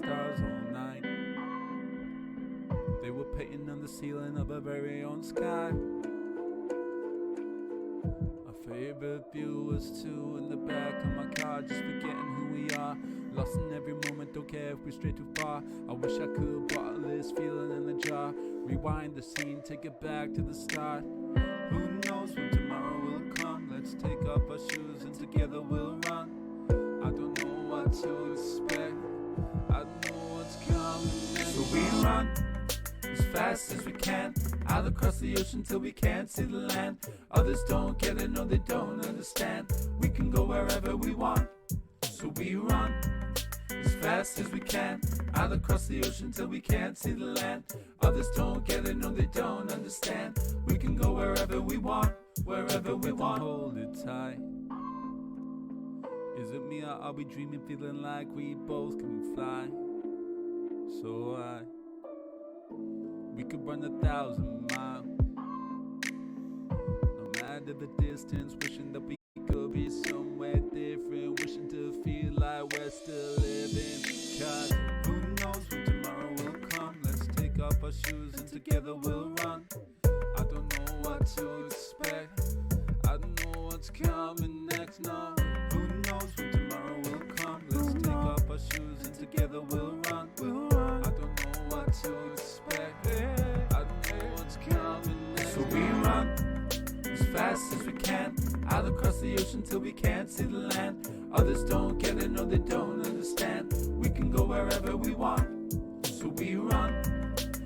stars all night. They were painting on the ceiling of our very own sky. Our favorite view was two in the back of my car, just forgetting who we are. Lost in every moment, don't care if we stray too far. I wish I could bottle this feeling in the jar. Rewind the scene, take it back to the start. Who knows when tomorrow will come? Let's take off our shoes and together we'll run. I don't know what to expect, I don't know what's coming next. So we run as fast as we can, out across the ocean till we can't see the land. Others don't get it, no they don't understand. We can go wherever we want, so we run as fast as we can, out across the ocean till we can't see the land. Others don't get it, no they don't understand. We can go wherever we want, wherever we want. Hold it tight. Is it me or are we dreaming, feeling like we both can fly? So we could run 1,000 miles, no matter the distance, wishing that we could be somewhere different, wishing to feel like we're still living. Cause who knows when tomorrow will come? Let's take off our shoes and together we'll run. I don't know what to expect, I don't know what's coming next, no. Who knows when tomorrow will come? Let's take off our shoes and together we'll run. I don't know what to expect, I don't know what's coming next. So we run as fast as we can, out across the ocean till we can't see the land. Others don't get it, no they don't understand. We can go wherever we want, so we run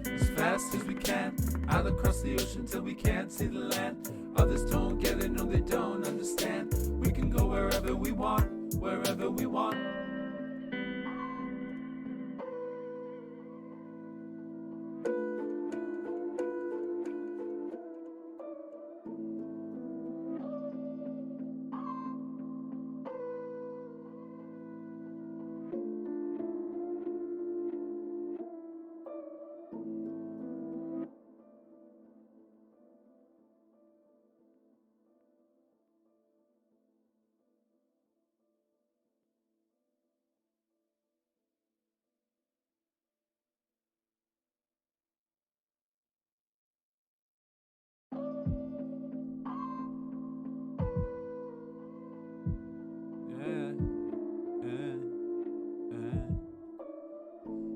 as fast as we can, out across the ocean till we can't see the land. Others don't get it, no they don't understand. We can go wherever we want, wherever we want.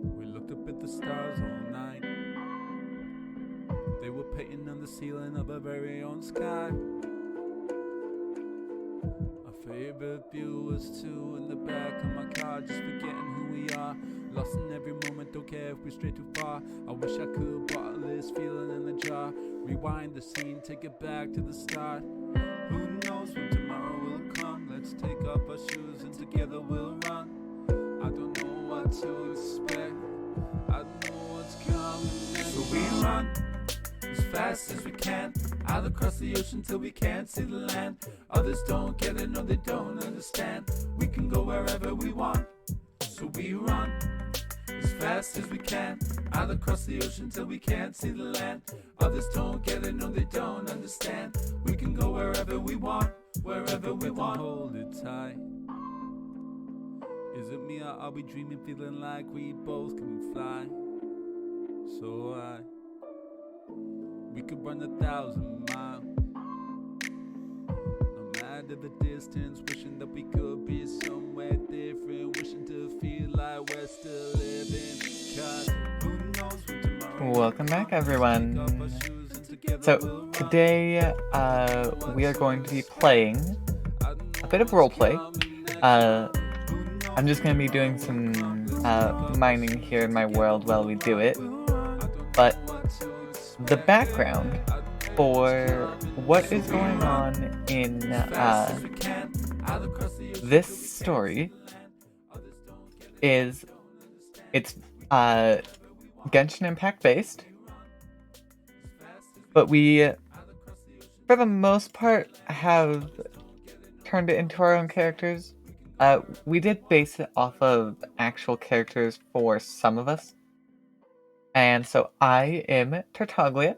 We looked up at the stars all night. They were painting on the ceiling of our very own sky. Our favorite view was two in the back of my car, just forgetting who we are. Lost in every moment, don't care if we stray too far. I wish I could bottle this feeling in the jar. Rewind the scene, take it back to the start. Who knows when tomorrow will come? Let's take off our shoes and together we'll run. I don't know what to expect, I don't know what's coming next. So we run as fast as we can, out across the ocean till we can't see the land. Others don't get it, no they don't understand. We can go wherever we want, so we run as fast as we can, out across the ocean till we can't see the land. Others don't get it, no they don't understand. We can go wherever we want, wherever we want. Hold it tight. Is it me or are we dreaming, feeling like we both can fly? So we could run 1,000 miles, no matter the distance, wishing that we could be somewhere different, wishing to feel like we're still living. Cause who knows when tomorrow. Welcome back, everyone. So today we are going to be playing a bit of roleplay. I'm just going to be doing some mining here in my world while we do it, but the background for what is going on in this story is it's Genshin Impact based, but we, for the most part, have turned it into our own characters. We did base it off of actual characters for some of us. And so I am Tartaglia,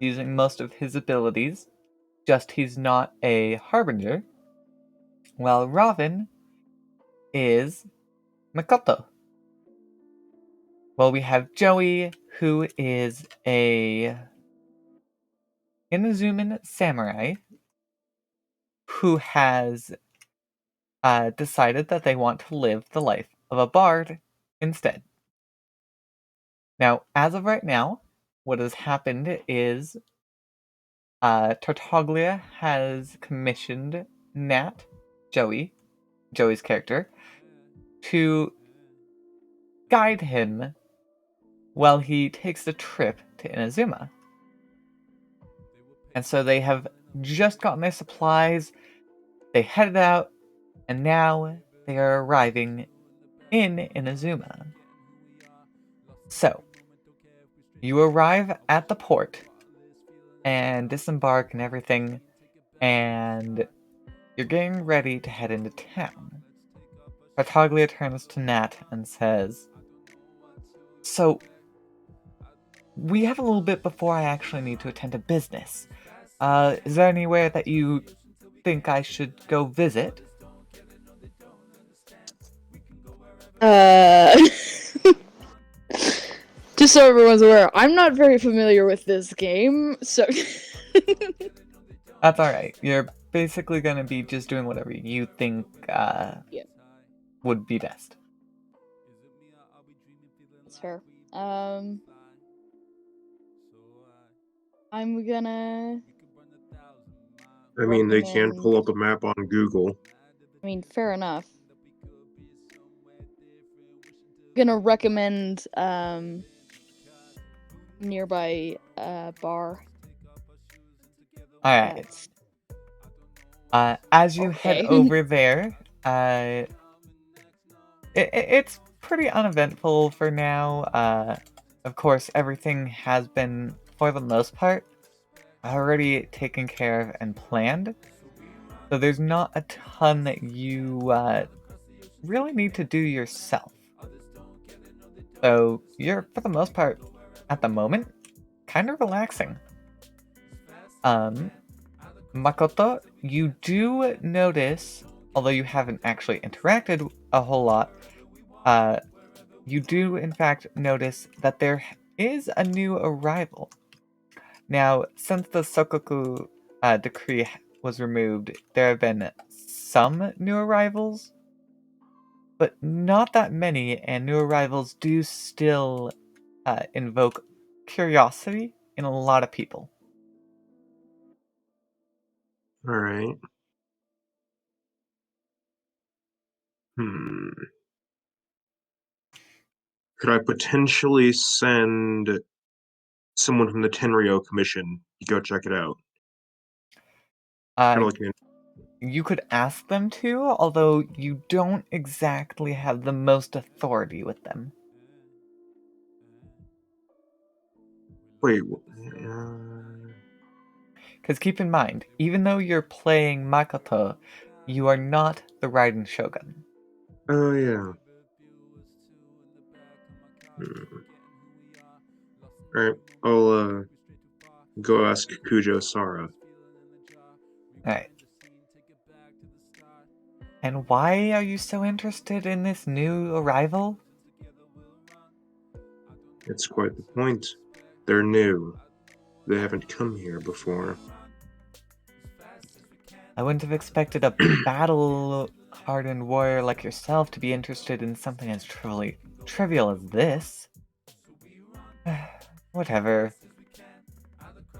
using most of his abilities, just he's not a Harbinger, while Robin is Makoto. Well, we have Joey, who is a Inazuman samurai who has decided that they want to live the life of a bard instead. Now, as of right now, what has happened is Tartaglia has commissioned Nat, Joey's character, to guide him while he takes the trip to Inazuma. And so they have just gotten their supplies, they headed out, and now they are arriving in Inazuma. So, you arrive at the port and disembark and everything, and you're getting ready to head into town. Tartaglia turns to Nat and says, "So, we have a little bit before I actually need to attend to business. Is there anywhere that you think I should go visit?" Uh, just so everyone's aware, I'm not very familiar with this game, so. That's alright. You're basically gonna be just doing whatever you think Yeah. would be best. That's fair. I'm gonna. I mean, they can recommend- pull up a map on Google. I mean, fair enough. Gonna recommend nearby bar. Alright. As you head Okay. over there, it's pretty uneventful for now. Of course, everything has been, for the most part, already taken care of and planned. So there's not a ton that you really need to do yourself. So you're, for the most part, at the moment, kind of relaxing. Makoto, you do notice, although you haven't actually interacted a whole lot, you do in fact notice that there is a new arrival. Now, since the Sokoku decree was removed, there have been some new arrivals, but not that many, and new arrivals do still invoke curiosity in a lot of people. Alright. Could I potentially send someone from the Tenryo Commission to go check it out? Kinda like an- You could ask them to, although you don't exactly have the most authority with them. Wait, Because keep in mind, even though you're playing Makoto, you are not the Raiden Shogun. oh yeah. Alright, I'll go ask Kujo Sara. Alright. And why are you so interested in this new arrival? It's quite the point. They're new. They haven't come here before. I wouldn't have expected a battle-hardened warrior like yourself to be interested in something as trivial as this. Whatever.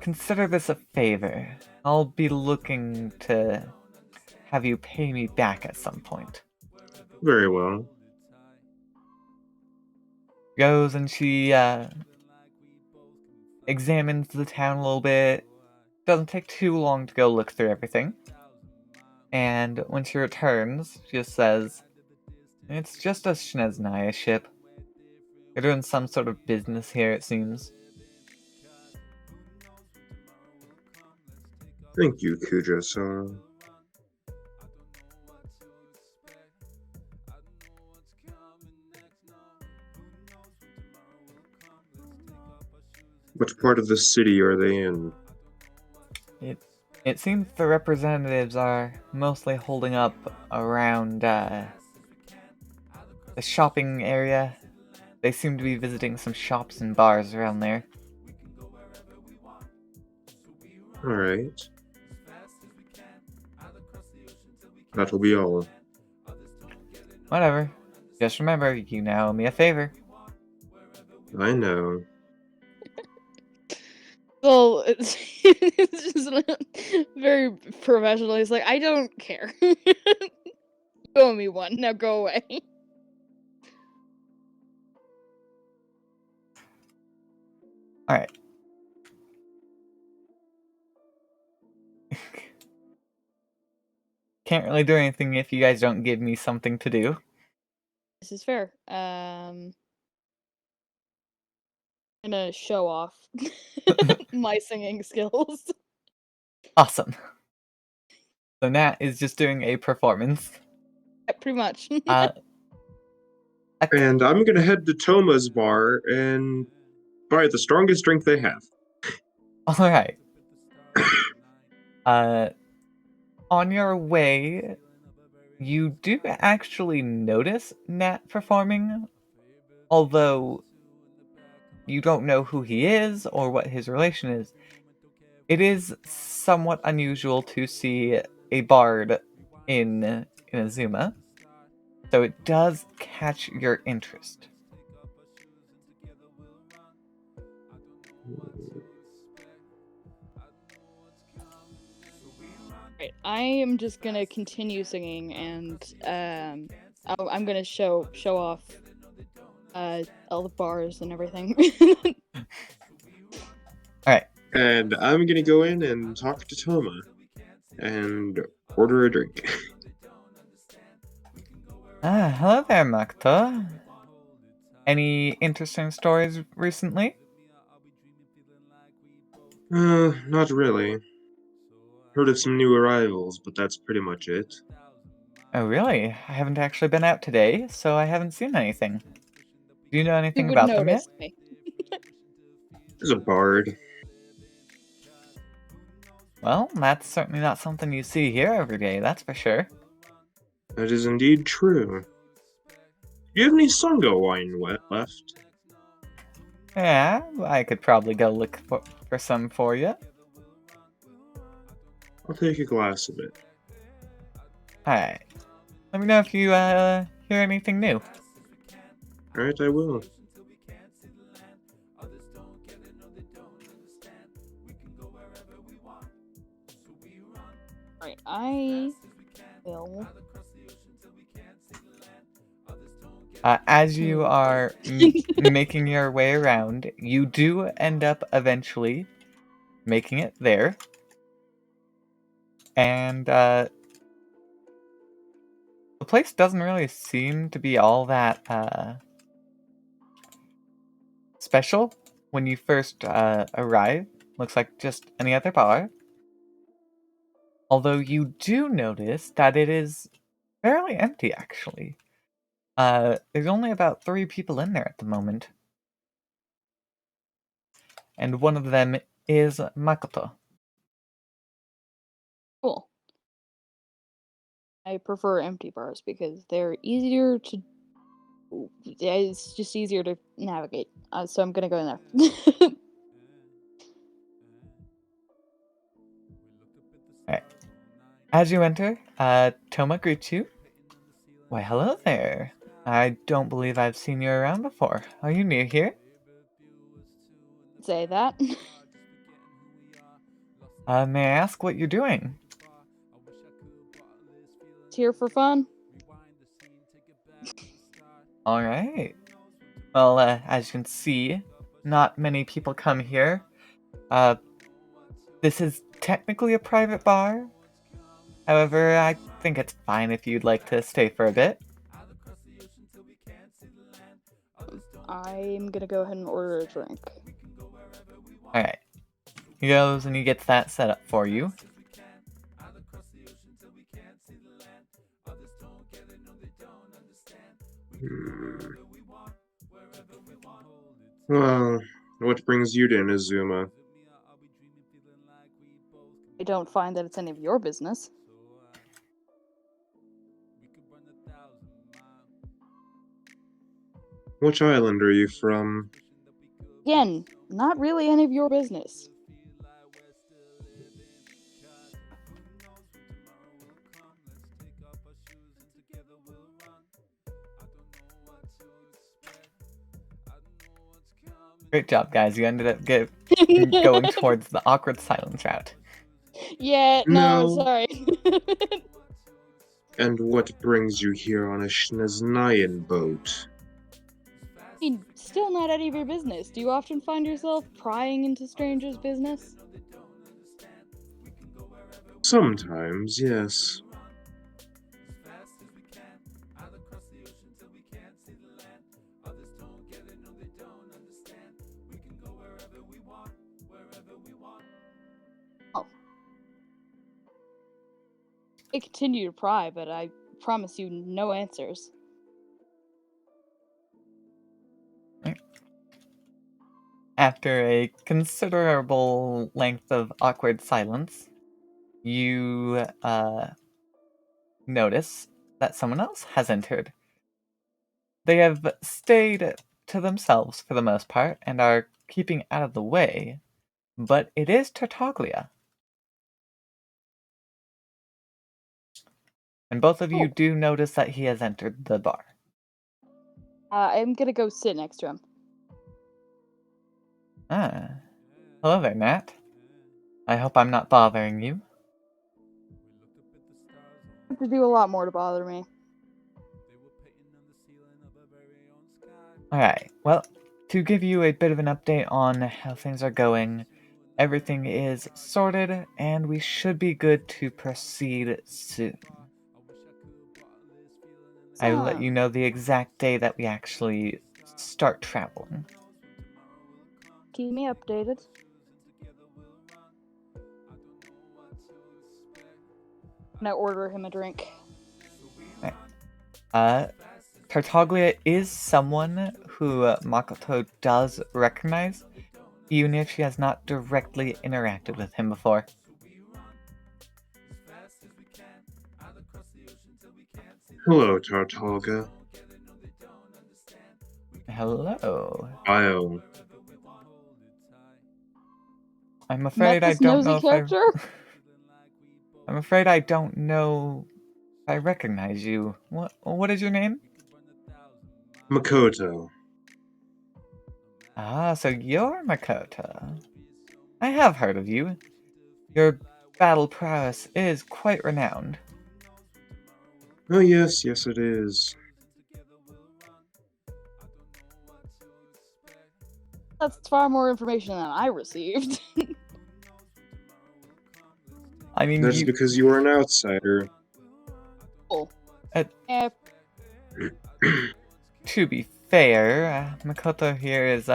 Consider this a favor. I'll be looking to have you pay me back at some point. Very well. Goes and she examines the town a little bit. Doesn't take too long to go look through everything. And when she returns, she just says, "It's just a Sneznaya ship. They're doing some sort of business here, it seems." Thank you, Kujo Sara. What part of the city are they in? It seems the representatives are mostly holding up around the shopping area. They seem to be visiting some shops and bars around there. Alright. That will be all. Whatever. Just remember, you now owe me a favor. I know. Well, it's just very professional. He's like, I don't care. You owe me one. Now go away. Alright. Can't really do anything if you guys don't give me something to do. This is fair. I'm gonna show off my singing skills. Awesome. So Nat is just doing a performance. Yeah, pretty much. And I'm gonna head to Toma's bar and buy the strongest drink they have. Alright. On your way, you do actually notice Nat performing, although you don't know who he is or what his relation is. It is somewhat unusual to see a bard in Azuma, so it does catch your interest. Right, I am just gonna continue singing, and I'm gonna show off all the bars and everything. Alright. And I'm gonna go in and talk to Toma and order a drink. Hello there, Makoto. Any interesting stories recently? Not really. Heard of some new arrivals, but that's pretty much it. Oh, really? I haven't actually been out today, so I haven't seen anything. Do you know You anything would about them yet? notice me. There's a bard. Well, that's certainly not something you see here every day, that's for sure. That is indeed true. Do you have any Songo wine left? Yeah, I could probably go look for some for you. I'll take a glass of it. Alright. Let me know if you hear anything new. Alright, I will. Right, I will. As you are making your way around, you do end up eventually making it there. And the place doesn't really seem to be all that special when you first arrive. Looks like just any other bar. Although you do notice that it is fairly empty, actually. There's only about 3 people in there at the moment. And one of them is Makoto. Cool. I prefer empty bars because they're easier to. Yeah, it's just easier to navigate. So I'm gonna go in there. Alright. As you enter, Toma greets you. Why, hello there. I don't believe I've seen you around before. Are you new here? Say that. May I ask what you're doing? It's here for fun. Alright. Well, as you can see, not many people come here. This is technically a private bar. However, I think it's fine if you'd like to stay for a bit. I'm gonna go ahead and order a drink. Alright. He goes and he gets that set up for you. Well, what brings you to Inazuma? I don't find that it's any of your business. Which island are you from? Again, not really any of your business. Great job, guys. You ended up going towards the awkward silence route. Yeah, no, sorry. And what brings you here on a Schneznayan boat? I mean, still not any of your business. Do you often find yourself prying into strangers' business? Sometimes, yes. Oh. I continue to pry, but I promise you no answers. After a considerable length of awkward silence, you notice that someone else has entered. They have stayed to themselves for the most part and are keeping out of the way, but it is Tartaglia. And both of you do notice that he has entered the bar. I'm gonna go sit next to him. Ah. Hello there, Nat. I hope I'm not bothering you. I have to do a lot more to bother me. Alright, well, to give you a bit of an update on how things are going, everything is sorted and we should be good to proceed soon. I will let you know the exact day that we actually start traveling. Keep me updated. And I order him a drink. Tartaglia is someone who Makoto does recognize, even if she has not directly interacted with him before. Hello, Tartalga. Hello. Io. I'm afraid I Met this don't nosy know character? I'm afraid I don't know if I recognize you. What is your name? Makoto. Ah, so you're Makoto. I have heard of you. Your battle prowess is quite renowned. Oh, yes, yes, it is. That's far more information than I received. I mean, That's because you are an outsider. Cool. Uh, Yeah, to be fair, Makoto here is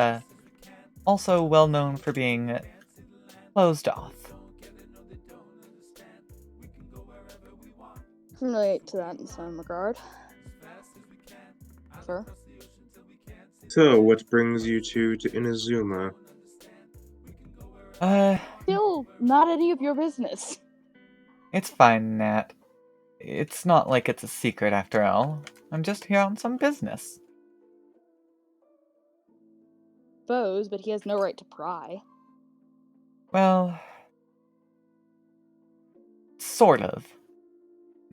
also well known for being closed off. can relate to that in some regard. Sure. So, what brings you to Inazuma? Still not any of your business. It's fine, Nat. It's not like it's a secret after all. I'm just here on some business. Suppose, but he has no right to pry. Well, sort of.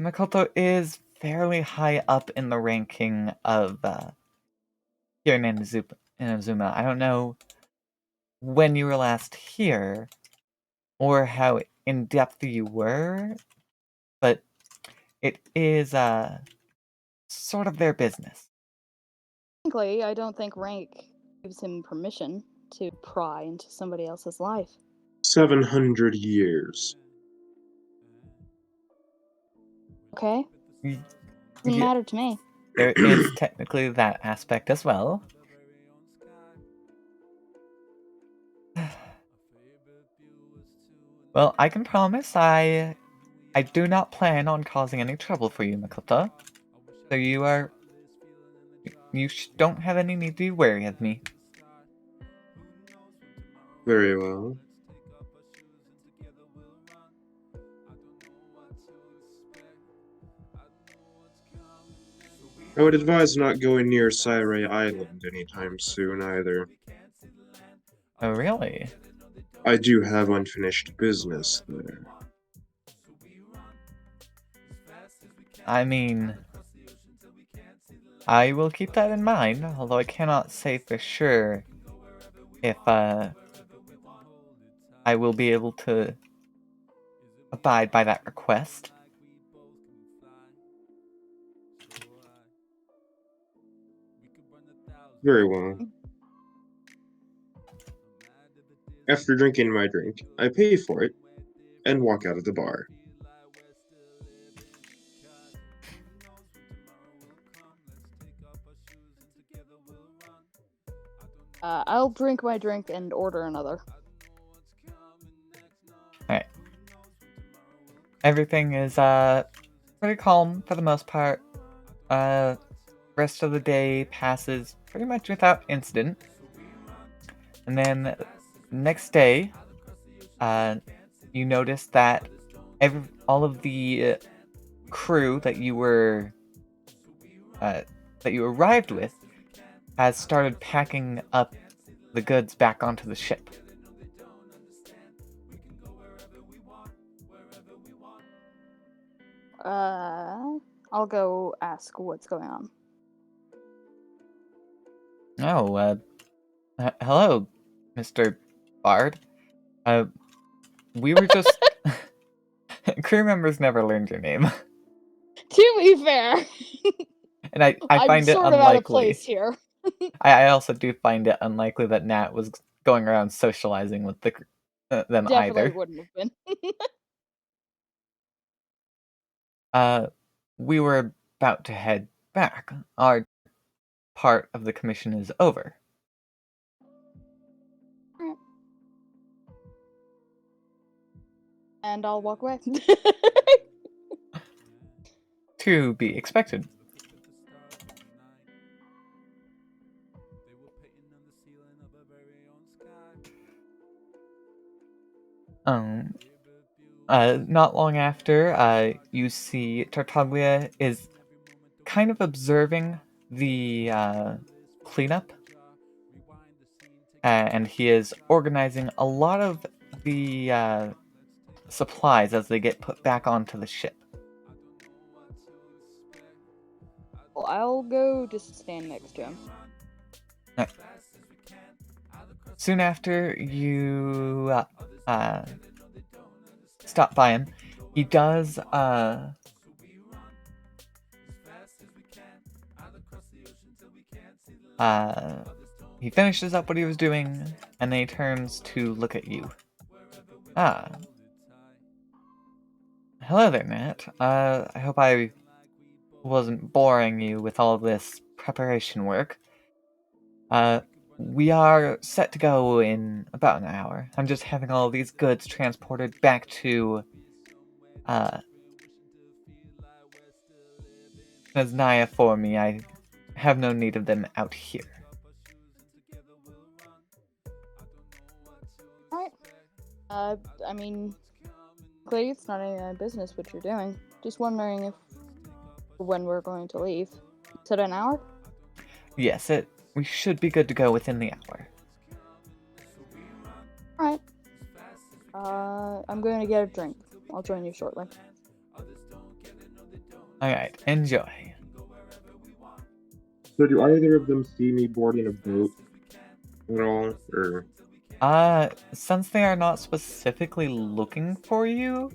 Makoto is fairly high up in the ranking of here in Inazuma. I don't know when you were last here or how in depth you were, but it is sort of their business. Frankly, I don't think rank gives him permission to pry into somebody else's life. 700 years. Okay? Y- Doesn't yeah, matter to me. there is technically that aspect as well. Well, I can promise I do not plan on causing any trouble for you, Makoto. So you don't have any need to be wary of me. Very well. I would advise not going near Syray Island anytime soon either. Oh, really? I do have unfinished business there. I mean, I will keep that in mind, although I cannot say for sure if I will be able to abide by that request. Very well. After drinking my drink, I pay for it and walk out of the bar. I'll drink my drink and order another. Alright. Everything is pretty calm for the most part. Rest of the day passes pretty much without incident. And then next day, you notice that all of the crew that you arrived with has started packing up the goods back onto the ship. I'll go ask what's going on. Oh, hello, Mr. Bard. We were just... Crew members never learned your name. To be fair, And I I'm find it sort of out of unlikely. place here. I also do find it unlikely that Nat was going around socializing with them Definitely either. wouldn't have been. We were about to head back. Our part of the commission is over. And I'll walk away. To be expected. Not long after, you see Tartaglia is kind of observing the cleanup, and he is organizing a lot of the supplies as they get put back onto the ship. Well, I'll go just stand next to him. Soon after you stop by him, he does he finishes up what he was doing, and then he turns to look at you. Hello there, Nat. I hope I wasn't boring you with all this preparation work. We are set to go in about an hour. I'm just having all these goods transported back to Naznaya for me. I have no need of them out here. Alright. I mean, clearly it's not any of my business what you're doing. Just wondering when we're going to leave. Is it an hour? Yes, we should be good to go within the hour. Alright. I'm going to get a drink. I'll join you shortly. Alright, enjoy. So do either of them see me boarding a boat at all, or? Since they are not specifically looking for you,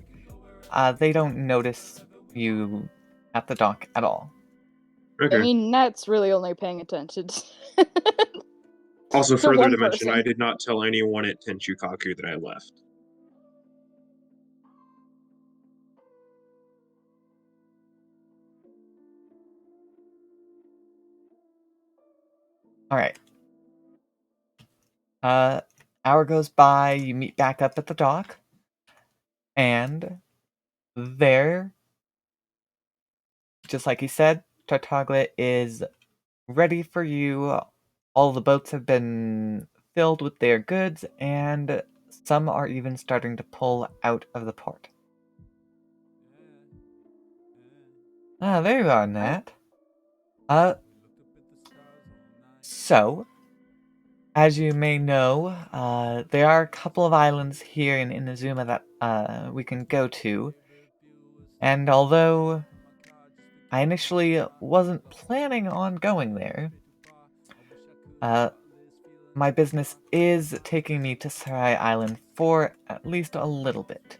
they don't notice you at the dock at all. Okay. I mean, Nat's really only paying attention. Also, to further one to mention, person. I did not tell anyone at Tenchukaku that I left. Alright. Hour goes by, you meet back up at the dock, and there, just like he said, Tartaglia is ready for you. All the boats have been filled with their goods, and some are even starting to pull out of the port. There you are, Nat. So, as you may know, there are a couple of islands here in Inazuma that we can go to. And although I initially wasn't planning on going there, my business is taking me to Sarai Island for at least a little bit.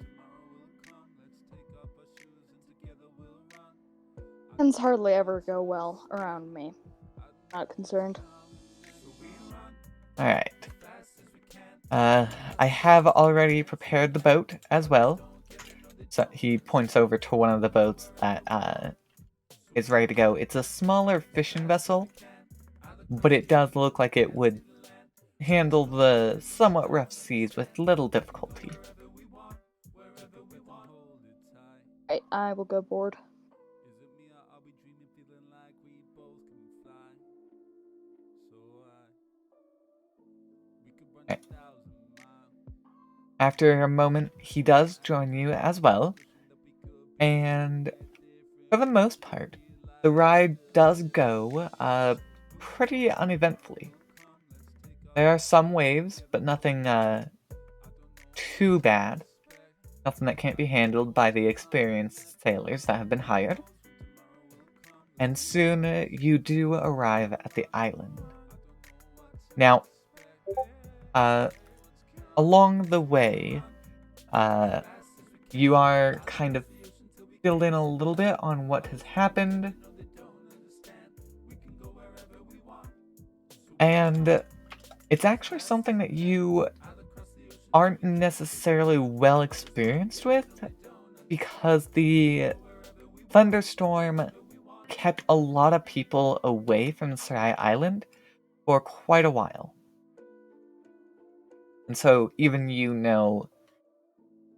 Things hardly ever go well around me. Not concerned. Alright. I have already prepared the boat as well. So he points over to one of the boats that is ready to go. It's a smaller fishing vessel, but it does look like it would handle the somewhat rough seas with little difficulty. I will go board. Right. After a moment, he does join you as well, and for the most part, the ride does go pretty uneventfully. There are some waves, but nothing too bad. Nothing that can't be handled by the experienced sailors that have been hired. And soon you do arrive at the island. Now, along the way, you are kind of filled in a little bit on what has happened. And it's actually something that you aren't necessarily well experienced with, because the thunderstorm kept a lot of people away from Sarai Island for quite a while. And so even you know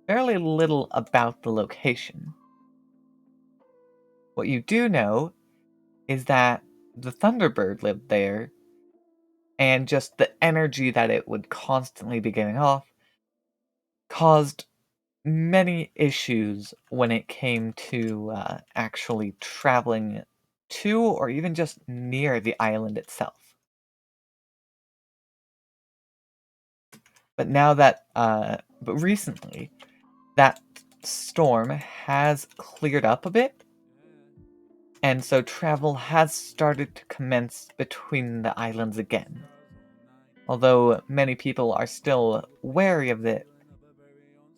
fairly little about the location. What you do know is that the Thunderbird lived there, and just the energy that it would constantly be giving off caused many issues when it came to actually traveling to or even just near the island itself. But now that, but recently, that storm has cleared up a bit, and so travel has started to commence between the islands again. Although many people are still wary of it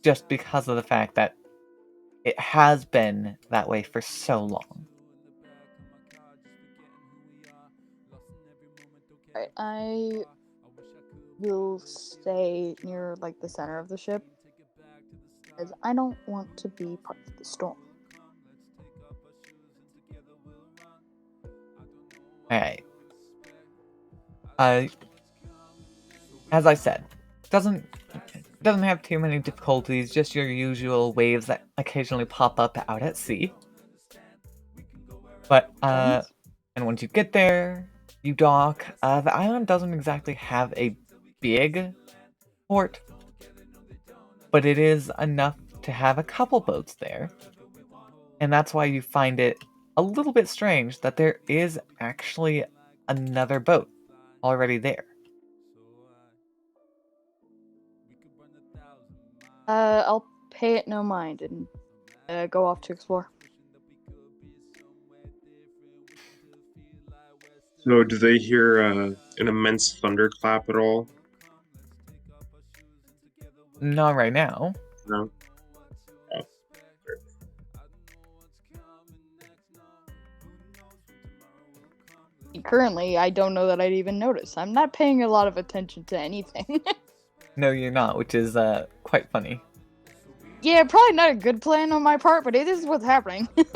just because of the fact that it has been that way for so long. Right, I will stay near like the center of the ship, because I don't want to be part of the storm. Alright. As I said, doesn't have too many difficulties, just your usual waves that occasionally pop up out at sea. But, and once you get there, you dock. The island doesn't exactly have a big port, but it is enough to have a couple boats there. And that's why you find it a little bit strange that there is actually another boat already there. I'll pay it no mind and go off to explore. So, do they hear an immense thunderclap at all? Not right now. No. Currently, I don't know that I'd even notice. I'm not paying a lot of attention to anything. No, you're not, which is quite funny. Yeah, probably not a good plan on my part, but it is what's happening. It's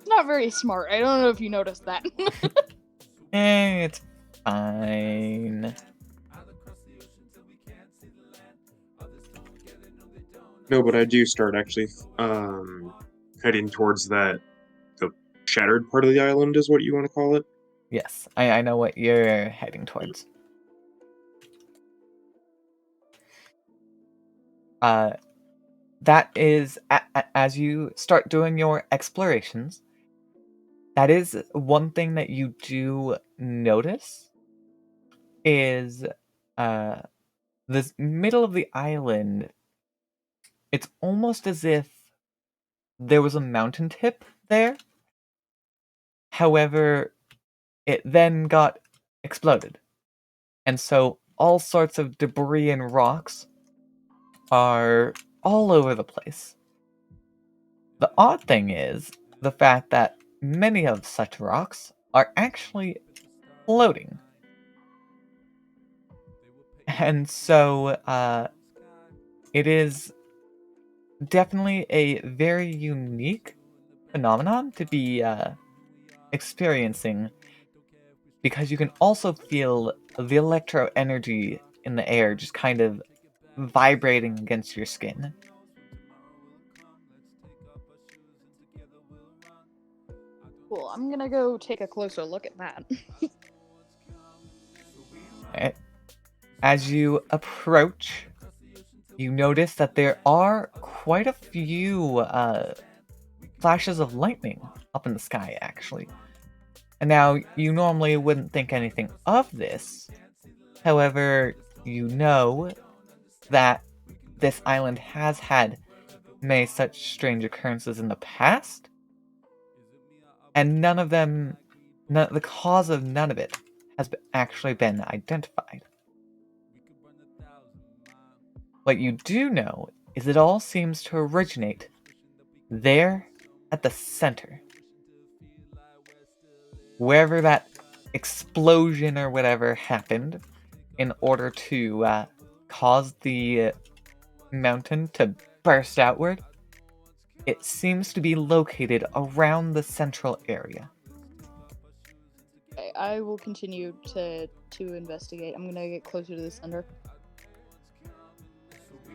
not very smart. I don't know if you noticed that. It's fine. No, but I do start actually heading towards the shattered part of the island, is what you want to call it. Yes, I know what you're heading towards. that is, as you start doing your explorations, that is one thing that you do notice is this middle of the island. It's almost as if there was a mountain tip there. However, it then got exploded. And so all sorts of debris and rocks are all over the place. The odd thing is the fact that many of such rocks are actually floating. And so it is definitely a very unique phenomenon to be experiencing, because you can also feel the electro energy in the air just kind of vibrating against your skin. Cool. I'm gonna go take a closer look at that. As you approach, you notice that there are quite a few flashes of lightning up in the sky, actually. And now, you normally wouldn't think anything of this. However, you know that this island has had many such strange occurrences in the past, and the cause of none of it has actually been identified. What you do know is it all seems to originate there at the center. Wherever that explosion or whatever happened in order to cause the mountain to burst outward, it seems to be located around the central area. Okay, I will continue to investigate. I'm gonna get closer to the center.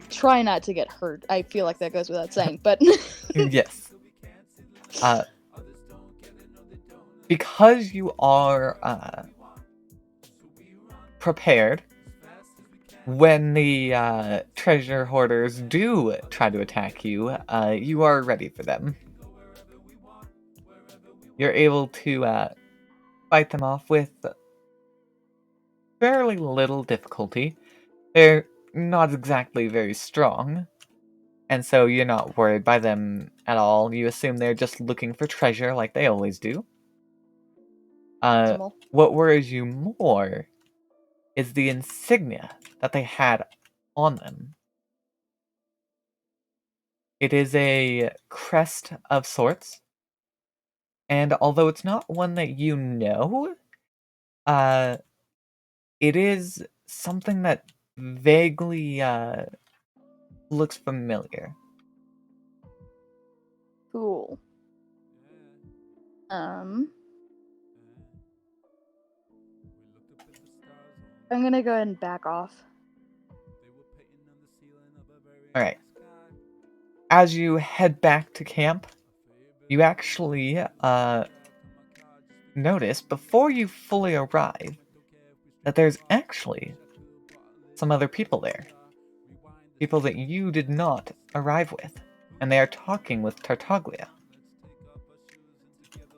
Try not to get hurt. I feel like that goes without saying, but Yes. Because you are prepared when the treasure hoarders do try to attack you, you are ready for them. You're able to fight them off with fairly little difficulty. They're not exactly very strong, and so you're not worried by them at all. You assume they're just looking for treasure like they always do. What worries you more is the insignia that they had on them. It is a crest of sorts, and although it's not one that you know, it is something that vaguely looks familiar. Cool. I'm gonna go ahead and back off. Alright. As you head back to camp, you actually notice, before you fully arrive, that there's actually some other people there. People that you did not arrive with. And they are talking with Tartaglia.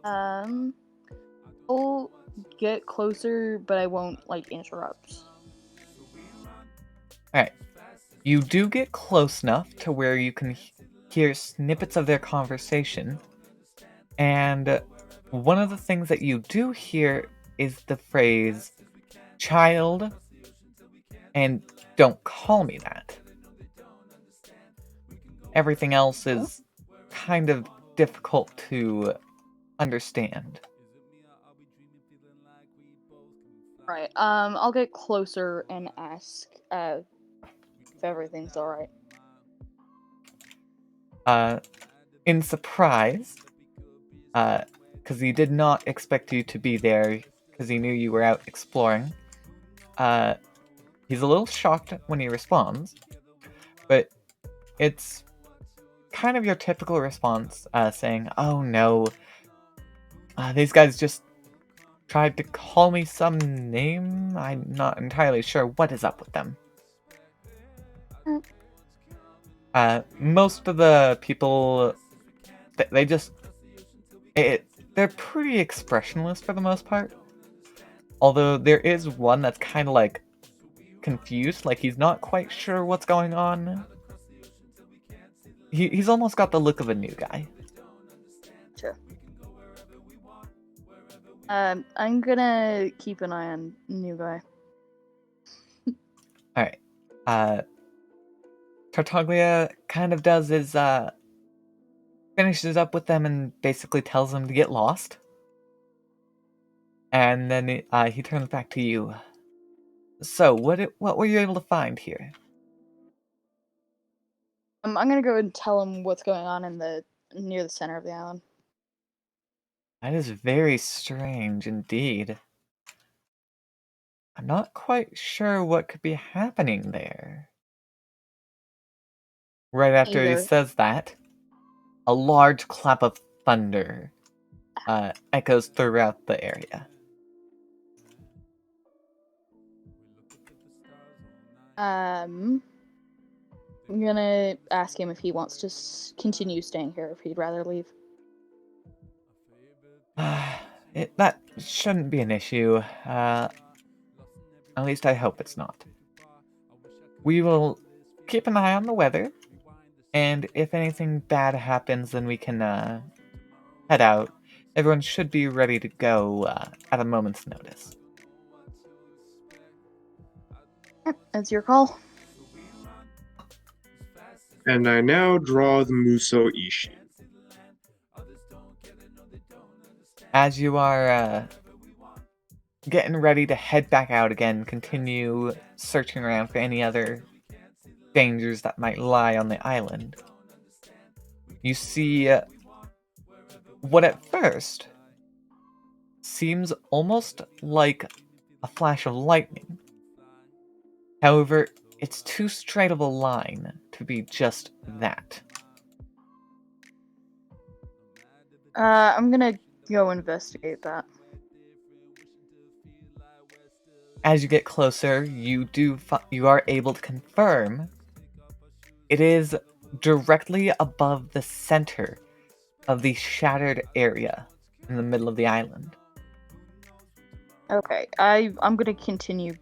I'll get closer, but I won't, interrupt. Alright. You do get close enough to where you can hear snippets of their conversation. And one of the things that you do hear is the phrase, "child," and "don't call me that." Everything else is kind of difficult to understand. Right, I'll get closer and ask, if everything's alright. In surprise, because he did not expect you to be there, because he knew you were out exploring, he's a little shocked when he responds, but it's kind of your typical response, saying, "Oh no, these guys just tried to call me some name. I'm not entirely sure what is up with them." Most of the people, they just, they're pretty expressionless for the most part. Although there is one that's kind of like confused, like he's not quite sure what's going on. He's almost got the look of a new guy. Sure. I'm gonna keep an eye on new guy. Alright. Tartaglia kind of does his, finishes up with them and basically tells them to get lost. And then he turns back to you. So, what were you able to find here? I'm gonna go and tell him what's going on in near the center of the island. That is very strange indeed. I'm not quite sure what could be happening there. Right after he Either. says that, a large clap of thunder echoes throughout the area. I'm gonna ask him if he wants to continue staying here, if he'd rather leave. That shouldn't be an issue. At least I hope it's not. We will keep an eye on the weather, and if anything bad happens, then we can head out. Everyone should be ready to go at a moment's notice. It's your call. And I now draw the Muso Ishi. As you are getting ready to head back out again, continue searching around for any other dangers that might lie on the island, you see what at first seems almost like a flash of lightning. However, it's too straight of a line to be just that. I'm gonna go investigate that. As you get closer, you are able to confirm it is directly above the center of the shattered area in the middle of the island. Okay, I'm gonna continue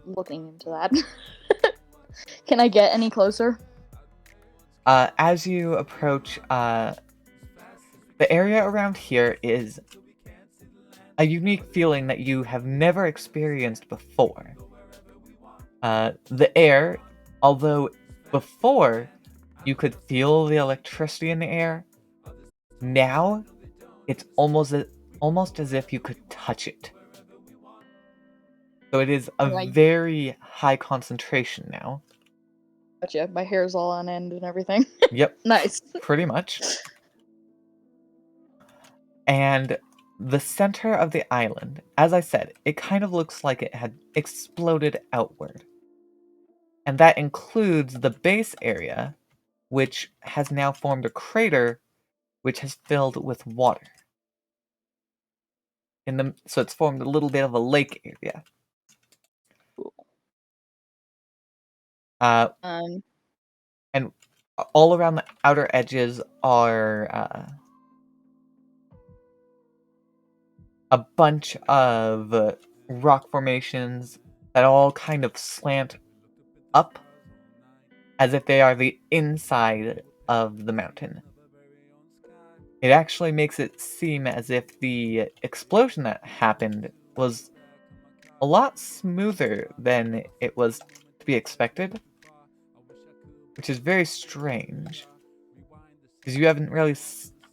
looking into that. Can I get any closer? As you approach, the area around here is a unique feeling that you have never experienced before. The air, although before you could feel the electricity in the air, now it's almost as if you could touch it. So it is a very high concentration now. Gotcha. My hair's all on end and everything. Yep. Nice. Pretty much. And the center of the island, as I said, it kind of looks like it had exploded outward. And that includes the base area, which has now formed a crater which has filled with water. So it's formed a little bit of a lake area. And all around the outer edges are a bunch of rock formations that all kind of slant up as if they are the inside of the mountain. It actually makes it seem as if the explosion that happened was a lot smoother than it was to be expected, which is very strange, because you haven't really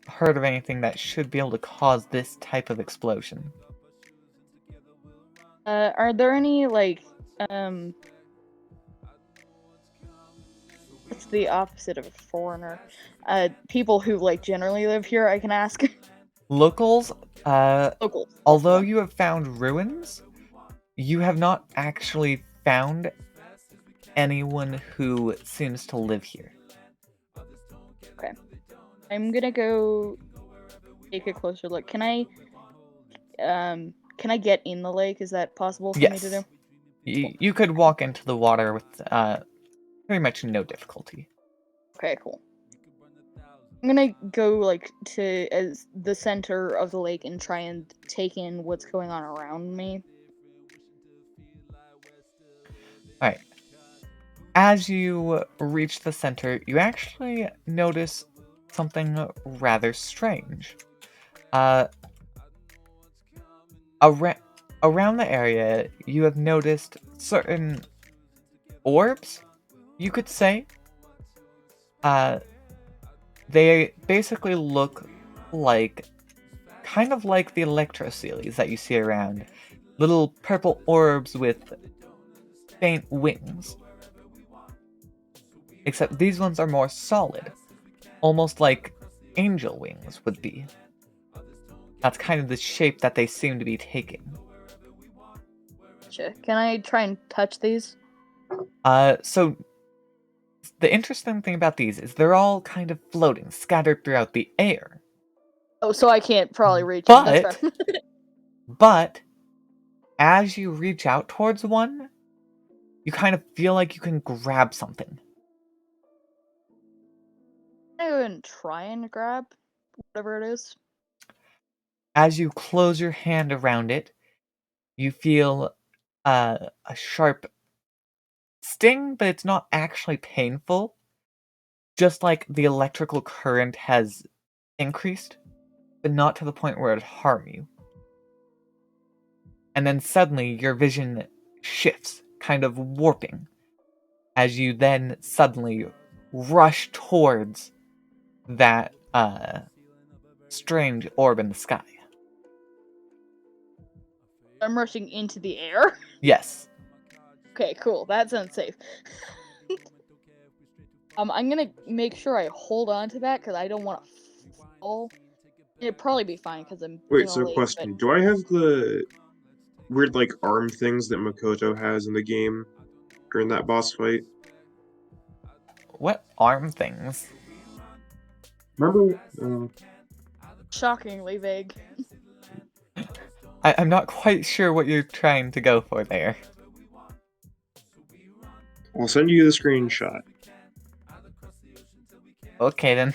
heard of anything that should be able to cause this type of explosion. Are there any, like, what's the opposite of a foreigner? People who, like, generally live here, I can ask? Locals, Locals. although you have found ruins, you have not actually found anyone who seems to live here. Okay. I'm gonna go take a closer look. Can I get in the lake? Is that possible for me to do? You could walk into the water with pretty much no difficulty. Okay, cool. I'm gonna go like to as the center of the lake and try and take in what's going on around me. Alright. As you reach the center, you actually notice something rather strange. Around the area, you have noticed certain orbs, you could say. They basically look like, kind of like the electroceles that you see around. Little purple orbs with faint wings. Except these ones are more solid, almost like angel wings would be. That's kind of the shape that they seem to be taking. Can I try and touch these? So the interesting thing about these is they're all kind of floating, scattered throughout the air. Oh, so I can't probably reach them. That's fair. But as you reach out towards one, you kind of feel like you can grab something. I go and try and grab whatever it is. As you close your hand around it, you feel a sharp sting, but it's not actually painful. Just like the electrical current has increased, but not to the point where it'd harm you. And then suddenly your vision shifts, kind of warping, as you then suddenly rush towards that strange orb in the sky. I'm rushing into the air. Yes. Okay, cool. That's unsafe. I'm gonna make sure I hold on to that because I don't want to fall. It'd probably be fine because I'm Wait, in a so lake. question: But do I have the weird like arm things that Makoto has in the game during that boss fight? What arm things? Remember? shockingly vague. I'm not quite sure what you're trying to go for there. I'll send you the screenshot. Okay then.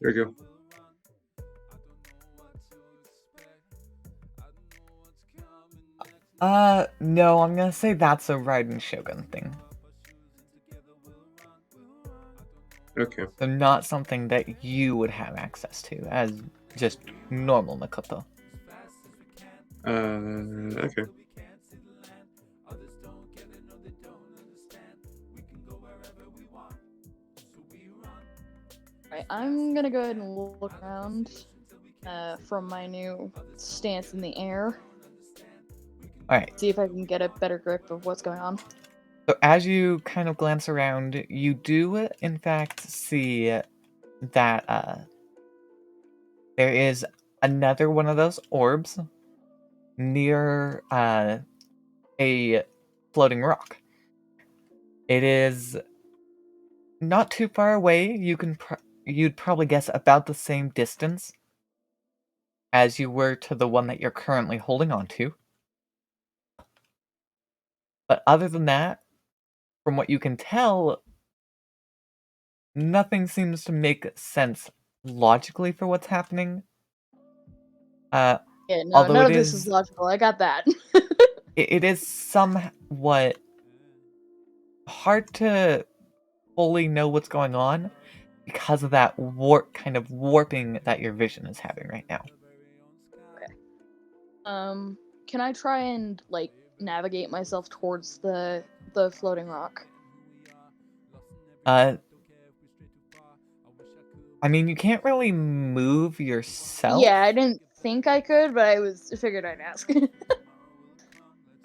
There you go. No, I'm gonna say that's a Raiden Shogun thing. Okay. So not something that you would have access to as just normal Makoto. Okay. Right, I'm gonna go ahead and look around from my new stance in the air. Alright. See if I can get a better grip of what's going on. So as you kind of glance around, you do in fact see that there is another one of those orbs near a floating rock. It is not too far away. You'd probably guess about the same distance as you were to the one that you're currently holding on to. But other than that, from what you can tell, nothing seems to make sense logically for what's happening. Yeah, no, Although none it of this is is, logical. I got that. it is somewhat hard to fully know what's going on because of that kind of warping that your vision is having right now. Okay. Can I try and like navigate myself towards the floating rock? I mean, you can't really move yourself. Yeah, I didn't think I could, but I figured I'd ask.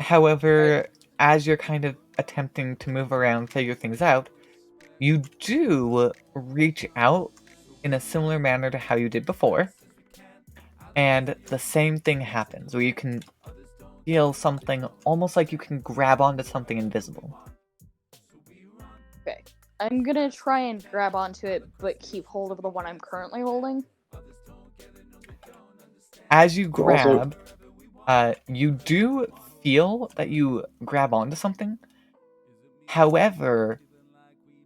However, as you're kind of attempting to move around, figure things out, you do reach out in a similar manner to how you did before, and the same thing happens, where you can feel something almost like you can grab onto something invisible. Okay. I'm gonna try and grab onto it, but keep hold of the one I'm currently holding. As you Well, also- grab, you do feel that you grab onto something. However,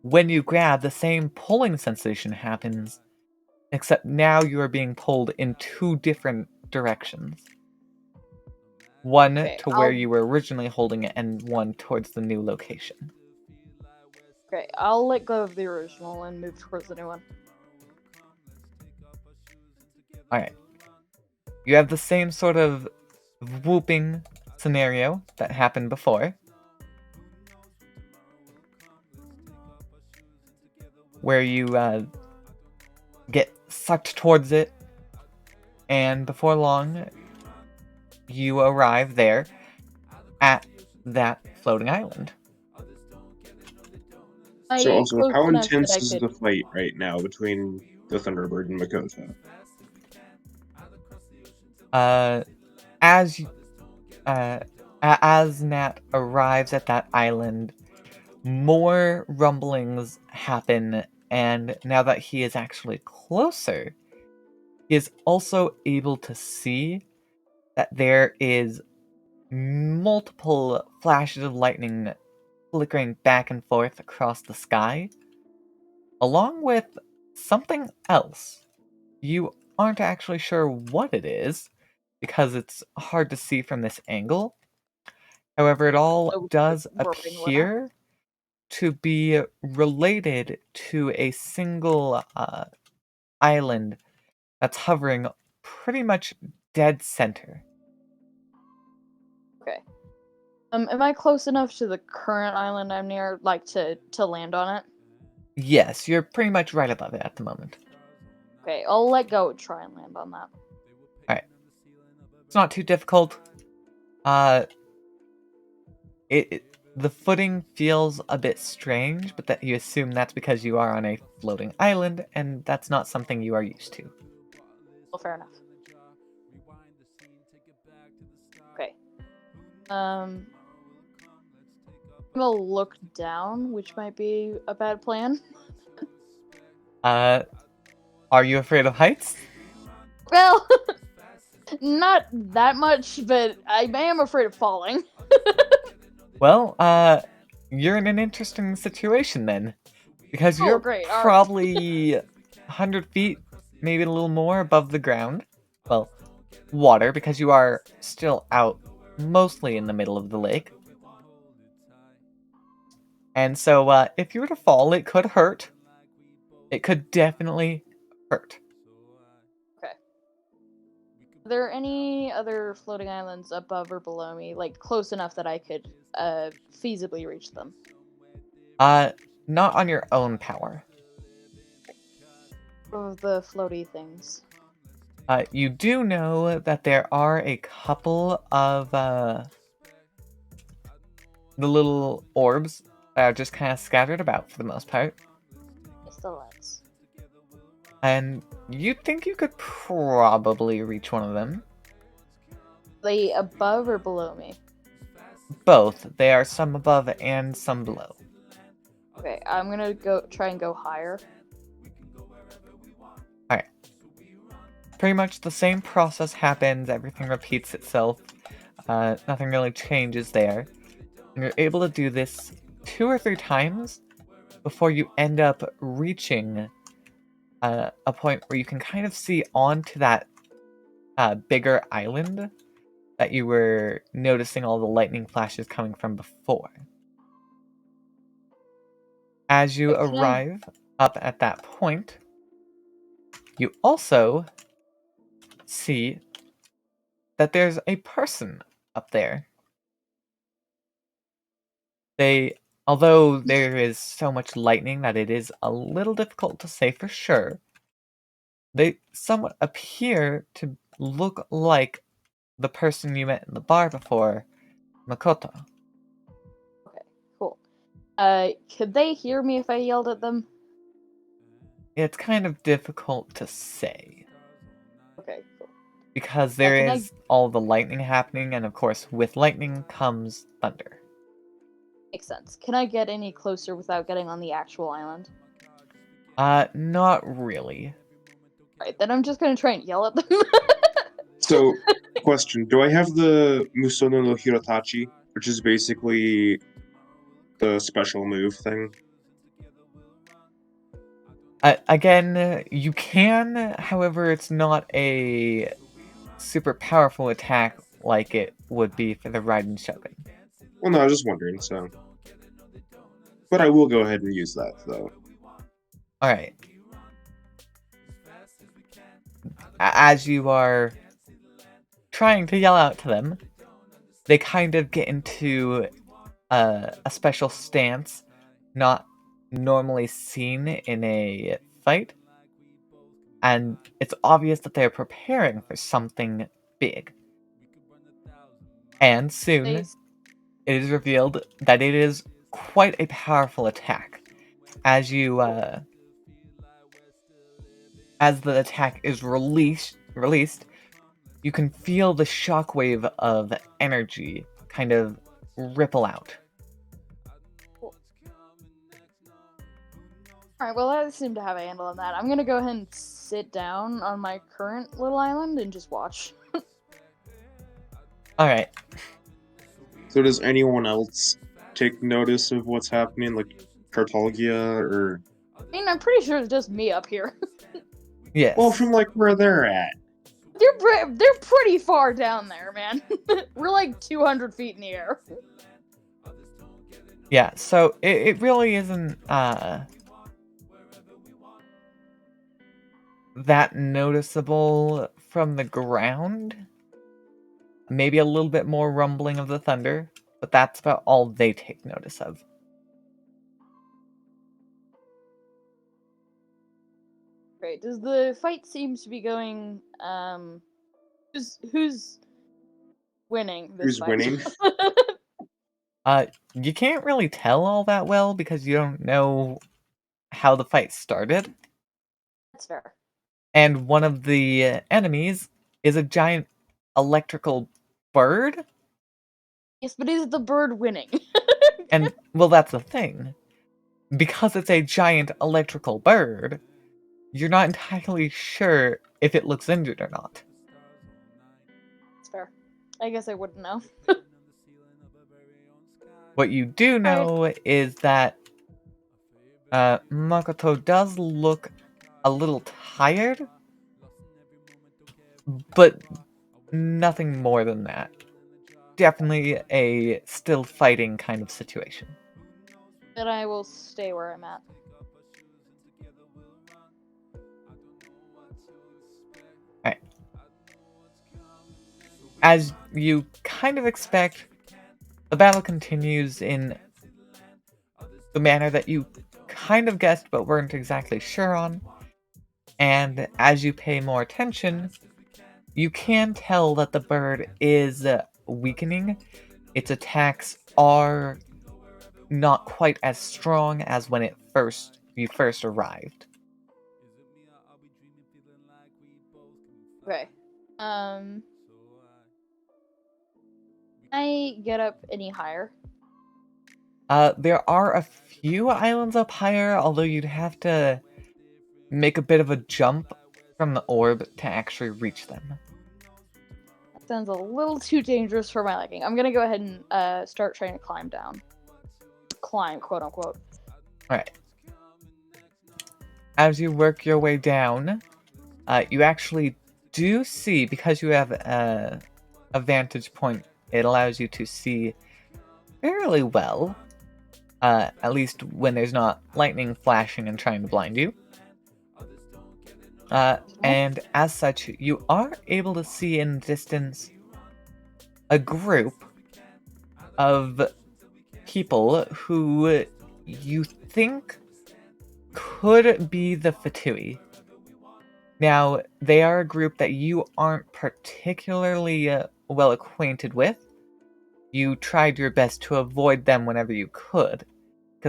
when you grab, the same pulling sensation happens, except now you are being pulled in two different directions. One Okay, to where you were originally holding it, and one towards the new location. Okay, I'll let go of the original and move towards the new one. Alright. You have the same sort of whooping scenario that happened before, where you get sucked towards it, and before long, you arrive there at that floating island. So also, Close how enough that intense I is could- the fight right now between the Thunderbird and Makoto? As Nat arrives at that island, more rumblings happen, and now that he is actually closer, he is also able to see that there is multiple flashes of lightning flickering back and forth across the sky, along with something else. You aren't actually sure what it is, because it's hard to see from this angle. However, it all does appear to be related to a single island that's hovering pretty much dead center. Okay. Am I close enough to the current island I'm near, like, to land on it? Yes, you're pretty much right above it at the moment. Okay, I'll let go and try and land on that. Alright. It's not too difficult. The footing feels a bit strange, but that you assume that's because you are on a floating island, and that's not something you are used to. Well, fair enough. Okay. I'm gonna look down, which might be a bad plan. Are you afraid of heights? Well, not that much, but I am afraid of falling. Well, you're in an interesting situation then. Because you're great, alright. probably 100 feet, maybe a little more above the ground. Well, water, because you are still out mostly in the middle of the lake. And so, if you were to fall, it could hurt. It could definitely hurt. Okay. Are there any other floating islands above or below me, like close enough that I could feasibly reach them? Not on your own power. Of the floaty things. You do know that there are a couple of the little orbs that are just kind of scattered about for the most part. Still lights. And you think you could probably reach one of them. Are they above or below me? Both. They are some above and some below. Okay, I'm gonna try and go higher. Alright. Pretty much the same process happens, everything repeats itself. Nothing really changes there. And you're able to do this 2 or 3 times before you end up reaching a point where you can kind of see onto that bigger island that you were noticing all the lightning flashes coming from before. As you arrive up at that point, you also see that there's a person up there. Although there is so much lightning that it is a little difficult to say for sure, they somewhat appear to look like the person you met in the bar before, Makoto. Okay, cool. Could they hear me if I yelled at them? It's kind of difficult to say. Okay, cool. Because there can I- is all the lightning happening, and of course, with lightning comes thunder. Makes sense. Can I get any closer without getting on the actual island? Not really. Right, then I'm just gonna try and yell at them. So, question: do I have the Musono no Hirotachi, which is basically the special move thing? Again, you can, however, it's not a super powerful attack like it would be for the Raiden Shogun. Well, no, I was just wondering, so. But I will go ahead and use that, though. Alright. As you are trying to yell out to them, they kind of get into a special stance not normally seen in a fight, and it's obvious that they're preparing for something big. And soon, it is revealed that it is quite a powerful attack. As you, as the attack is released, you can feel the shockwave of energy kind of ripple out. Alright, well, I seem to have a handle on that. I'm gonna go ahead and sit down on my current little island and just watch. Alright. So does anyone else take notice of what's happening, like Kartalgia, or... I mean, I'm pretty sure it's just me up here. Yes. Well, from, like, where they're at. They're pretty far down there, man. We're like 200 feet in the air. Yeah, so it really isn't, that noticeable from the ground. Maybe a little bit more rumbling of the thunder, but that's about all they take notice of. Great. Does the fight seems to be going, who's winning this Who's fight? winning? You can't really tell all that well because you don't know how the fight started. That's fair. And one of the enemies is a giant electrical bird. Yes, but is the bird winning? And, well, that's the thing. Because it's a giant electrical bird, you're not entirely sure if it looks injured or not. That's fair. I guess I wouldn't know. What you do know is that Makoto does look a little tired, but nothing more than that. Definitely a still fighting kind of situation. But I will stay where I'm at. Alright. As you kind of expect, the battle continues in the manner that you kind of guessed but weren't exactly sure on. And as you pay more attention, you can tell that the bird is weakening. Its attacks are not quite as strong as when you first arrived. Okay. I get up any higher? There are a few islands up higher, although you'd have to make a bit of a jump from the orb to actually reach them. That sounds a little too dangerous for my liking. I'm gonna go ahead and start trying to climb down. Climb, quote unquote. Alright. As you work your way down, you actually do see, because you have a vantage point, it allows you to see fairly well. At least when there's not lightning flashing and trying to blind you. And as such, you are able to see in the distance a group of people who you think could be the Fatui. Now, they are a group that you aren't particularly well acquainted with. You tried your best to avoid them whenever you could,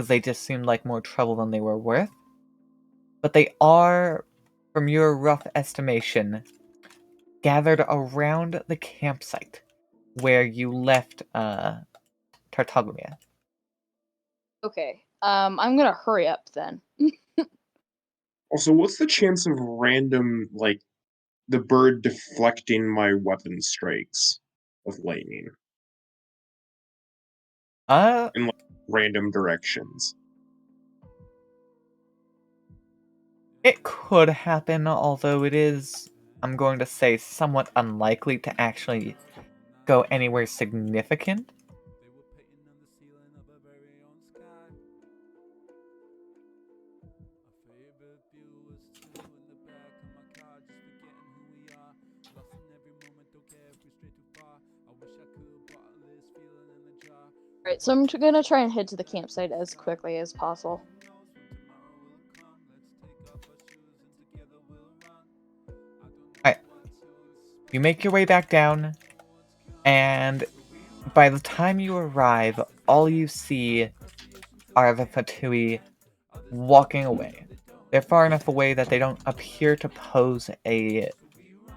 because they just seemed like more trouble than they were worth. But they are, from your rough estimation, gathered around the campsite where you left Tartaglia. Okay. I'm gonna hurry up then. Also, what's the chance of random, like, the bird deflecting my weapon strikes of lightning in, like, random directions? It could happen, although it is, I'm going to say, somewhat unlikely to actually go anywhere significant. Alright, so I'm gonna try and head to the campsite as quickly as possible. Alright. You make your way back down, and by the time you arrive, all you see are the Fatui walking away. They're far enough away that they don't appear to pose a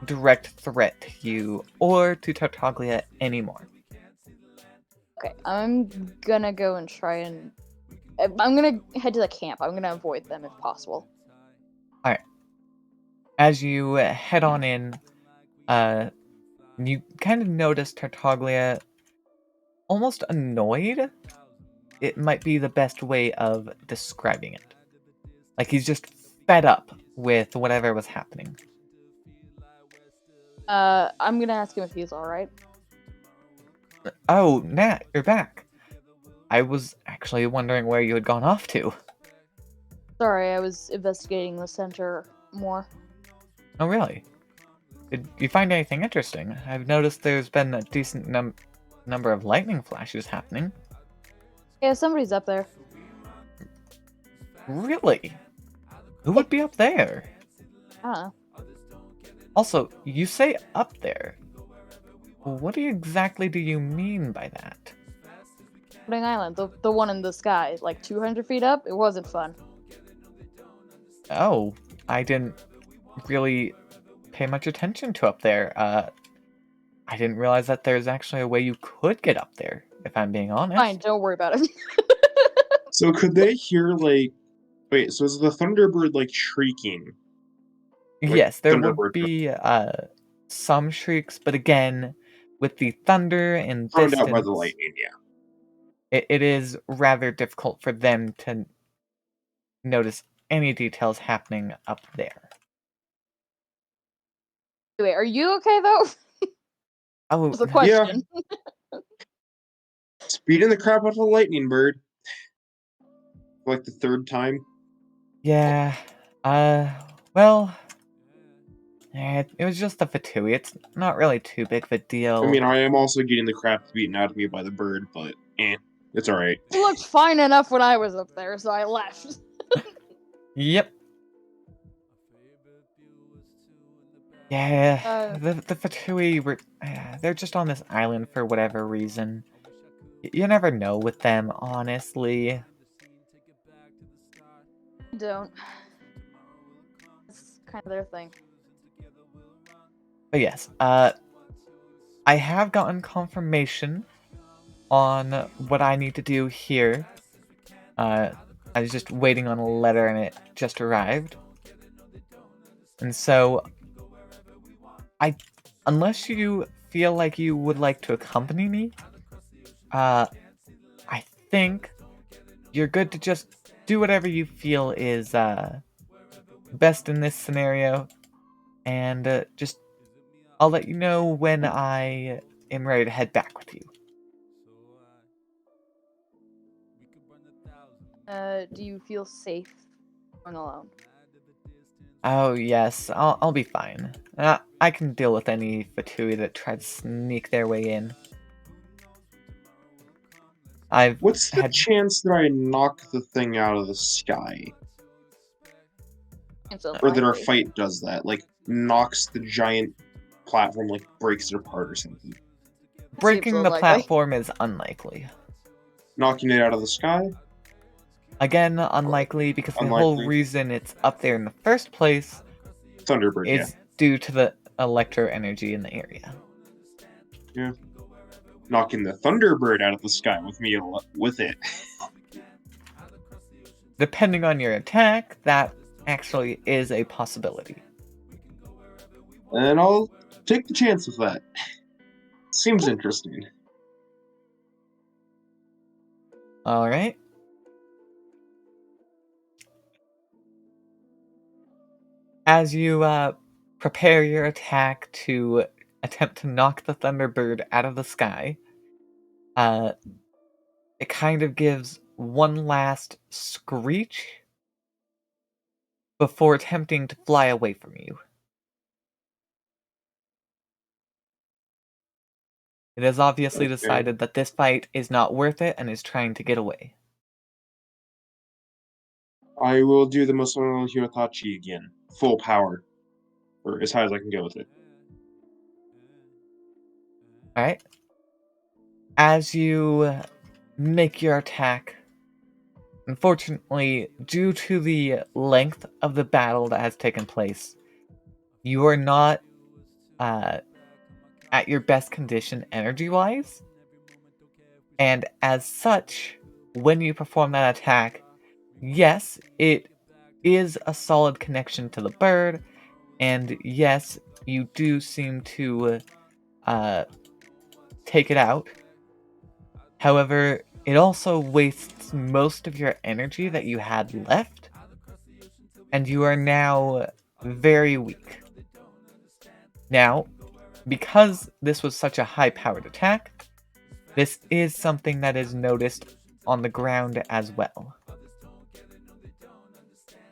direct threat to you or to Tartaglia anymore. Okay, I'm gonna go and try and... I'm gonna head to the camp. I'm gonna avoid them if possible. Alright. As you head on in, you kind of notice Tartaglia almost annoyed. It might be the best way of describing it. Like he's just fed up with whatever was happening. I'm gonna ask him if he's alright. Oh, Nat, you're back. I was actually wondering where you had gone off to. Sorry, I was investigating the center more. Oh, really? Did you find anything interesting? I've noticed there's been a decent number of lightning flashes happening. Yeah, somebody's up there. Really? Who would be up there? I don't know. Also, you say up there. What exactly do you mean by that? Pudding Island, the one in the sky, like 200 feet up. It wasn't fun. Oh, I didn't really pay much attention to up there. I didn't realize that there's actually a way you could get up there, if I'm being honest. Fine, don't worry about it. So could they hear, like... Wait, so is the Thunderbird, like, shrieking? Like, Yes, there Thunderbird would be some shrieks, but again, with the thunder and thrown out by distance, the lightning, yeah. it is rather difficult for them to notice any details happening up there. Wait, are you okay though? Oh, That's the question. Speeding the crap out of the lightning bird. For, like, the third time. yeah. Well, it was just a Fatui. It's not really too big of a deal. I mean, I am also getting the crap beaten out of me by the bird, but it's alright. It looked fine enough when I was up there, so I left. Yep. Yeah, the Fatui were... they're just on this island for whatever reason. You never know with them, honestly. I don't. It's kind of their thing. But yes, I have gotten confirmation on what I need to do here. I was just waiting on a letter and it just arrived. And so, unless you feel like you would like to accompany me, I think you're good to just do whatever you feel is best in this scenario, and just I'll let you know when I am ready to head back with you. Do you feel safe going alone? Oh yes, I'll be fine. I can deal with any Fatui that try to sneak their way in. What's the chance that I knock the thing out of the sky? Or that our fight does that, like, knocks the giant platform, like, breaks it apart or something. Breaking the platform is unlikely. Knocking it out of the sky? Again, unlikely because the whole Unlikely. reason it's up there in the first place Thunderbird, yeah. is due to the electro energy in the area. Yeah. Knocking the Thunderbird out of the sky with it. Depending on your attack, that actually is a possibility. And I'll take the chance with that. Seems interesting. Alright. As you prepare your attack to attempt to knock the Thunderbird out of the sky, it kind of gives one last screech before attempting to fly away from you. It has obviously decided that this fight is not worth it and is trying to get away. I will do the Musono Hirotachi again. Full power. Or as high as I can go with it. Alright. As you make your attack, unfortunately, due to the length of the battle that has taken place, you are not at your best condition energy-wise. And as such, when you perform that attack, yes, it is a solid connection to the bird, and yes, you do seem to take it out. However, it also wastes most of your energy that you had left, and you are now very weak. Now, because this was such a high-powered attack, this is something that is noticed on the ground as well.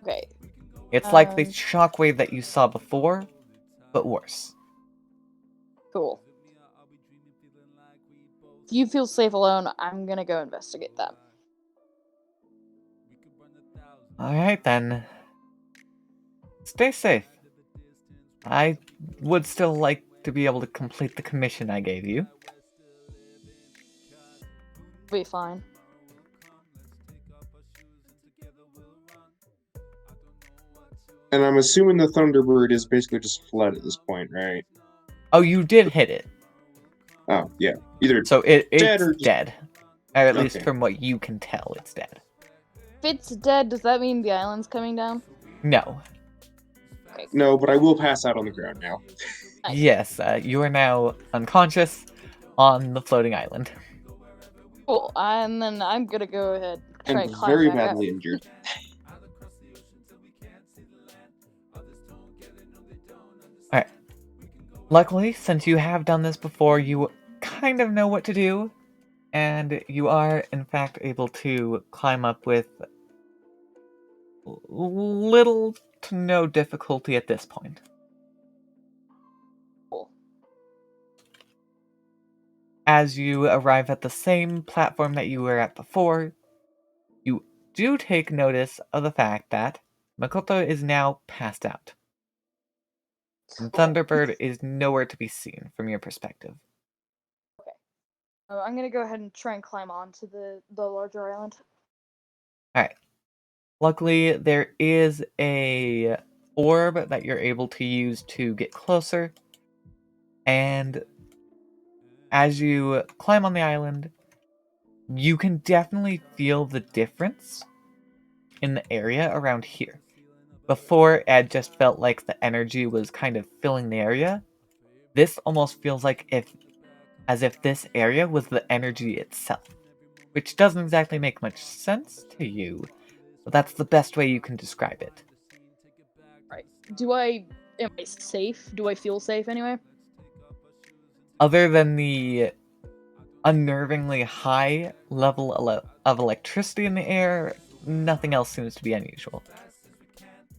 Okay. It's like the shockwave that you saw before, but worse. Cool. If you feel safe alone, I'm gonna go investigate that. Alright then. Stay safe. I would still like to be able to complete the commission I gave you. Be fine. And I'm assuming the Thunderbird is basically just fled at this point, right? Oh, you did hit it. Oh, yeah. Either So dead it's or just... dead. Or at least Okay. from what you can tell, it's dead. If it's dead, does that mean the island's coming down? No. Okay. No, but I will pass out on the ground now. Nice. Yes, you are now unconscious on the floating island. Cool. And then I'm gonna go ahead and try And and climb very back badly up. injured. Alright. Luckily, since you have done this before, you kind of know what to do. And you are, in fact, able to climb up with little to no difficulty at this point. Cool. As you arrive at the same platform that you were at before, you do take notice of the fact that Makoto is now passed out. And Cool. Thunderbird is nowhere to be seen from your perspective. I'm gonna go ahead and try and climb onto the larger island. Alright. Luckily, there is a orb that you're able to use to get closer. And as you climb on the island, you can definitely feel the difference in the area around here. Before, it just felt like the energy was kind of filling the area. This almost feels like as if this area was the energy itself, which doesn't exactly make much sense to you, but that's the best way you can describe it. Right. Am I safe? Do I feel safe anyway? Other than the unnervingly high level of electricity in the air, nothing else seems to be unusual.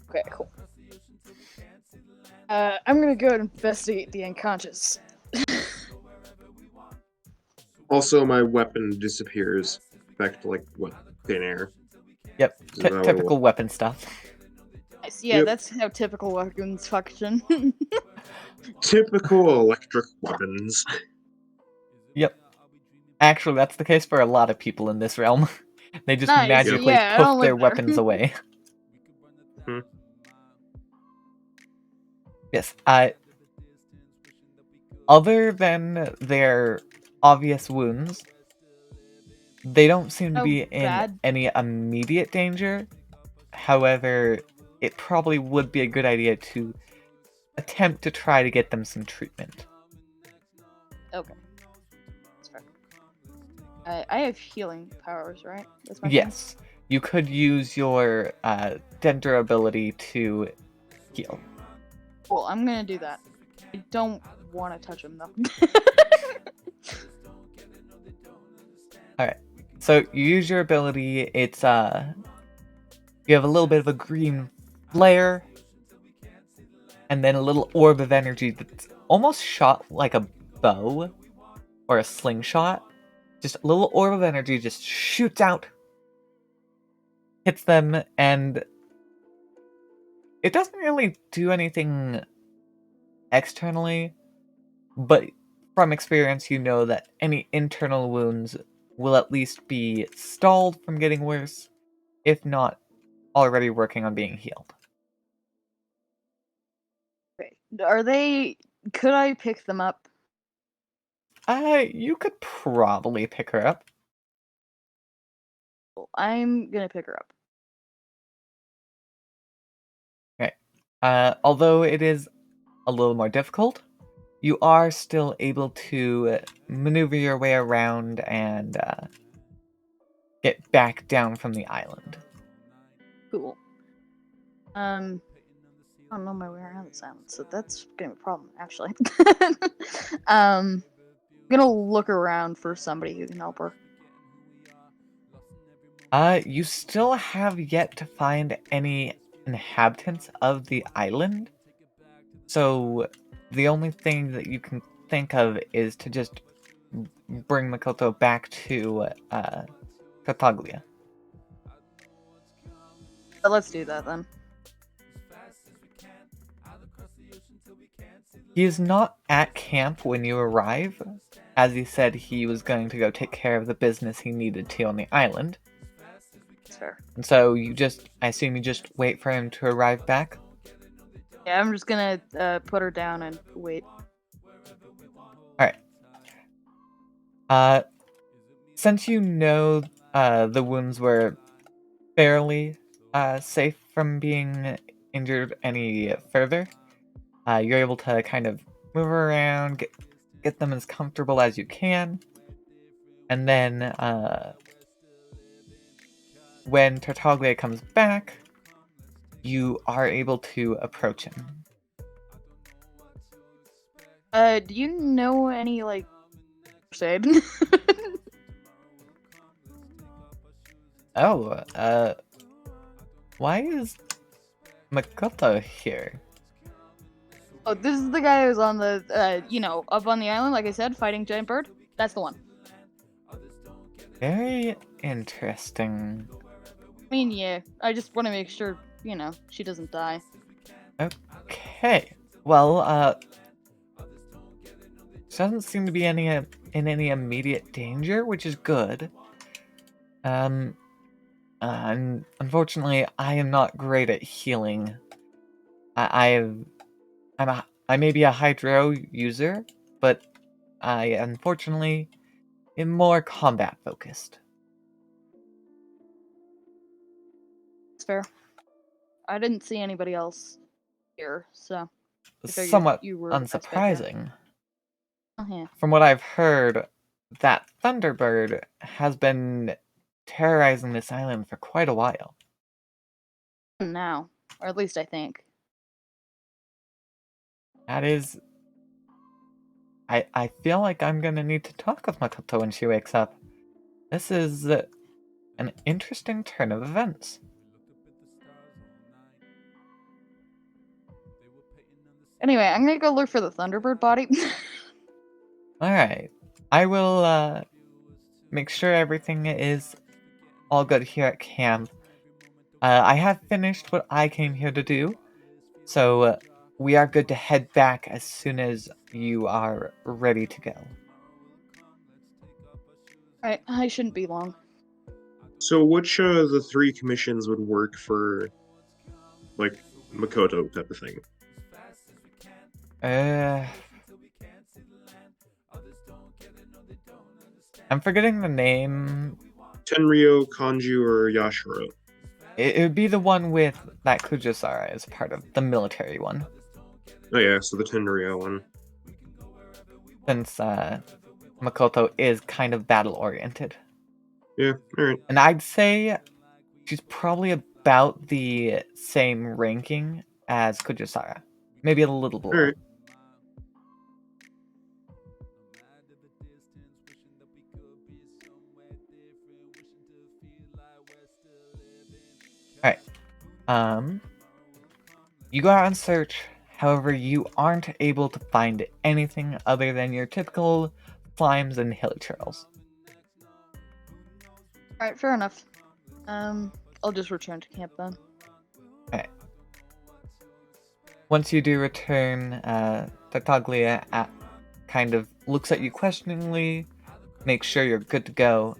Okay, cool. I'm gonna go and investigate the unconscious. Also, my weapon disappears back to, like, what, thin air. Yep, Is that what it typical was? weapon stuff. Nice. Yeah, Yep. that's how typical weapons function. Typical electric weapons. Yep. Actually, that's the case for a lot of people in this realm. They just Nice. magically Yeah, I don't poof their live there. weapons away. Hmm. Yes. Other than their obvious wounds, they don't seem to Oh, be in bad. any immediate danger. However, it probably would be a good idea to attempt to try to get them some treatment. Okay. That's fair. I have healing powers, right? That's my thing? Yes, you could use your Dendro ability to heal. Cool, I'm gonna do that. I don't want to touch him, though. Alright, so you use your ability, it's, you have a little bit of a green flare, and then a little orb of energy that's almost shot like a bow, or a slingshot. Just a little orb of energy just shoots out, hits them, and it doesn't really do anything externally, but from experience you know that any internal wounds will at least be stalled from getting worse, if not already working on being healed. Okay. Are they... Could I pick them up? You could probably pick her up. Cool, I'm gonna pick her up. Okay. Although it is a little more difficult, you are still able to maneuver your way around and get back down from the island. Cool. I don't know my way around this island, so that's gonna be a problem, actually. I'm gonna look around for somebody who can help her. You still have yet to find any inhabitants of the island, so the only thing that you can think of is to just bring Makoto back to Tartaglia. But let's do that then. He is not at camp when you arrive, as he said he was going to go take care of the business he needed to on the island. That's fair. And so I assume you just wait for him to arrive back? Yeah, I'm just gonna put her down and wait. Alright. Since you know the wounds were fairly safe from being injured any further, you're able to kind of move around, get them as comfortable as you can, and then when Tartaglia comes back, you are able to approach him. Do you know any, like, first aid? Oh, why is Makoto here? Oh, this is the guy who's on the, up on the island, like I said, fighting Giant Bird. That's the one. Very interesting. I mean, yeah, I just want to make sure, she doesn't die. Okay. Well, she doesn't seem to be in any immediate danger, which is good. And unfortunately, I am not great at healing. I may be a Hydro user, but I unfortunately am more combat focused. It's fair. I didn't see anybody else here, so I figured Somewhat you were the best bet there. unsurprising. Oh, yeah. From what I've heard, that Thunderbird has been terrorizing this island for quite a while. Now, or at least I think. That is... I feel like I'm gonna need to talk with Makoto when she wakes up. This is an interesting turn of events. Anyway, I'm gonna go look for the Thunderbird body. Alright. I will make sure everything is all good here at camp. I have finished what I came here to do, so we are good to head back as soon as you are ready to go. Alright, I shouldn't be long. So which of the 3 commissions would work for, like, Makoto type of thing? I'm forgetting the name. Tenryo, Kanju, or Yashiro? It would be the one with that Kujisara as part of the military one. Oh yeah, so the Tenryo one. Since Makoto is kind of battle-oriented. Yeah, alright. And I'd say she's probably about the same ranking as Kujisara. Maybe a little below. Alright. Alright. You go out and search. However, you aren't able to find anything other than your typical slimes and hilly trails. Alright, fair enough. I'll just return to camp then. Alright. Once you do return, Tartaglia kind of looks at you questioningly, makes sure you're good to go,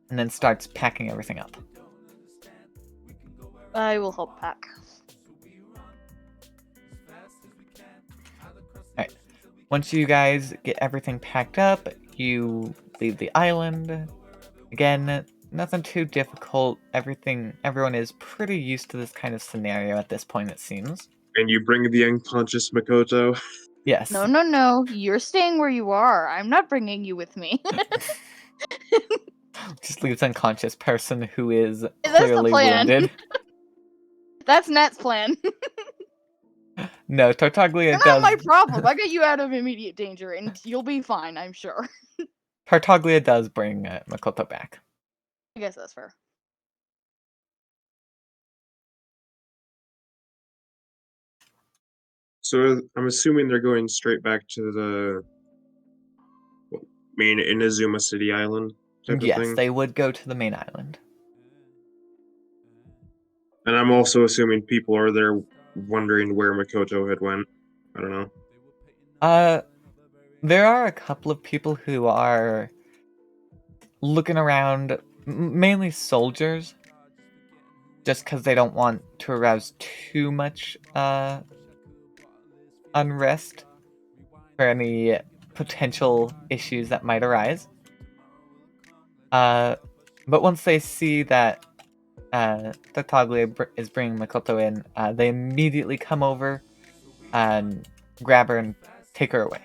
and then starts packing everything up. I will help pack. Alright. Once you guys get everything packed up, you leave the island. Again, nothing too difficult. Everyone is pretty used to this kind of scenario at this point, it seems. And you bring the unconscious Makoto? Yes. No. You're staying where you are. I'm not bringing you with me. Just leaves unconscious person who is That's the clearly plan. wounded. That's Nat's plan. No, Tartaglia You're does. not my problem. I got you out of immediate danger, and you'll be fine, I'm sure. Tartaglia does bring Makoto back. I guess that's fair. So I'm assuming they're going straight back to the main Inazuma City Island type of Yes, thing? they would go to the main island. And I'm also assuming people are there wondering where Makoto had went. I don't know. There are a couple of people who are looking around, mainly soldiers, just because they don't want to arouse too much unrest for any potential issues that might arise. But once they see that Tartaglia is bringing Makoto in, they immediately come over and grab her and take her away.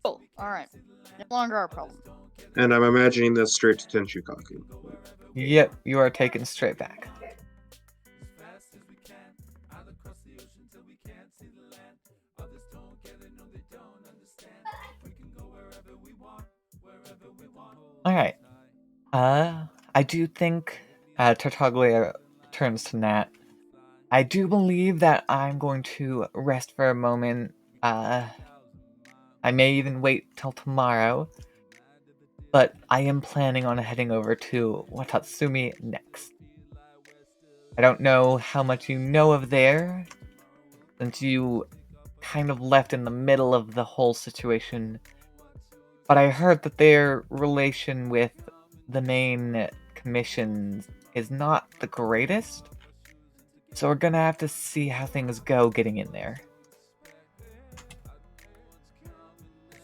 Cool. Alright. No longer our problem. And I'm imagining that's straight to Tenshukaku. Yep, you are taken straight back. Alright. I do think Tartaglia turns to Nat. I do believe that I'm going to rest for a moment. I may even wait till tomorrow. But I am planning on heading over to Watatsumi next. I don't know how much you know of there, since you kind of left in the middle of the whole situation. But I heard that their relation with the main commissions is not the greatest. So we're gonna have to see how things go getting in there.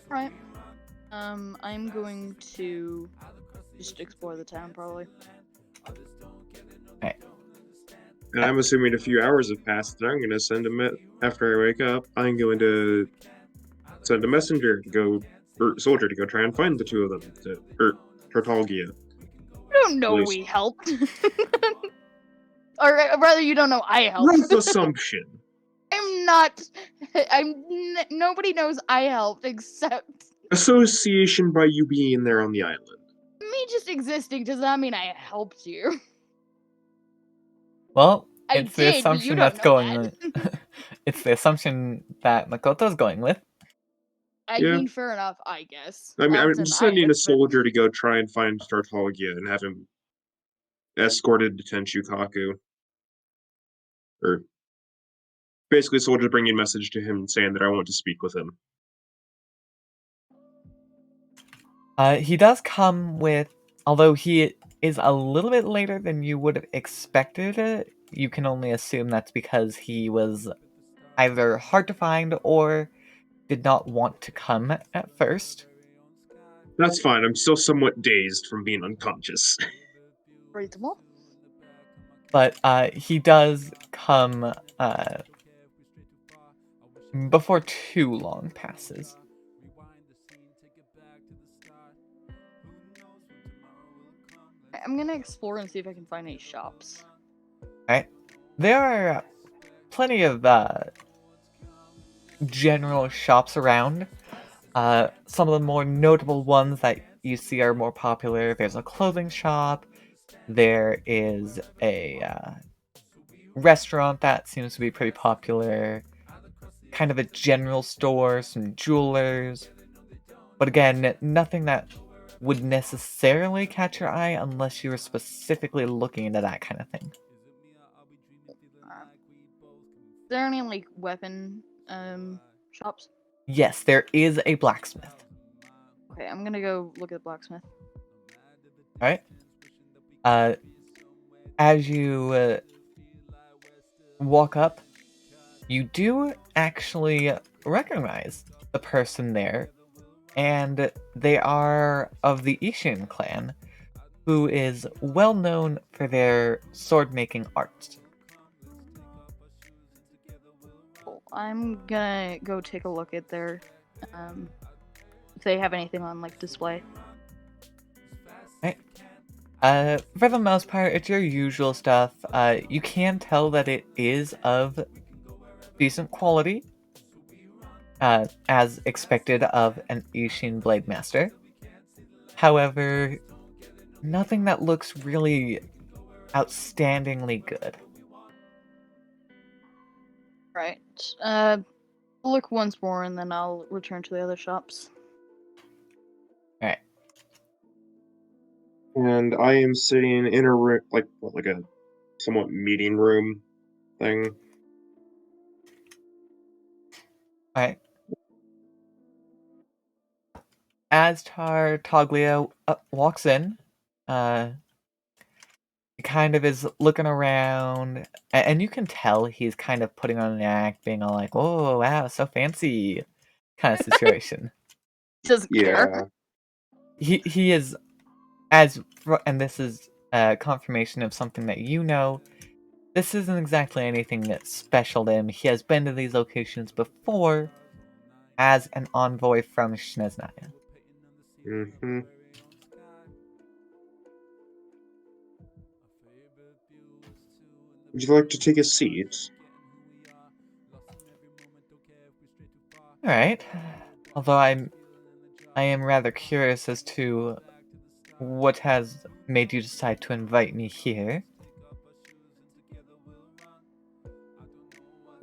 Right. I'm going to just explore the town, probably. Alright. And I'm assuming a few hours have passed, and I'm going to send after I wake up, I'm going to send a messenger to go, or soldier to go try and find the two of them, or Tartaglia. You don't know we helped. Or rather, you don't know I helped. Rough assumption. Nobody knows I helped except Association by you being there on the island. me just existing does not mean I helped you. Well, I it's the did, but assumption you that's don't know going. that. It's the assumption that Makoto's going with. I Yeah. mean, fair enough, I guess. I mean, I'll I'm deny sending it, a soldier to go try and find Tartaglia and have him escorted to Tenshukaku. Or basically, soldier bringing a message to him saying that I want to speak with him. He does come with, although he is a little bit later than you would have expected. You can only assume that's because he was either hard to find or did not want to come at first. That's fine. I'm still somewhat dazed from being unconscious. Reasonable. But he does come before too long passes. I'm gonna explore and see if I can find any shops. Alright. There are plenty of general shops around. Some of the more notable ones that you see are more popular. There's a clothing shop. There is a restaurant that seems to be pretty popular. Kind of a general store, some jewelers. But again, nothing that would necessarily catch your eye unless you were specifically looking into that kind of thing. Is there any like weapon shops? Yes, there is a blacksmith. Okay, I'm gonna go look at the blacksmith. Alright. As you walk up, you do actually recognize the person there, and they are of the Ishin clan, who is well known for their sword-making arts. Cool. I'm gonna go take a look at their if they have anything on like display. Right. For the most part, it's your usual stuff. You can tell that it is of decent quality, as expected of an Ishin Blade Master. However, nothing that looks really outstandingly good. Right. I'll look once more and then I'll return to the other shops. Alright. And I am sitting in a room, like a somewhat meeting room thing. Alright. As Tartaglia walks in, he kind of is looking around, and you can tell he's kind of putting on an act, being all like, "Oh, wow, so fancy," kind of situation. Doesn't care. He is, and this is confirmation of something that you know. This isn't exactly anything that's special to him. He has been to these locations before as an envoy from Sneznaya. Mm-hmm. Would you like to take a seat? Alright. Although I am rather curious as to what has made you decide to invite me here.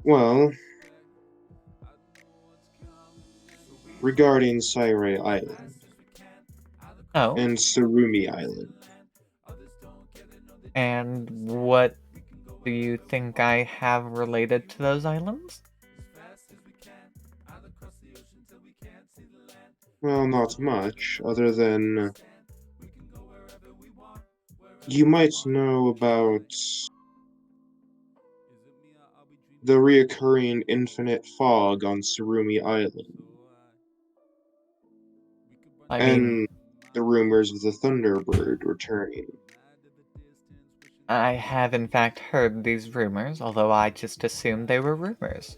Well, regarding Sairai Island Oh, and Surumi Island. and what do you think I have related to those islands? Well, not much, other than you might know about the reoccurring infinite fog on Surumi Island, I mean, and the rumors of the Thunderbird returning. I have in fact heard these rumors, although I just assumed they were rumors.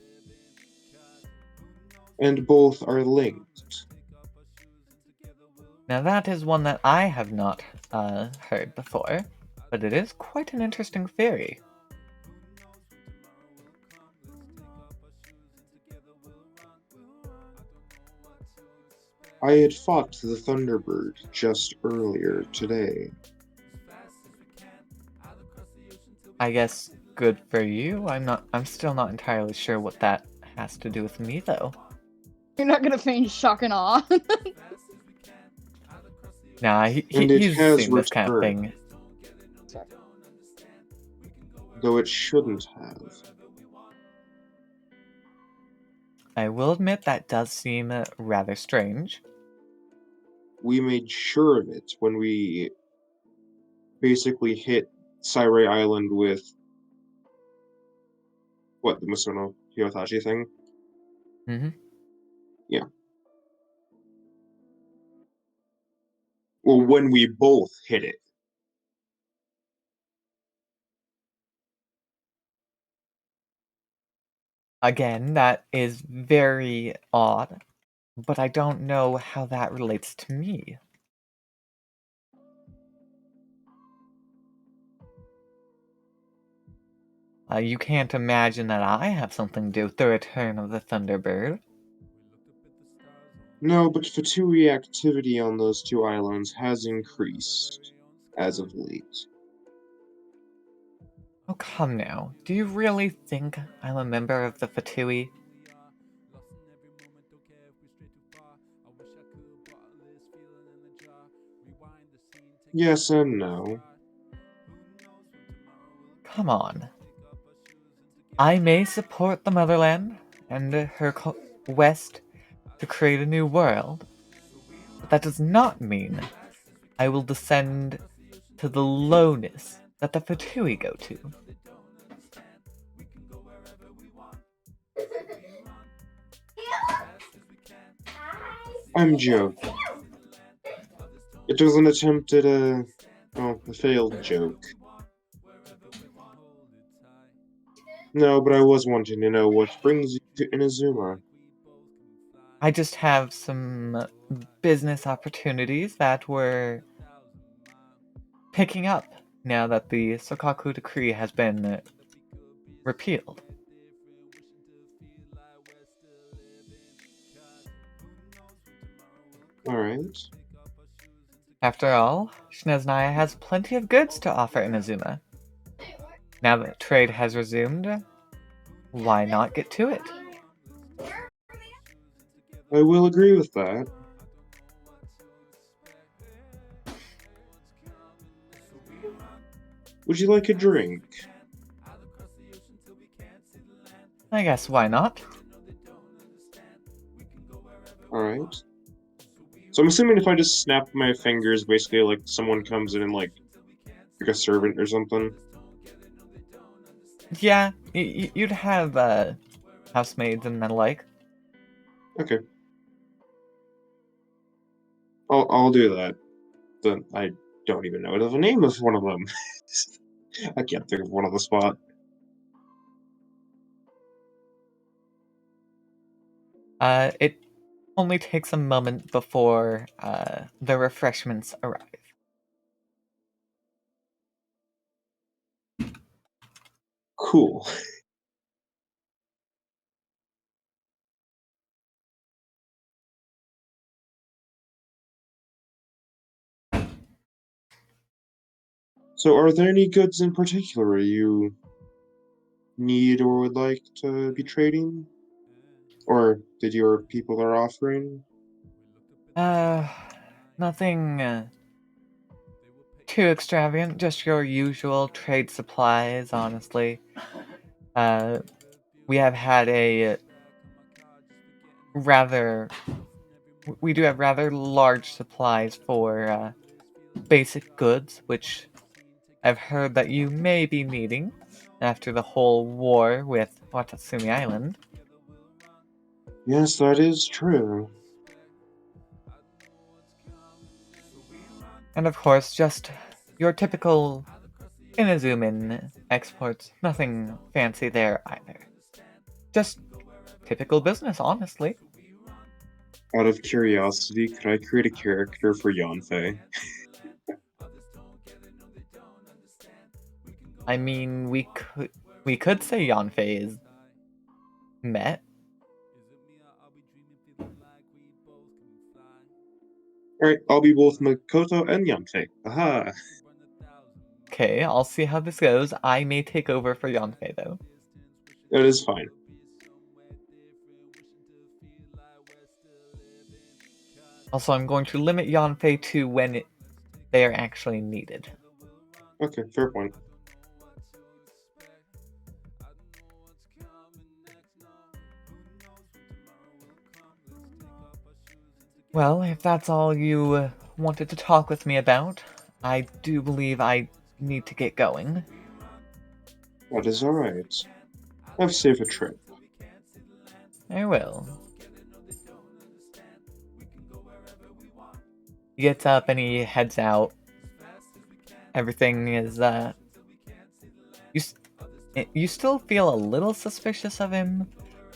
And both are linked. Now that is one that I have not heard before, but it is quite an interesting theory. I had fought the Thunderbird just earlier today. I guess good for you. I'm still not entirely sure what that has to do with me though. You're not gonna feign shock and awe. Nah, And it he's has seen this kind of returned. thing. Though it shouldn't have. I will admit that does seem rather strange. We made sure of it when we basically hit Sairai Island with what, the Misono Hyotachi thing? Mm-hmm. Yeah. Well, when we both hit it. Again, that is very odd, but I don't know how that relates to me. You can't imagine that I have something to do with the return of the Thunderbird. No, but Fatui activity on those two islands has increased as of late. Oh, come now. Do you really think I'm a member of the Fatui? Yes and no. Come on. I may support the motherland and her quest to create a new world, but that does not mean I will descend to the lowness that the Fatui go to. I'm joking. It was an attempt at a failed joke. No, but I was wanting to know what brings you to Inazuma. I just have some business opportunities that were picking up now that the Sokaku decree has been repealed. Alright. After all, Sneznaya has plenty of goods to offer Inazuma. Now that trade has resumed, why not get to it? I will agree with that. Would you like a drink? I guess why not? Alright. So I'm assuming if I just snap my fingers, basically like someone comes in and like a servant or something. Yeah, you'd have housemaids and the like. Okay. I'll do that. Then I don't even know the name of one of them. I can't think of one on the spot. It only takes a moment before the refreshments arrive. Cool. So are there any goods in particular you need or would like to be trading? Or that your people are offering? Uh, nothing too extravagant, just your usual trade supplies, honestly. We have had a rather. We do have rather large supplies for basic goods, which I've heard that you may be needing after the whole war with Watatsumi Island. Yes, that is true. And of course, just your typical Inazuman exports. Nothing fancy there either. Just typical business, honestly. Out of curiosity, could I create a character for Yanfei? I mean, we could say Yanfei is met. Alright, I'll be both Makoto and Yanfei. Aha! Okay, I'll see how this goes. I may take over for Yanfei though. That is fine. Also, I'm going to limit Yanfei to when they are actually needed. Okay, fair point. Well, if that's all you wanted to talk with me about, I do believe I need to get going. That is alright. Have safe a trip. I will. He gets up and he heads out. Everything is, you still feel a little suspicious of him,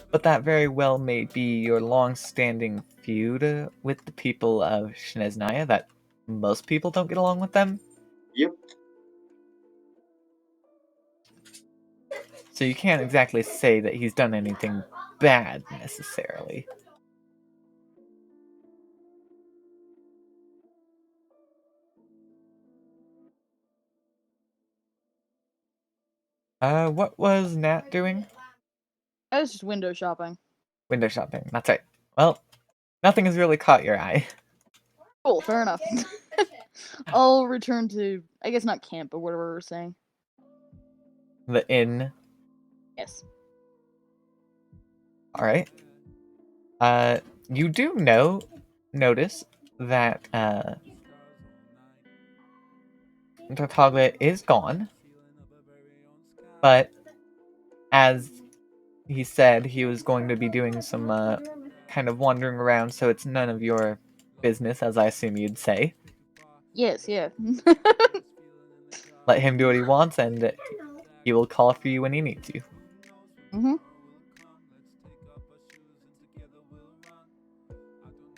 but that very well may be your long-standing feud with the people of Shneznaya, that most people don't get along with them. Yep. So you can't exactly say that he's done anything bad, necessarily. What was Nat doing? I was just window shopping. Window shopping, that's right. Well, nothing has really caught your eye. Cool, fair enough. I'll return to, I guess not camp, but whatever we're saying. The inn. Yes. Alright. You do notice that, Tartaglia is gone. But, as he said, he was going to be doing some, kind of wandering around, so it's none of your business, as I assume you'd say. Yes, yeah. Let him do what he wants, and he will call for you when he needs you. Mm-hmm.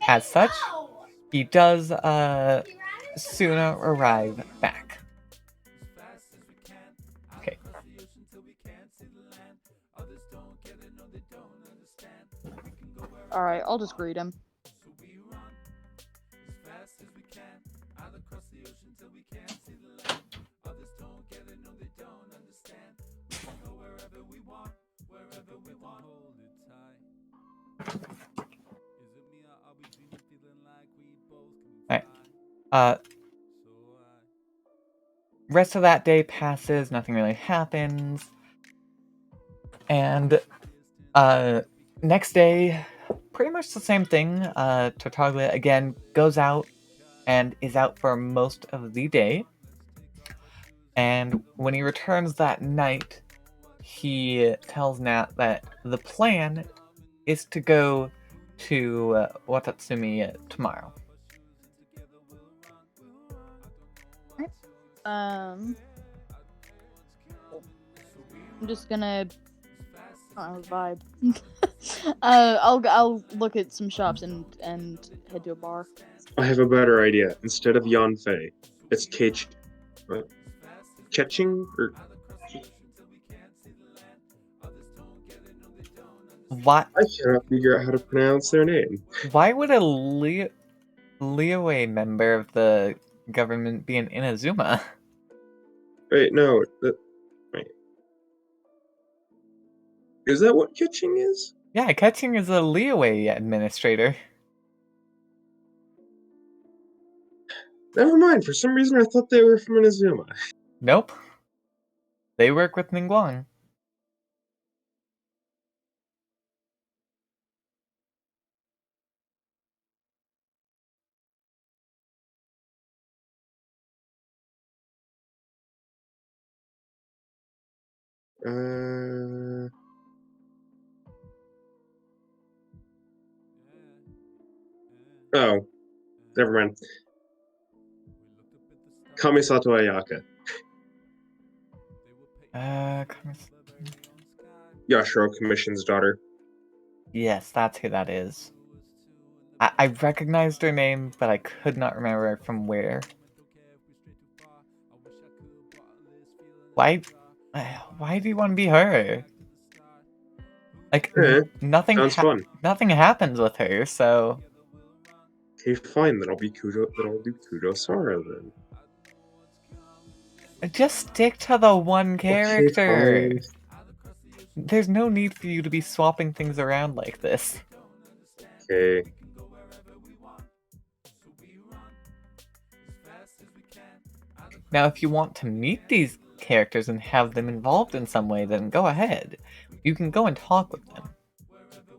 As such, he does, sooner arrive back. Okay. Alright, I'll just greet him. Alright. Rest of that day passes, nothing really happens. And, next day, pretty much the same thing. Tartaglia, again, goes out and is out for most of the day. And when he returns that night, he tells Nat that the plan is to go to Watatsumi tomorrow. I'm just gonna vibe. I'll look at some shops and head to a bar. I have a better idea. Instead of Yanfei, it's Ketching or Why? I cannot figure out how to pronounce their name. Why would a Liyue member of the government be in Inazuma? Wait, no. Wait. Is that what Ketching is? Yeah, Ketching is a Liyue administrator. Never mind. For some reason, I thought they were from Inazuma. Nope. They work with Ningguang. Oh, never mind. Kamisato Ayaka. Yashiro Commission's daughter. Yes, that's who that is. I recognized her name, but I could not remember from where. Why do you want to be her? Like, nothing Sounds fun. nothing happens with her, so... Okay, fine, then I'll do Kudo-Sara then. Just stick to the one character! Okay, There's no need for you to be swapping things around like this. okay. Now, if you want to meet these characters and have them involved in some way, then go ahead. You can go and talk with them.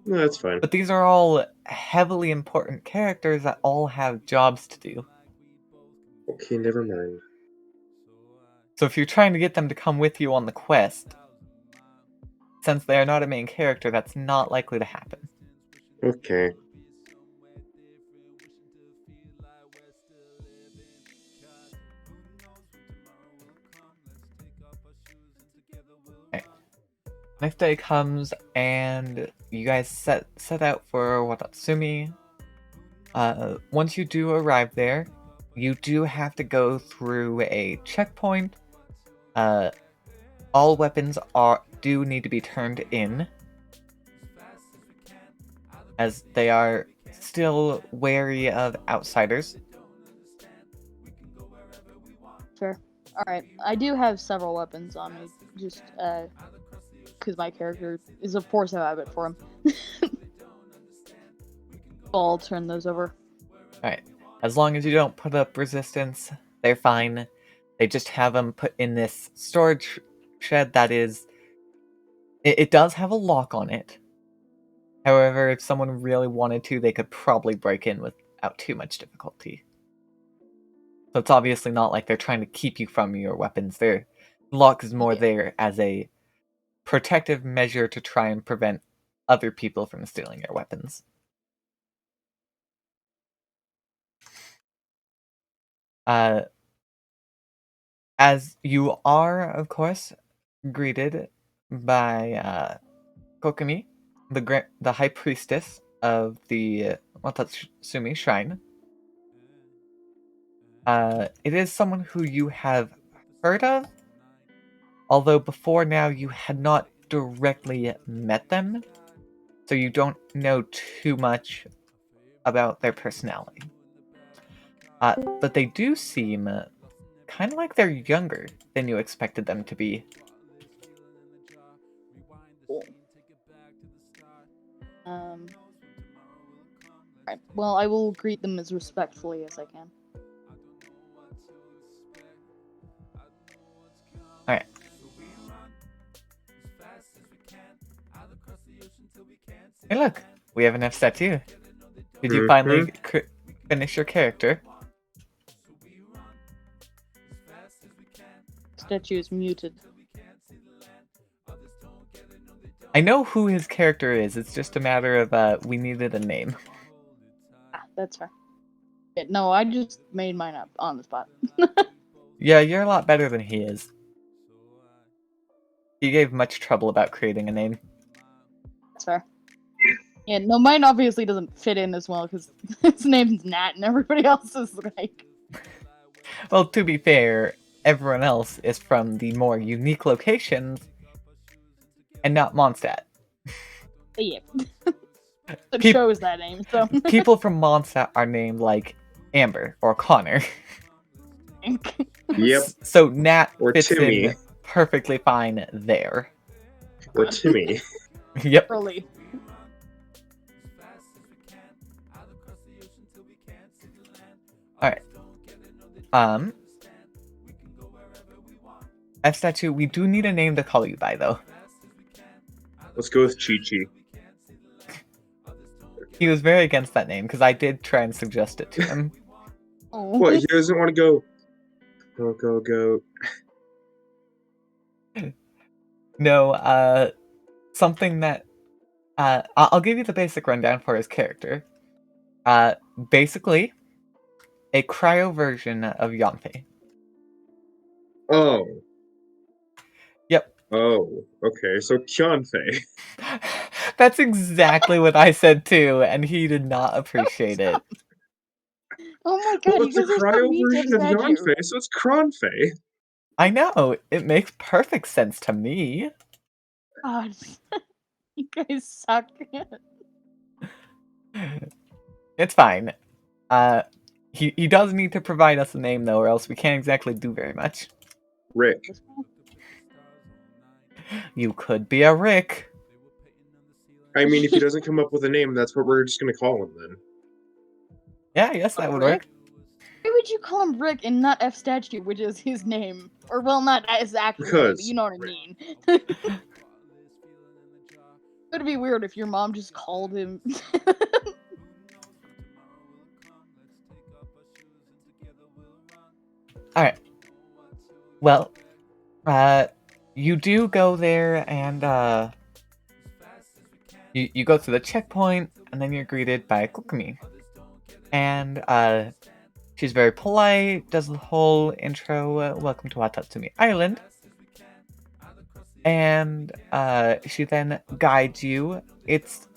No, that's fine. But these are all heavily important characters that all have jobs to do. Okay, never mind. So if you're trying to get them to come with you on the quest, since they are not a main character, that's not likely to happen. Okay. Okay. Next day comes and you guys set out for Watatsumi. Once you do arrive there, you do have to go through a checkpoint. All weapons do need to be turned in, as they are still wary of outsiders. Sure. Alright, I do have several weapons on me, just, because my character is a force of habit for him. I'll turn those over. Alright, as long as you don't put up resistance, they're fine. They just have them put in this storage shed that is... It does have a lock on it. However, if someone really wanted to, they could probably break in without too much difficulty. So it's obviously not like they're trying to keep you from your weapons. The lock is more there as a protective measure to try and prevent other people from stealing your weapons. As you are, of course, greeted by Kokumi, the High Priestess of the Watatsumi Shrine. It is someone who you have heard of, although before now you had not directly met them, so you don't know too much about their personality. But they do seem kind of like they're younger than you expected them to be. Cool. Alright, well, I will greet them as respectfully as I can. Alright. Hey look, we have an F statue. Did you finally finish your character? Statue is muted. I know who his character is, it's just a matter of we needed a name. Ah, that's fair. Yeah, no, I just made mine up on the spot. Yeah, you're a lot better than he is. He gave much trouble about creating a name. That's fair. Yeah, no, mine obviously doesn't fit in as well because his name's Nat and everybody else is like... Well, to be fair, everyone else is from the more unique locations and not Mondstadt. Yeah. It shows that name, so... People from Mondstadt are named like Amber or Connor. Yep. So Nat or fits Timmy. in perfectly fine there. Or Timmy. Yep. Really. Alright. F statue, we do need a name to call you by though. Let's go with Chi-Chi. He was very against that name because I did try and suggest it to him. Oh. What, he doesn't want to go? Go. No, something that... I'll give you the basic rundown for his character. Basically, a cryo version of Yanfei. Oh. Yep. Oh, okay, so Kyanfei. That's exactly what I said too, and he did not appreciate it. Oh my god, Well, you it's a guys are so cryo mean to version of statue. Yanfei, so it's Kronfei. I know, it makes perfect sense to me. God, you guys suck. It's fine. He does need to provide us a name though, or else we can't exactly do very much. Rick. You could be a Rick. I mean, if he doesn't come up with a name, that's what we're just gonna call him then. Yeah, yes, that would work. Why would you call him Rick and not F statue, which is his name? Or, well, not his actual name, but you know what I mean. It'd be weird if your mom just called him. Alright. Well, you do go there and, you go through the checkpoint, and then you're greeted by Kokumi. And, she's very polite, does the whole intro, welcome to Watatsumi Island. And, she then guides you. It's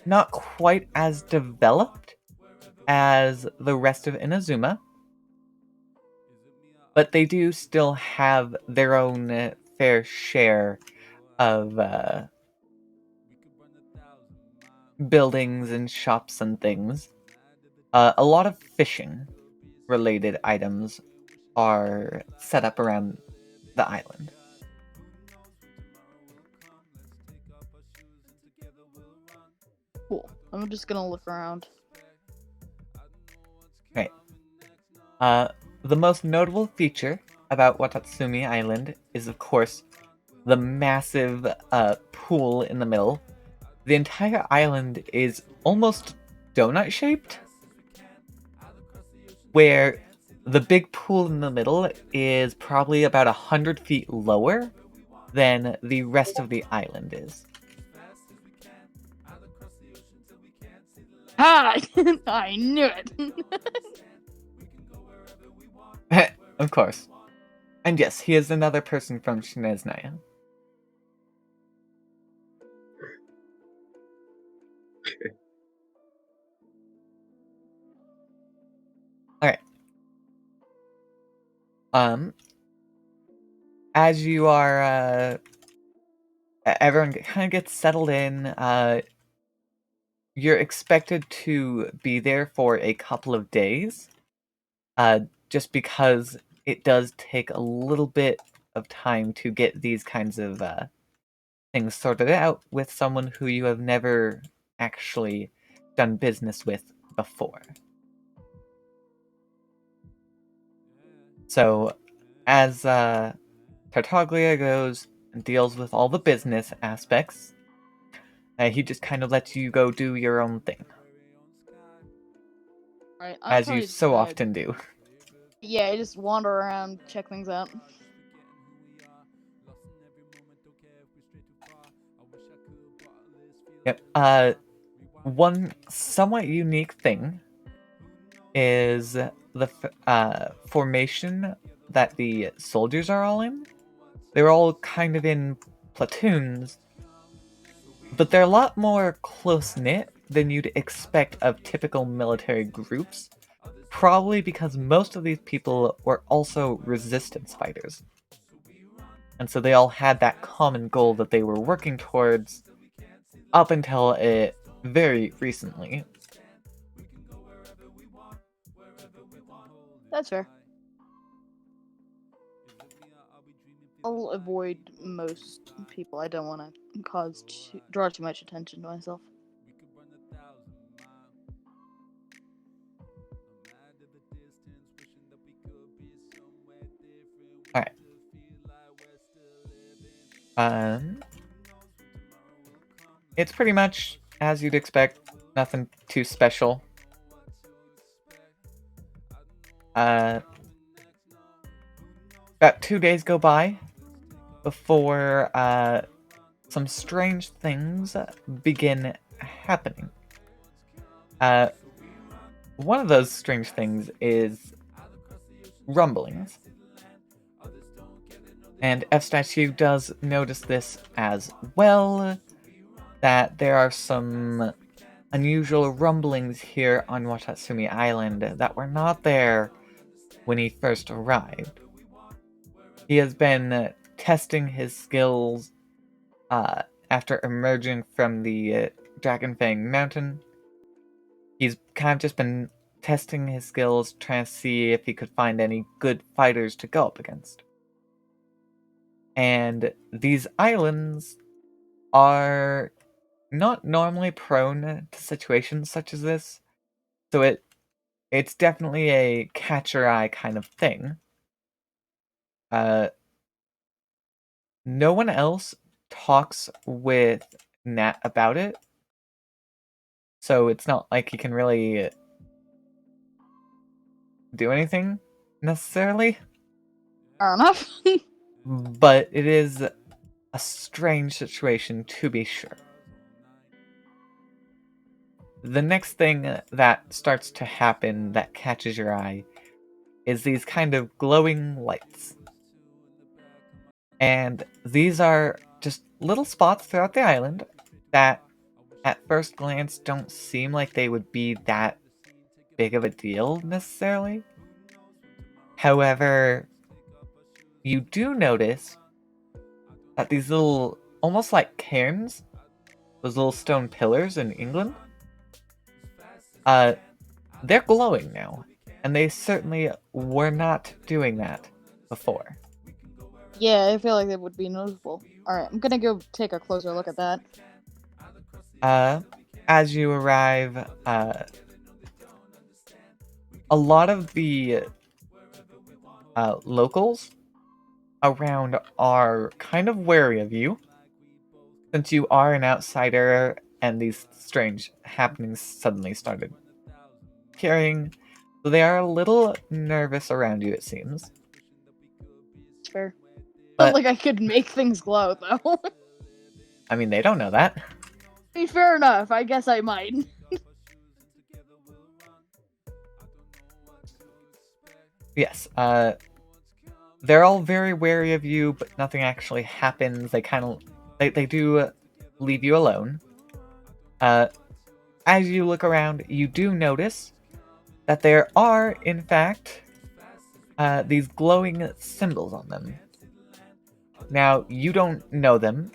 not quite as developed as the rest of Inazuma, but they do still have their own fair share of buildings and shops and things. A lot of fishing related items are set up around the island. Cool. I'm just gonna look around. Right. The most notable feature about Watatsumi Island is, of course, the massive pool in the middle. The entire island is almost donut-shaped, where the big pool in the middle is probably about 100 feet lower than the rest of the island is. Ha! I knew it! Of course. And yes, he is another person from Shineznaya. Alright. As you are, everyone kind of gets settled in, you're expected to be there for a couple of days, just because it does take a little bit of time to get these kinds of things sorted out with someone who you have never actually done business with before. So, as Tartaglia goes and deals with all the business aspects, he just kind of lets you go do your own thing. Right, As you so often do. Yeah, I just wander around, check things out. Yep. One somewhat unique thing is the formation that the soldiers are all in. They're all kind of in platoons, but they're a lot more close-knit than you'd expect of typical military groups, probably because most of these people were also resistance fighters. And so they all had that common goal that they were working towards up until very recently. That's fair. I'll avoid most people. I don't want to draw too much attention to myself. Alright. It's pretty much as you'd expect. Nothing too special. About 2 days go by before some strange things begin happening. One of those strange things is rumblings. And F-Statue does notice this as well, that there are some unusual rumblings here on Watatsumi Island that were not there when he first arrived. He has been testing his skills after emerging from the Dragonfang Mountain. He's kind of just been testing his skills, trying to see if he could find any good fighters to go up against. And these islands are not normally prone to situations such as this, so it's definitely a catch your eye kind of thing. No one else talks with Nat about it, so it's not like he can really do anything necessarily. Fair enough. but it is a strange situation to be sure. The next thing that starts to happen that catches your eye is these kind of glowing lights. And these are just little spots throughout the island that at first glance don't seem like they would be that big of a deal necessarily. However, you do notice that these little, almost like cairns, those little stone pillars in England, they're glowing now. And they certainly were not doing that before. Yeah, I feel like that would be noticeable. Alright, I'm gonna go take a closer look at that. As you arrive, a lot of the locals around are kind of wary of you, since you are an outsider and these strange happenings suddenly started appearing. So they are a little nervous around you, it seems. It's fair. But Like I could make things glow, though. I mean, they don't know that. I mean, fair enough. I guess I might. Yes, they're all very wary of you, but nothing actually happens. They do leave you alone. As you look around, you do notice that there are, in fact, these glowing symbols on them. Now, you don't know them,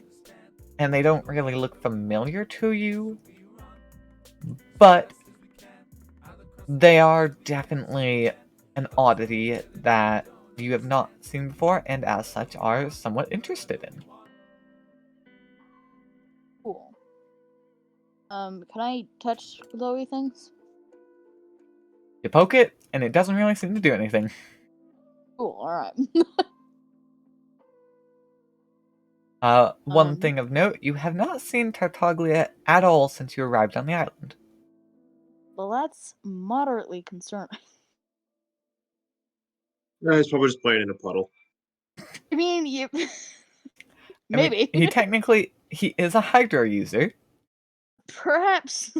and they don't really look familiar to you, but they are definitely an oddity that you have not seen before, and as such are somewhat interested in. Cool. Can I touch glowy things? You poke it, and it doesn't really seem to do anything. Cool, alright. One thing of note, you have not seen Tartaglia at all since you arrived on the island. Well, that's moderately concerning. He's probably just playing in a puddle. I mean, you... I Maybe. mean, he is a Hydro user. Perhaps.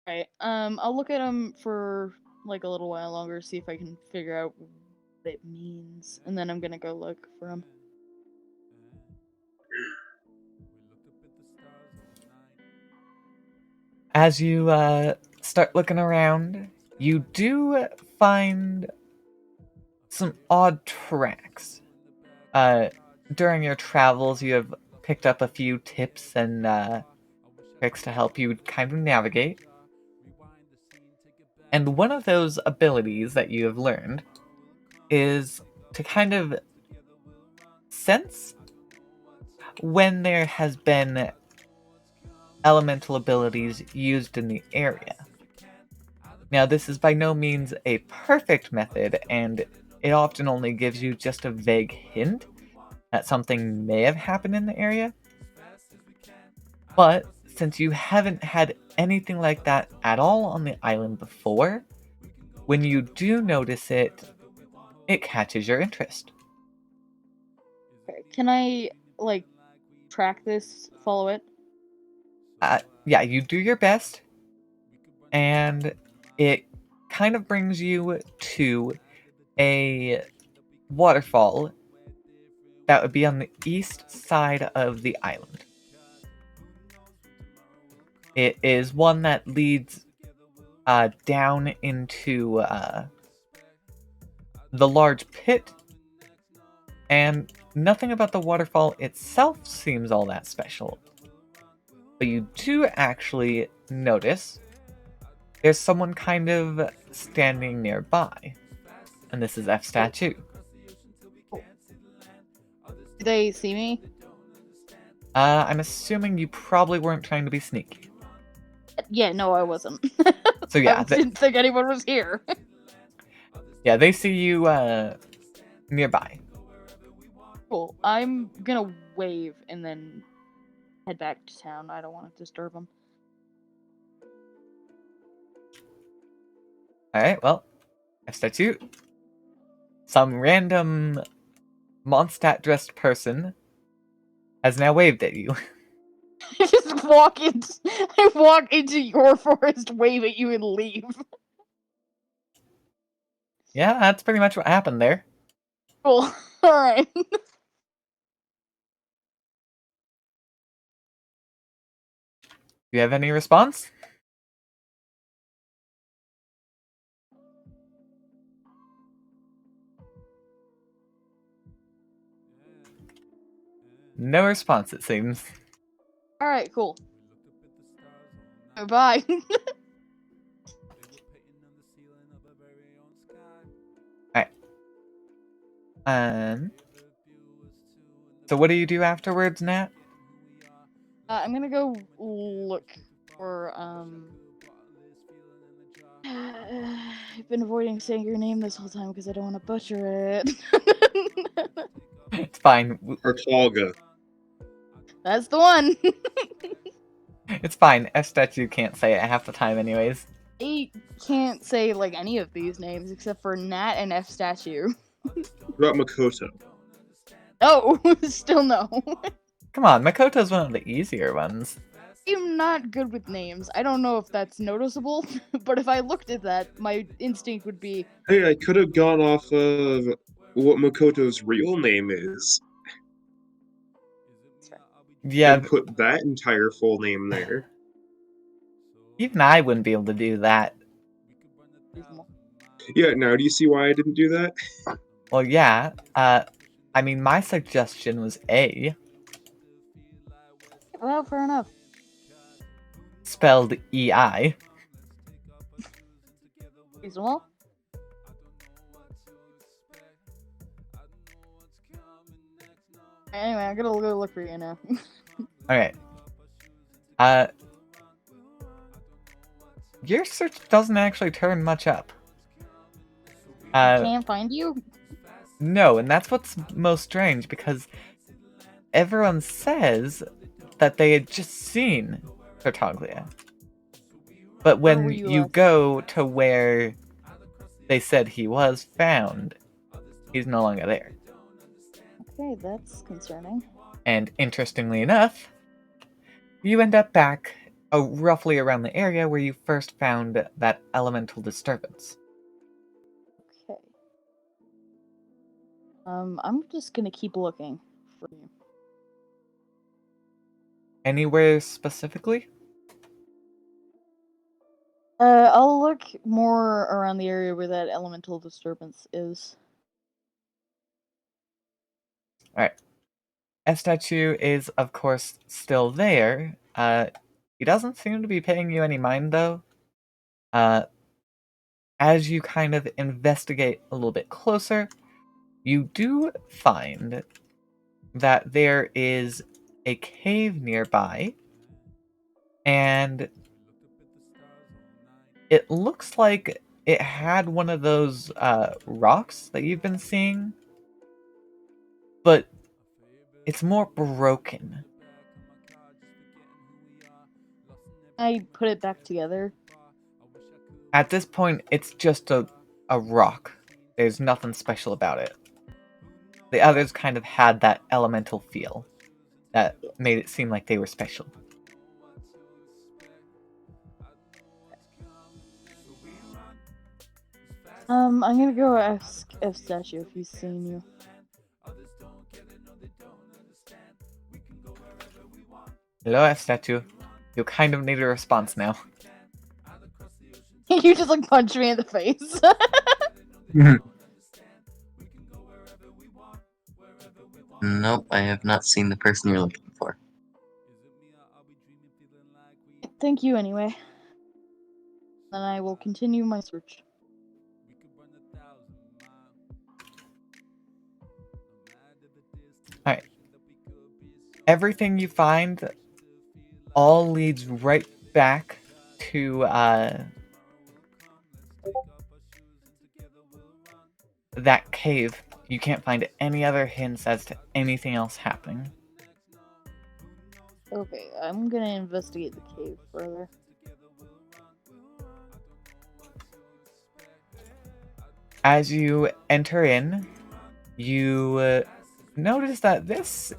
Right. I'll look at him for like a little while longer, see if I can figure out what it means, and then I'm gonna go look for him. As you start looking around, you do find some odd tracks. During your travels, you have picked up a few tips and tricks to help you kind of navigate. And one of those abilities that you have learned is to kind of sense when there has been elemental abilities used in the area. Now, this is by no means a perfect method, and it often only gives you just a vague hint that something may have happened in the area. But since you haven't had anything like that at all on the island before, when you do notice it, it catches your interest. Okay. Can I like track this, follow it? Yeah, you do your best, and it kind of brings you to a waterfall that would be on the east side of the island. It is one that leads down into the large pit, and nothing about the waterfall itself seems all that special. But you do actually notice there's someone kind of standing nearby, and this is F statue. Do they see me? I'm assuming you probably weren't trying to be sneaky. Yeah, no, I wasn't. So yeah, I didn't think anyone was here. yeah, they see you nearby. Cool. I'm gonna wave and then head back to town. I don't want to disturb them. Alright, well, F statue. some random Mondstadt-dressed person has now waved at you. I just walk into your forest, wave at you, and leave. Yeah, that's pretty much what happened there. Cool. Alright. Do you have any response? No response, it seems. Alright, cool. Bye. Alright. So what do you do afterwards, Nat? I'm gonna go look for, I've been avoiding saying your name this whole time because I don't want to butcher it. It's fine. Artalga. That's the one! It's fine. F-Statue can't say it half the time anyways. I can't say, like, any of these names except for Nat and F Statue. What about Makoto? Oh, still no. Come on, Makoto's one of the easier ones. I'm not good with names. I don't know if that's noticeable, but if I looked at that, my instinct would be, Hey, I could have gone off of what Makoto's real name is Yeah, and put that entire full name there. even I wouldn't be able to do that. reasonable. Yeah, now do you see why I didn't do that? Well, yeah. I mean, my suggestion was A, Well, fair enough. spelled E-I. Reasonable. Anyway, I'm gonna go look for you now. Alright. Your search doesn't actually turn much up. Can't find you? No, and that's what's most strange, because everyone says that they had just seen Tartaglia. But Where were when you you last? go to where they said he was found, he's no longer there. Okay, that's concerning. And interestingly enough, you end up back roughly around the area where you first found that elemental disturbance. Okay. I'm just gonna keep looking for you. Anywhere specifically? I'll look more around the area where that elemental disturbance is. Alright. Statue is, of course, still there. He doesn't seem to be paying you any mind, though. As you kind of investigate a little bit closer, you do find that there is a cave nearby, and it looks like it had one of those rocks that you've been seeing, but it's more broken. I put it back together. At this point, it's just a rock. There's nothing special about it. The others kind of had that elemental feel that made it seem like they were special. I'm gonna go ask F Statue if he's seen you. Hello, F-Statue. You kind of need a response now. You just like punch me in the face. Nope, I have not seen the person you're looking for. Thank you anyway. Then I will continue my search. Alright. Everything you find all leads right back to that cave. You can't find any other hints as to anything else happening. Okay, I'm gonna investigate the cave further. As you enter in, you notice that this,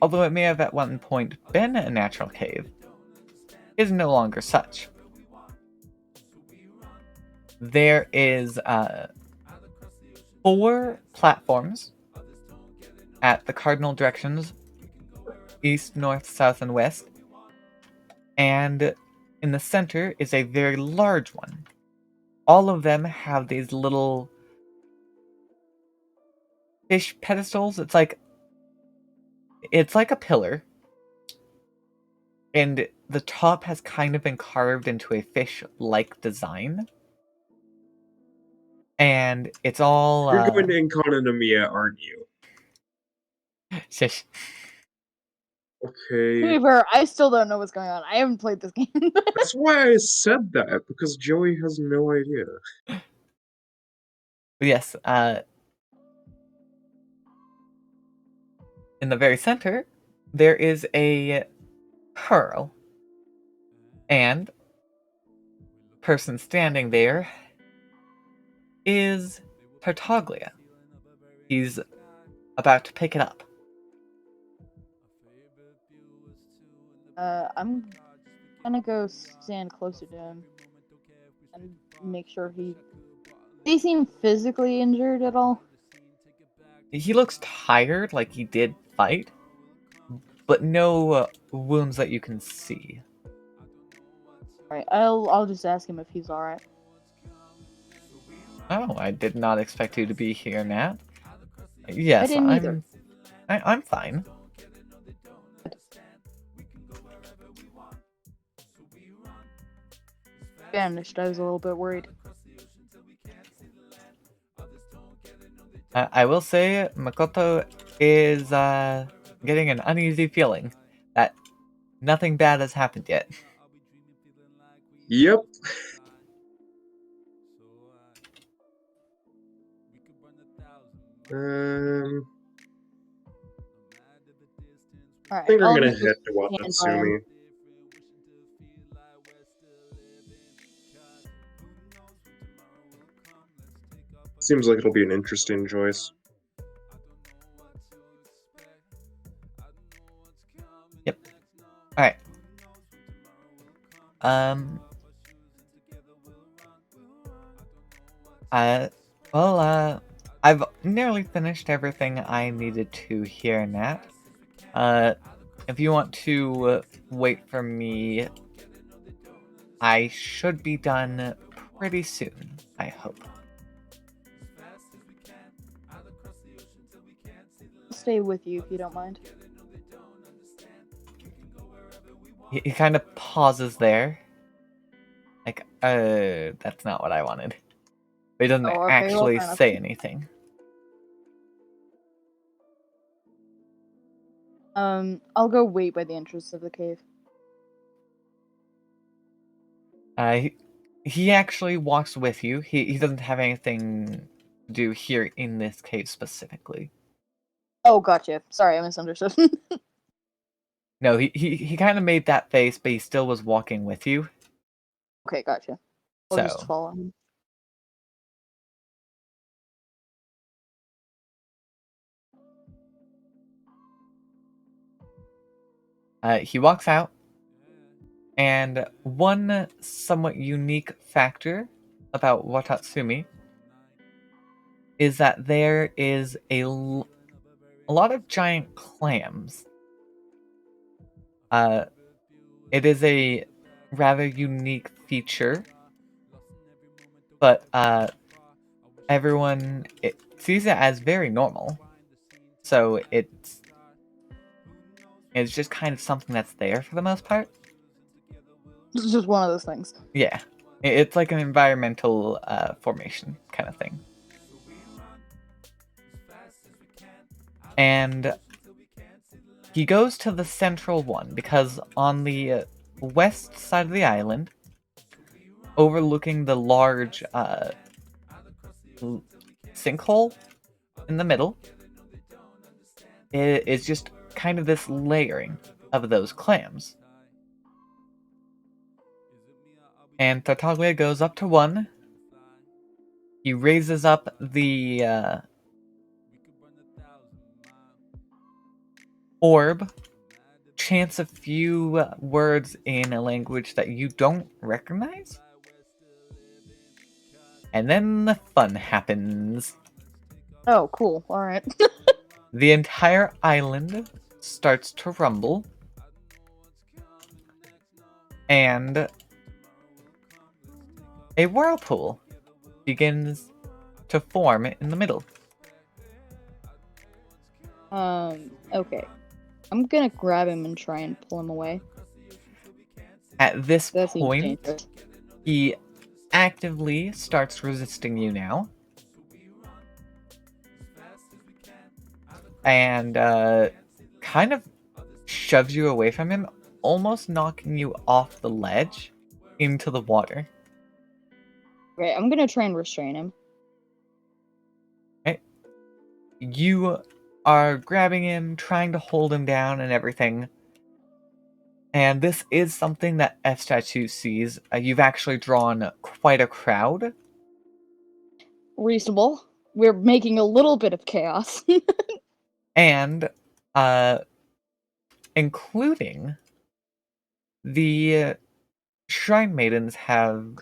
although it may have at one point been a natural cave, is no longer such. There is 4 platforms at the cardinal directions, east, north, south, and west. And in the center is a very large one. All of them have these little fish pedestals. It's like a pillar, and the top has kind of been carved into a fish-like design. And it's all You're going to Incognito, aren't you? Shush. To Okay. be fair, I still don't know what's going on. I haven't played this game. That's why I said that, because Joey has no idea. Yes, in the very center, there is a pearl. And person standing there is Tartaglia. He's about to pick it up. I'm gonna go stand closer to him and make sure he. Does he seem physically injured at all? He looks tired, like he did fight, but no wounds that you can see. Alright, I'll just ask him if he's alright. Oh, I did not expect you to be here, Nat. Yes, I didn't either. I'm fine. Vanished. I was a little bit worried. I will say Makoto is getting an uneasy feeling that nothing bad has happened yet. Yep. I Alright, think I'm I'll gonna just head to stand by him. Watatsumi. Seems like it'll be an interesting choice. Yep. Alright. I've nearly finished everything I needed to here, Nat. If you want to wait for me, I should be done pretty soon, I hope. I'll stay with you if you don't mind. He kind of pauses there. Like, that's not what I wanted. But he doesn't Oh, okay, actually well, fair say anything. I'll go wait by the entrance of the cave. He actually walks with you. He doesn't have anything to do here in this cave specifically. Oh, gotcha. Sorry, I misunderstood. No, he kind of made that face, but he still was walking with you. Okay, gotcha. I'll just So, follow him. he walks out, and one somewhat unique factor about Watatsumi is that there is a lot of giant clams. It is a rather unique feature, but everyone sees it as very normal. So it's just kind of something that's there for the most part. It's just one of those things. Yeah, it's like an environmental formation kind of thing. And he goes to the central one because on the west side of the island, overlooking the large sinkhole in the middle, is just kind of this layering of those clams. And Tartaglia goes up to one He raises up the orb, chants a few words in a language that you don't recognize, and then the fun happens. Oh, cool. All right. The entire island starts to rumble, and a whirlpool begins to form in the middle. Okay. I'm gonna grab him and try and pull him away. At this That seems point, dangerous. he actively starts resisting you now. And kind of shoves you away from him, almost knocking you off the ledge into the water. Okay, I'm gonna try and restrain him. Okay. You are grabbing him, trying to hold him down and everything. And this is something that F-Statue sees. You've actually drawn quite a crowd. Reasonable. We're making a little bit of chaos. And including the Shrine Maidens have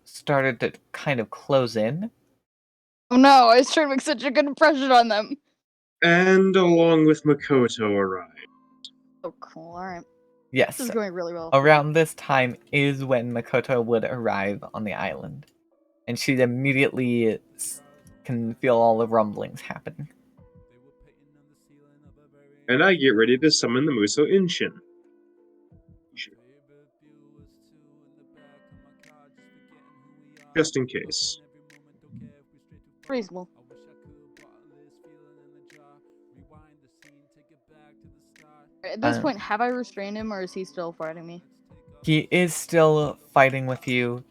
started to kind of close in. Oh no, I was trying to make such a good impression on them. And along with Makoto arrived. Oh, cool. All right. Yes, This is going really well. around this time is when Makoto would arrive on the island. And she immediately can feel all the rumblings happening. And I get ready to summon the Muso Inshin. Just in case. Reasonable. At this point, have I restrained him, or is he still fighting me? He is still fighting with you,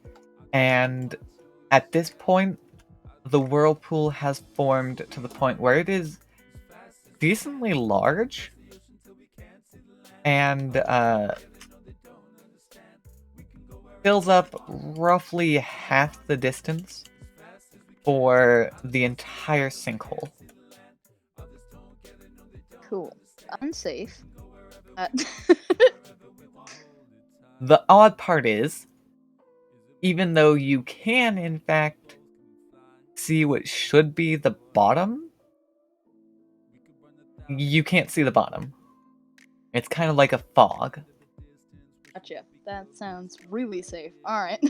and at this point, the whirlpool has formed to the point where it is decently large, and fills up roughly half the distance for the entire sinkhole. Cool. Unsafe. The odd part is, even though you can, in fact, see what should be the bottom, you can't see the bottom. It's kind of like a fog. Gotcha. That sounds really safe. Alright.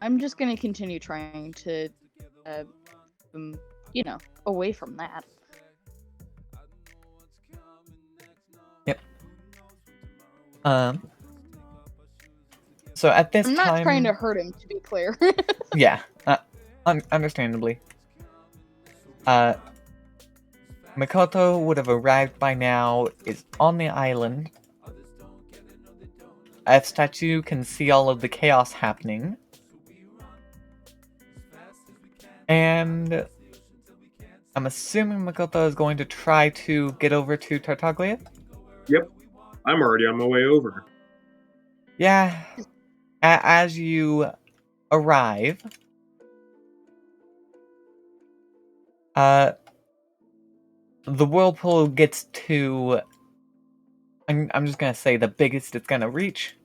I'm just gonna continue trying to, away from that. Yep. So at this I'm not time, trying to hurt him, to be clear. yeah, understandably. Makoto would have arrived by now, is on the island. F-Statue can see all of the chaos happening. And I'm assuming Makoto is going to try to get over to Tartaglia? Yep. I'm already on my way over. Yeah. As you arrive, the whirlpool gets to, I'm just gonna say the biggest it's gonna reach.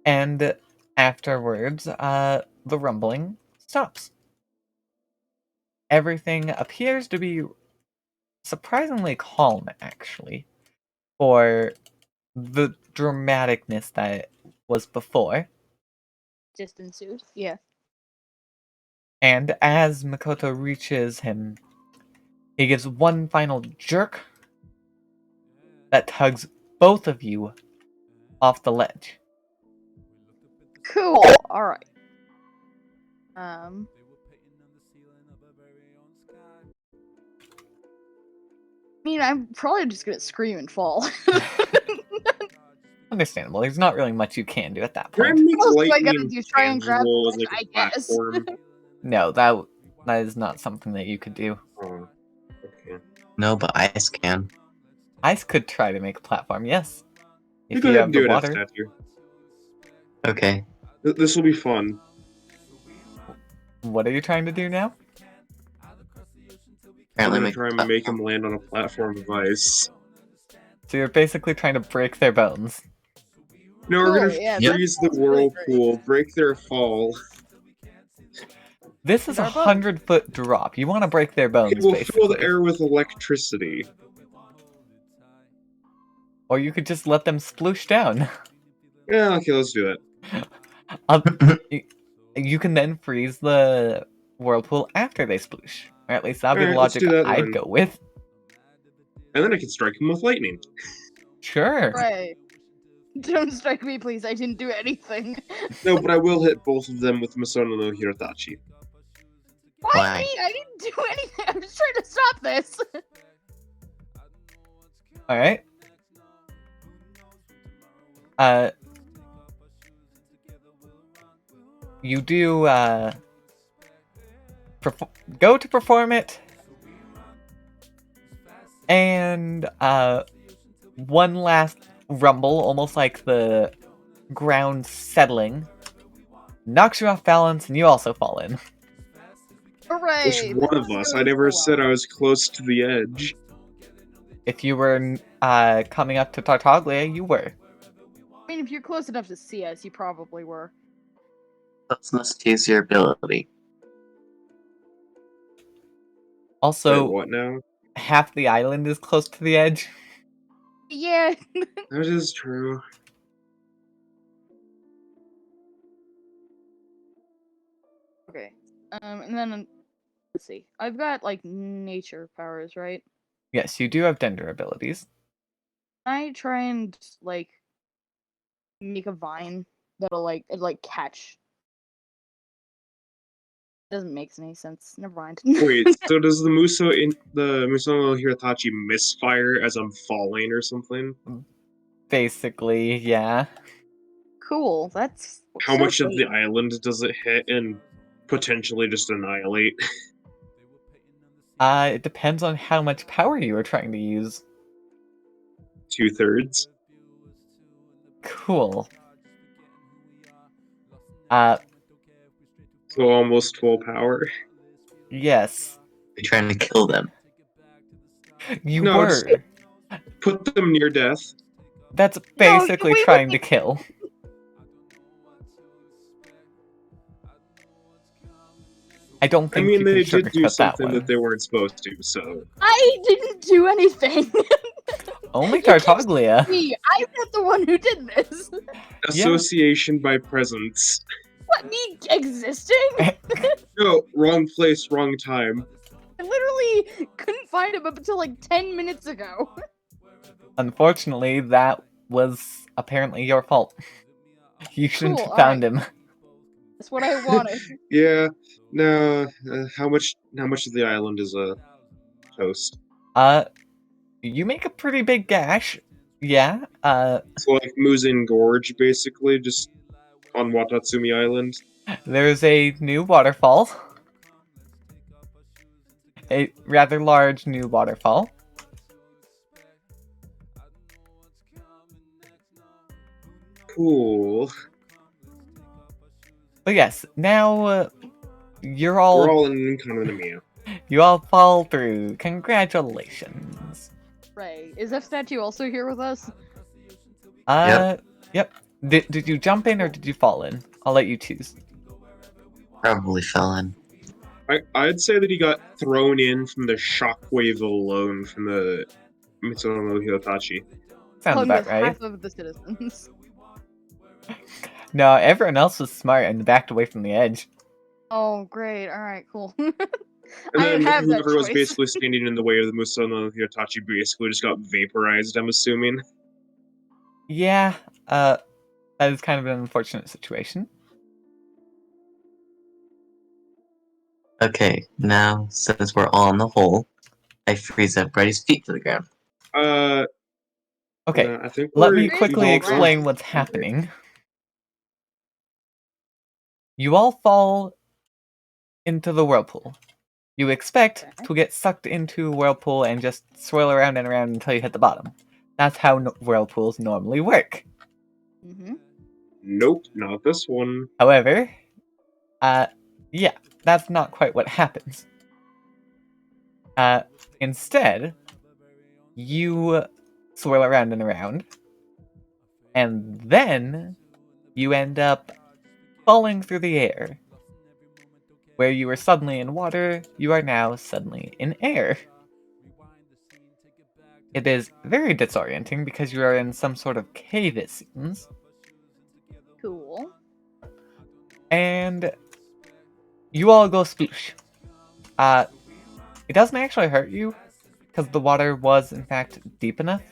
And afterwards, the rumbling stops. Everything appears to be surprisingly calm, actually, for the dramaticness that it was before. Just ensued. Yeah. And as Makoto reaches him, he gives one final jerk that tugs both of you off the ledge. Cool. Alright. I mean, I'm probably just gonna scream and fall. Understandable. There's not really much you can do at that Can I point. make What else do I lightning gotta do? Try and grab tangible the as like ledge, a I guess. platform? No, that is not something that you could do. Oh, okay. No, but Ice can. Ice could try to make a platform, yes. You If go you ahead have and the do it, F water, statue. Okay. This will be fun. what are you trying to do now? I'm Apparently gonna make try a and make him platform. land on a platform of ice. So you're basically trying to break their bones. No, we're gonna Cool, yeah, Yep. that freeze the sounds really great. whirlpool, break their fall. This is And a our bones. 100-foot drop. You want to break their It bones, will fill the basically. air with electricity. Or you could just let them sploosh down. Yeah, okay, let's do that. You can then freeze the whirlpool after they sploosh. Or at least that'd be the Alright, let's logic do that I'd then. go with. And then I can strike him with lightning. Sure. Right. Don't strike me, please. I didn't do anything. No, but I will hit both of them with Misono no Hirotachi. Why Why? me? I didn't do anything. I'm just trying to stop this. Alright. You do, go to perform it. And, one last rumble, almost like the ground settling, knocks you off balance, and you also fall in. Which Hooray! one of this us? is I going never so said well. I was close to the edge. If you were, coming up to Tartaglia, you were. I mean, if you're close enough to see us, you probably were. Let's must use your ability. Wait, Also, what now? half the island is close to the edge. Yeah. That is true. Okay. And then let's see. I've got like nature powers, right? Yes, you do have Dender abilities. Can I try and like make a vine that'll like catch. Doesn't make any sense. Never mind. Wait, so does the Musono Hiratachi misfire as I'm falling or something? Basically, yeah. Cool. That's How so much of the great. island does it hit and potentially just annihilate? It depends on how much power you are trying to use. 2/3? Cool. So almost full power. Yes. You're trying to kill them. You No, just were. put them near death. That's No, basically we trying to wouldn't- kill. I don't I think mean, you can they did do sugarcoat that something one. that they weren't supposed to, so. I didn't do anything. Only You keep Tartaglia. Me, I'm not the one who did this. Association by presence. What, me existing? No, wrong place, wrong time. I literally couldn't find him up until like 10 minutes ago. Unfortunately, that was apparently your fault. You shouldn't Cool, have found him. That's what I wanted. Yeah, no, how much of the island is a toast? You make a pretty big gash. Yeah, So like Muzin Gorge, basically, just on Watatsumi Island. there's a new waterfall. A rather large new waterfall. Cool. But yes, now We're all in Kanonamiya. you all fall through. Congratulations. Right. Is that statue also here with us? Yep. Did you jump in or did you fall in? I'll let you choose. Probably fell in. I'd say that he got thrown in from the shockwave alone from the Mitsuno no Hirotachi. Sounds Along about with right. half of the citizens. No, everyone else was smart and backed away from the edge. Oh, great. Alright, cool. And I then didn't have that whoever was choice. basically standing in the way of the Musono no Hirotachi basically just got vaporized, I'm assuming. Yeah, that is kind of an unfortunate situation. Okay, now since we're all in the hole, I freeze everybody's feet to the ground. Okay, I think let we're me quickly all explain gone. what's happening. You all fall into the whirlpool. You expect Okay. to get sucked into a whirlpool and just swirl around and around until you hit the bottom. That's how whirlpools normally work. Mm-hmm. Nope, not this one. However, yeah, that's not quite what happens. Instead, you swirl around and around, and then you end up falling through the air. Where you were suddenly in water, you are now suddenly in air. It is very disorienting because you are in some sort of cave, it seems. Cool. And you all go sploosh. It doesn't actually hurt you, because the water was in fact deep enough.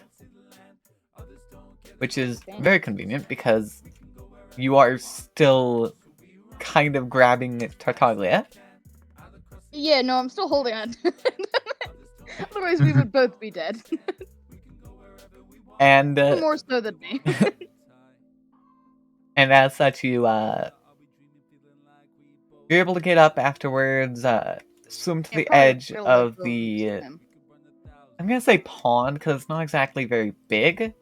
Which is very convenient because you are still kind of grabbing Tartaglia. Yeah, no, I'm still holding on. Otherwise, we would both be dead. And More so than me. and as such, you're able to get up afterwards, swim to Yeah, the probably edge feel like of we'll the. swim. I'm gonna say pond because it's not exactly very big.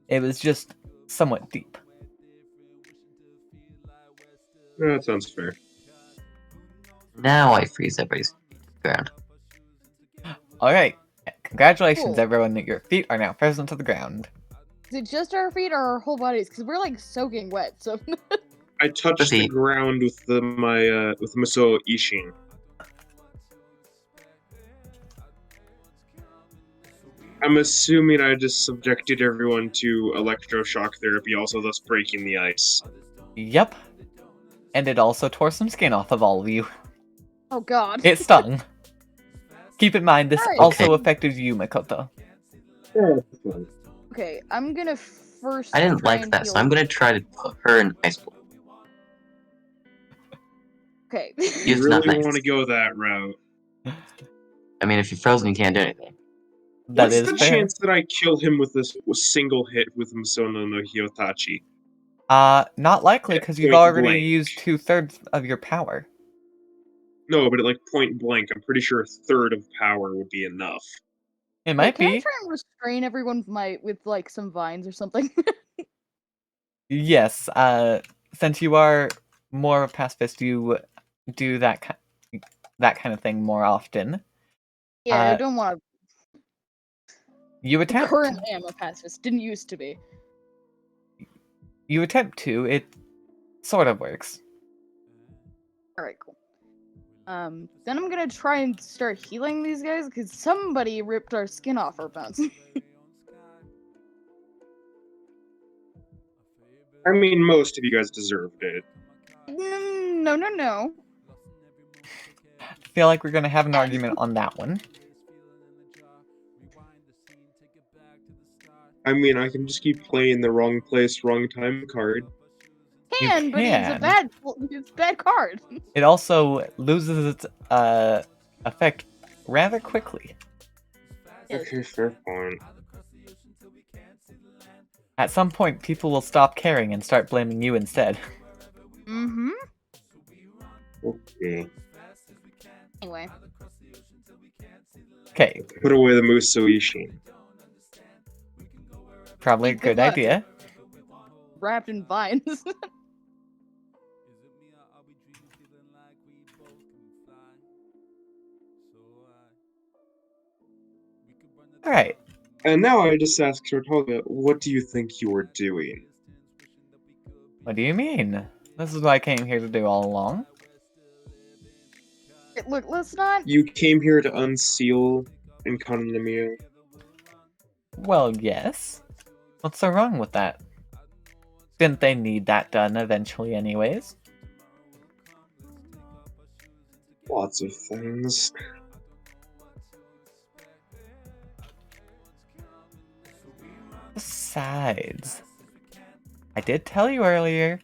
It was just somewhat deep. That sounds fair. Now I freeze everybody's ground. All right, congratulations, Cool. everyone! Your feet are now frozen to the ground. Is it just our feet or our whole bodies? Because we're like soaking wet. So I touched the Proceed. ground with with Maso Ishin. I'm assuming I just subjected everyone to electroshock therapy, also thus breaking the ice. Yep. And it also tore some skin off of all of you. oh god. It stung. Keep in mind, this Alright. also Okay. affected you, Makoto. Yeah, that's fine. Okay, I'm gonna first. I didn't try like and that, so heal- I'm gonna try to put her in ice pool. Okay. You It's not really nice. want to go that route. I mean, if you're frozen, you can't do anything. That What's is the fair. chance that I kill him with this single hit with Misono no Hyotachi? Not likely, At because you've point already blank. used 2/3 of your power. No, but at like point blank, I'm pretty sure a third of power would be enough. It Wait, might can I be. try and restrain everyone with like some vines or something? Yes, since you are more of a pacifist, you do that kind of thing more often. yeah, I Uh, don't want You to. attempt. Currently, I'm a pacifist. Didn't used to be. You attempt to. It sort of works. All right, cool. Then I'm gonna try and start healing these guys because somebody ripped our skin off our bones. I mean, most of you guys deserved it. No. I feel like we're gonna have an argument on that one. I mean, I can just keep playing the wrong place, wrong time card. You But it's a can. bad card. It also loses its effect rather quickly. Yes. Okay, fair point. At some point, people will stop caring and start blaming you instead. Mm-hmm. Okay. Anyway. Okay, Put away the Muso Ishin. probably a Good good luck. idea. Wrapped in vines. Alright, And now I just ask Tortoga, what do you think you were doing? what do you mean? This is what I came here to do all along. Look, let's not. You came here to unseal Enkanamiya. Well, yes. What's so wrong with that? Didn't they need that done eventually anyways? Lots of things. Besides, I did tell you earlier,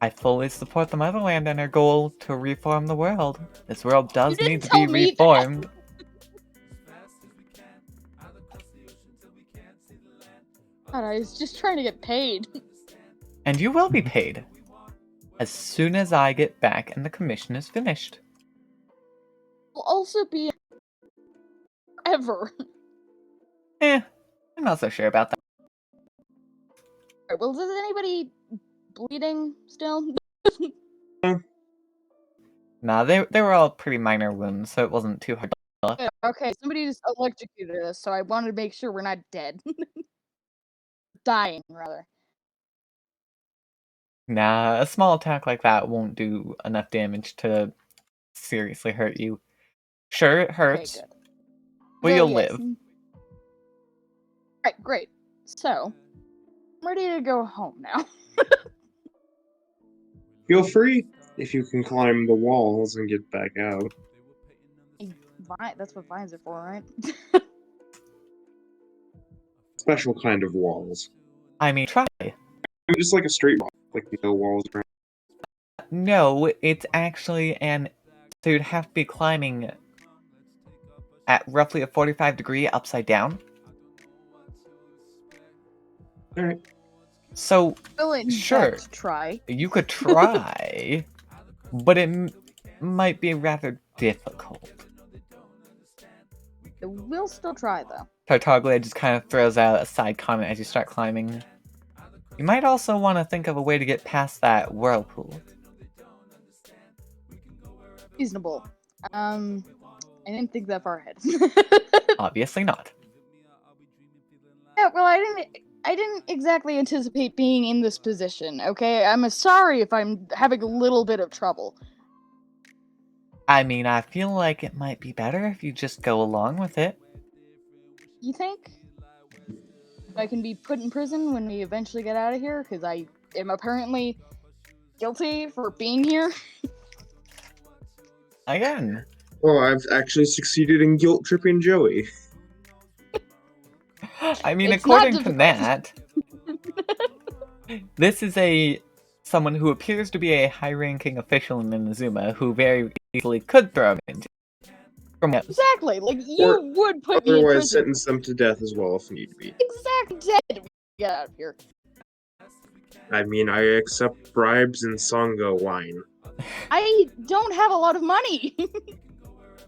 I fully support the Motherland and her goal to reform the world. This world does didn't need to tell be me that. reformed. God, I was just trying to get paid. And you will be paid. As soon as I get back and the commission is finished. Will also be ever. I'm not so sure about that. Alright, well, is anybody bleeding still? Nah, they were all pretty minor wounds, so it wasn't too hard to look. Yeah, okay, somebody just electrocuted us, so I wanted to make sure we're not dead. Dying, rather. Nah, a small attack like that won't do enough damage to seriously hurt you. Sure, it Okay, hurts, good. but So, you'll yes. live. Alright, great. So, I'm ready to go home now. Feel free if you can climb the walls and get back out. That's what vines are for, right? Special kind of walls. I mean, try. I mean, just like a straight wall, like no walls around. No, it's actually so you'd have to be climbing at roughly a 45-degree upside down. Alright. So, Will in sure, fact try. you could try, but it might be rather difficult. We'll still try, though. Tartaglia just kind of throws out a side comment as you start climbing. You might also want to think of a way to get past that whirlpool. Reasonable. I didn't think that far ahead. Obviously not. Yeah, well, I didn't exactly anticipate being in this position, okay? I'm sorry if I'm having a little bit of trouble. I mean, I feel like it might be better if you just go along with it. You think? I can be put in prison when we eventually get out of here? Because I am apparently guilty for being here? Again. Oh, I've actually succeeded in guilt tripping Joey. I mean, It's not according to Nat, this is someone who appears to be a high-ranking official in Inazuma who very easily could throw him into. Exactly, like, you Or would put me in Otherwise, prison. sentence them to death as well if need be. Exactly dead. Get out of here. I mean, I accept bribes and Songo wine. I don't have a lot of money.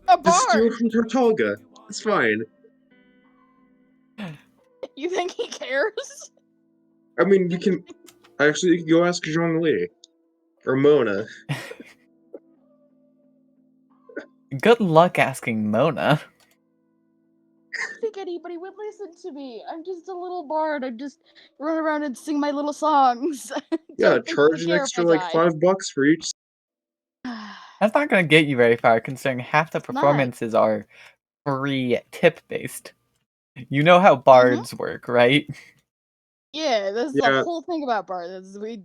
A Just steal bar. from Tartalga. It's fine. You think he cares? I mean, you can go ask Zhongli. Or Mona. Good luck asking Mona. I don't think anybody would listen to me. I'm just a little bard. I just run around and sing my little songs. Yeah, Don't think charge they an care extra if like I die. $5 for each. That's not going to get you very far, considering half the It's not. performances are free tip-based. You know how bards work, right? Yeah, that's the Yeah. whole thing about bards. With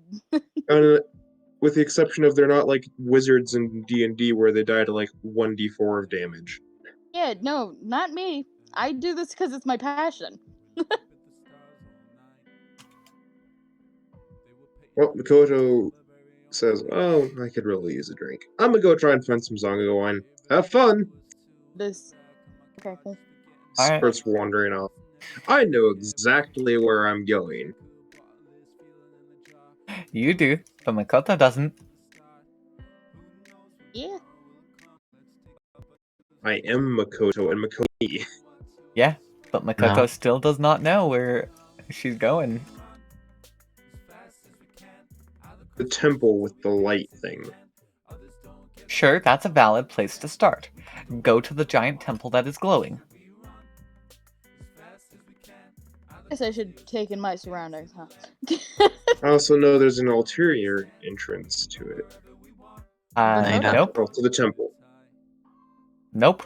the exception of they're not like wizards in D&D where they die to like 1d4 of damage. Yeah, no, not me. I do this because it's my passion. Well, Makoto says, "Oh, I could really use a drink. I'm gonna go try and find some Zongo wine. Have fun." This. Okay, cool. Alright. Starts wandering off. I know exactly where I'm going. You do, but Makoto doesn't. Yeah. I am Makoto and Makoto. Yeah, but Makoto No. still does not know where she's going. The temple with the light thing. Sure, that's a valid place to start. Go to the giant temple that is glowing. Guess I should take in my surroundings, huh? I also know there's an ulterior entrance to it. I don't. Nope. Oh, to the temple. Nope.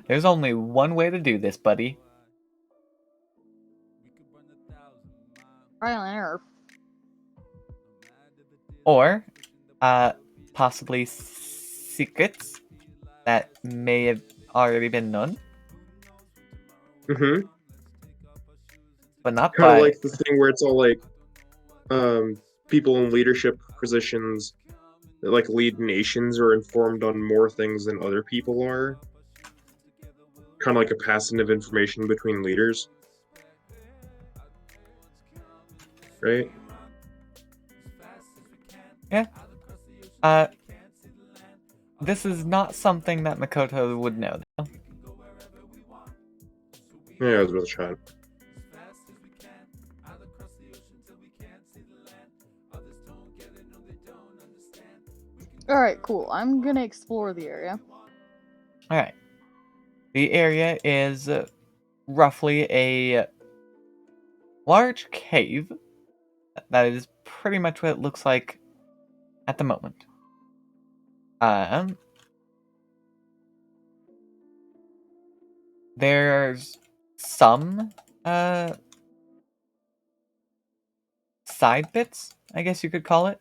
There's only one way to do this, buddy. Trial and error. Or, possibly secrets that may have already been known, Mm-hmm. but not Kind of by... like the thing where it's all like, people in leadership positions that like lead nations are informed on more things than other people are. Kind of like a passing of information between leaders. Right? Yeah. This is not something that Makoto would know, though. Yeah, it was worth a shot. Alright, cool. I'm gonna explore the area. Alright. The area is roughly a large cave. That is pretty much what it looks like at the moment. There's some side bits, I guess you could call it,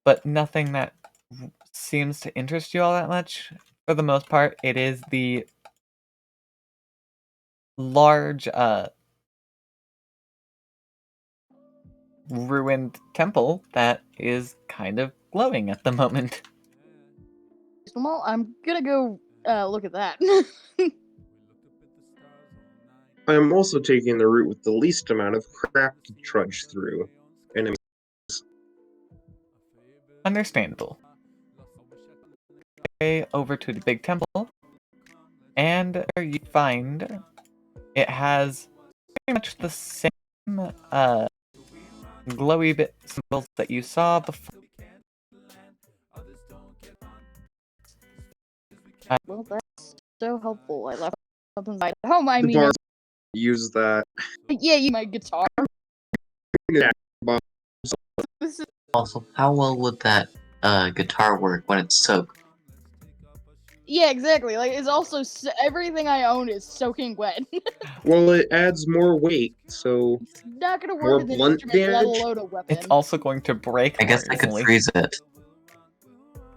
but nothing that seems to interest you all that much. For the most part, it is the large ruined temple that is kind of glowing at the moment. Well, I'm gonna go look at that. I'm also taking the route with the least amount of crap to trudge through. And Understandable. Okay, over to the big temple, and there you find it has pretty much the same glowy bit symbols that you saw before. Well, that's so helpful. I left something right at home. I the mean, bar use that. yeah, you my guitar. This is Also, how well would that guitar work when it's soaked? yeah, exactly. Like, it's also everything I own is soaking wet. Well, it adds more weight, so It's not gonna more work as an blunt instrument, let damage. alone a weapon. It's also going to break I guess more I could easily. freeze it.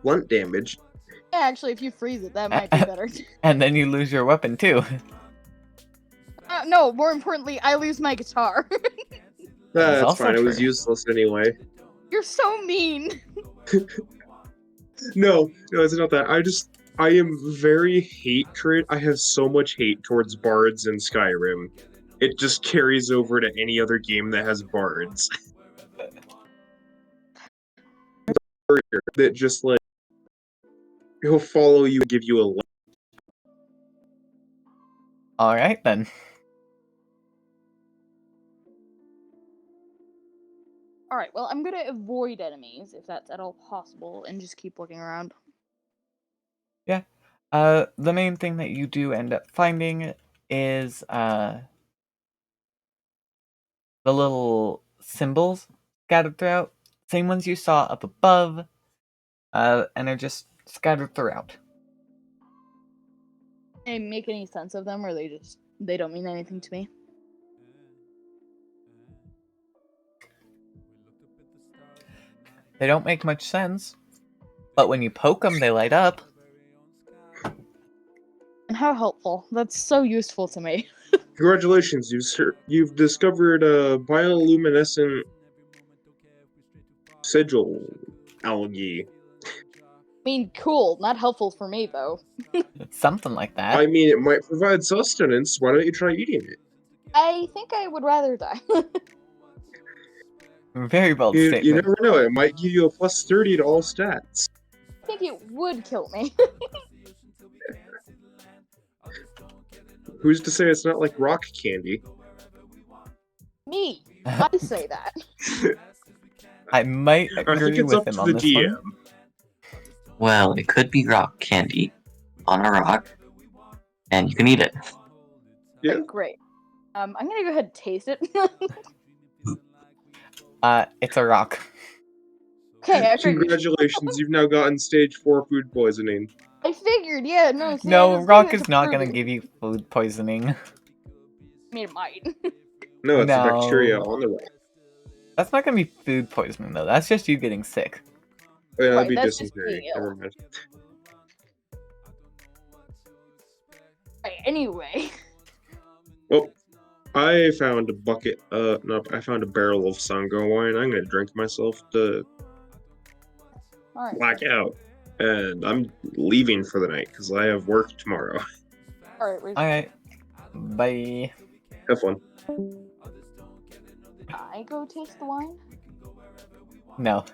Blunt damage. Yeah, actually, if you freeze it, that might be better. And then you lose your weapon too. No, more importantly, I lose my guitar. That is That's also fine. It was true. useless anyway. You're so mean. No, it's not that. I am very hatred. I have so much hate towards bards in Skyrim. It just carries over to any other game that has bards. That just like he'll follow you and give you a light. Alright then. Alright, well, I'm gonna avoid enemies, if that's at all possible, and just keep looking around. Yeah. The main thing that you do end up finding is the little symbols scattered throughout. Same ones you saw up above, and they're just scattered throughout. They make any sense of them, or they don't mean anything to me? They don't make much sense, but when you poke them, they light up. And how helpful. That's so useful to me. Congratulations, you've discovered a bioluminescent sigil algae. I mean, cool. Not helpful for me, though. Something like that. I mean, it might provide sustenance. Why don't you try eating it? I think I would rather die. Very bold You statement. never know. It might give you a plus 30 to all stats. I think it would kill me. Who's to say it's not like rock candy? Me. I say that. I might I think agree it's with up him to on the this GM. one. Well, it could be rock candy on a rock, and you can eat it. Yeah. Okay, great. I'm gonna go ahead and taste it. It's a rock. Okay, I figured. Congratulations, you've now gotten stage 4 food poisoning. I figured, yeah, no. See, I No, was rock leaving it is to not prove gonna it. give you food poisoning. I mean, it might. No, it's a No. bacteria on the rock. That's not gonna be food poisoning though. That's just you getting sick. Oh, yeah, that'd Right, be that's just dysentery. being ill. Never mind. Right, anyway. Well, I found a bucket. No, I found a barrel of Sango wine. I'm gonna drink myself to Alright. black out, and I'm leaving for the night because I have work tomorrow. Alright, where's Alright. Bye. Have fun. I go taste the wine? No.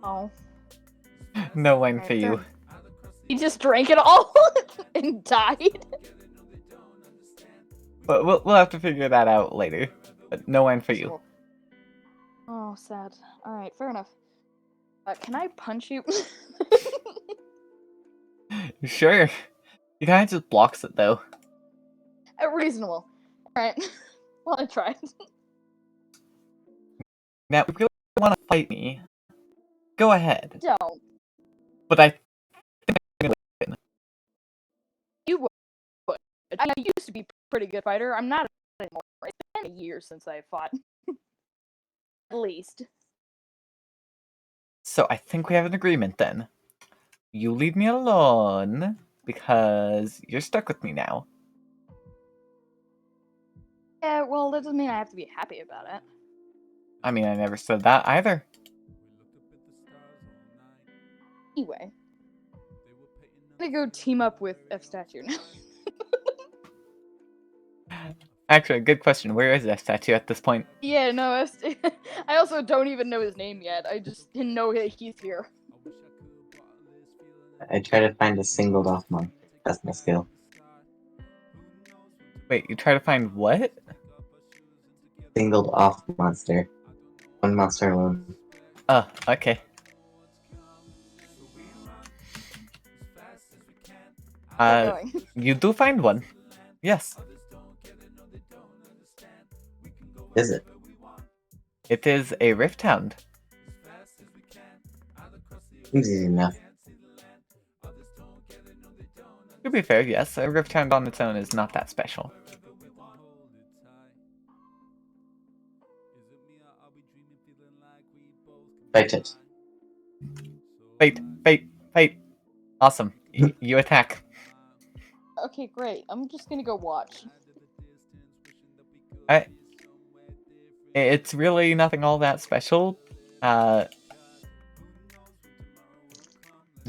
Oh. No wine Alright, for you. fair. He just drank it all and died. But we'll have to figure that out later. But no wine for you. Cool. Oh, sad. Alright, fair enough. Can I punch you? Sure. He kind of just blocks it though. Reasonable. Alright. Well, I tried. Now, if you really want to fight me, go ahead. Don't. But I You would. I used to be a pretty good fighter. I'm not anymore. It's been a year since I fought. At least. So I think we have an agreement then. You leave me alone because you're stuck with me now. Yeah, well, that doesn't mean I have to be happy about it. I mean, I never said that either. Anyway. I'm gonna go team up with F Statue now. Actually, good question. Where is that statue at this point? Yeah, no, I also don't even know his name yet. I just didn't know that he's here. I try to find a singled off monk. That's my skill. Wait, you try to find what? Singled off monster. One monster alone. Oh, okay. Going. You do find one. Yes. Is it? It is a Rift Hound. Seems easy enough. To be fair, yes, a Rift Hound on its own is not that special. Fight it. Fight. Awesome. You attack. Okay, great. I'm just gonna go watch. It's really nothing all that special.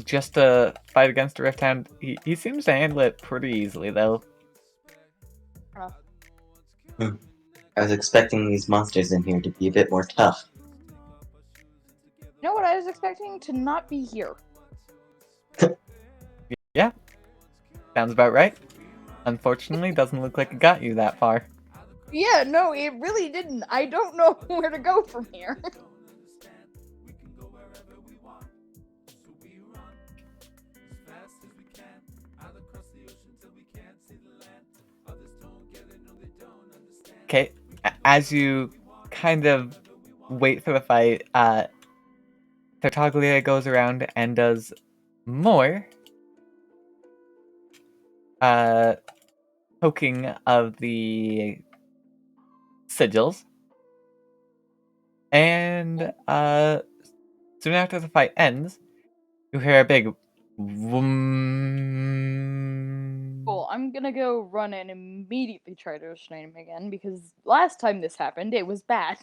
Just a fight against a Rift Hound. He seems to handle it pretty easily, though. I was expecting these monsters in here to be a bit more tough. You know what I was expecting? To not be here. Yeah. Sounds about right. Unfortunately, doesn't look like it got you that far. Yeah, no, it really didn't. I don't know where to go from here. Okay, as you kind of wait for the fight, Tartaglia goes around and does more poking of the sigils. And soon after the fight ends, you hear a big vroom. Cool, I'm gonna go run and immediately try to restrain him again, because last time this happened, it was bad.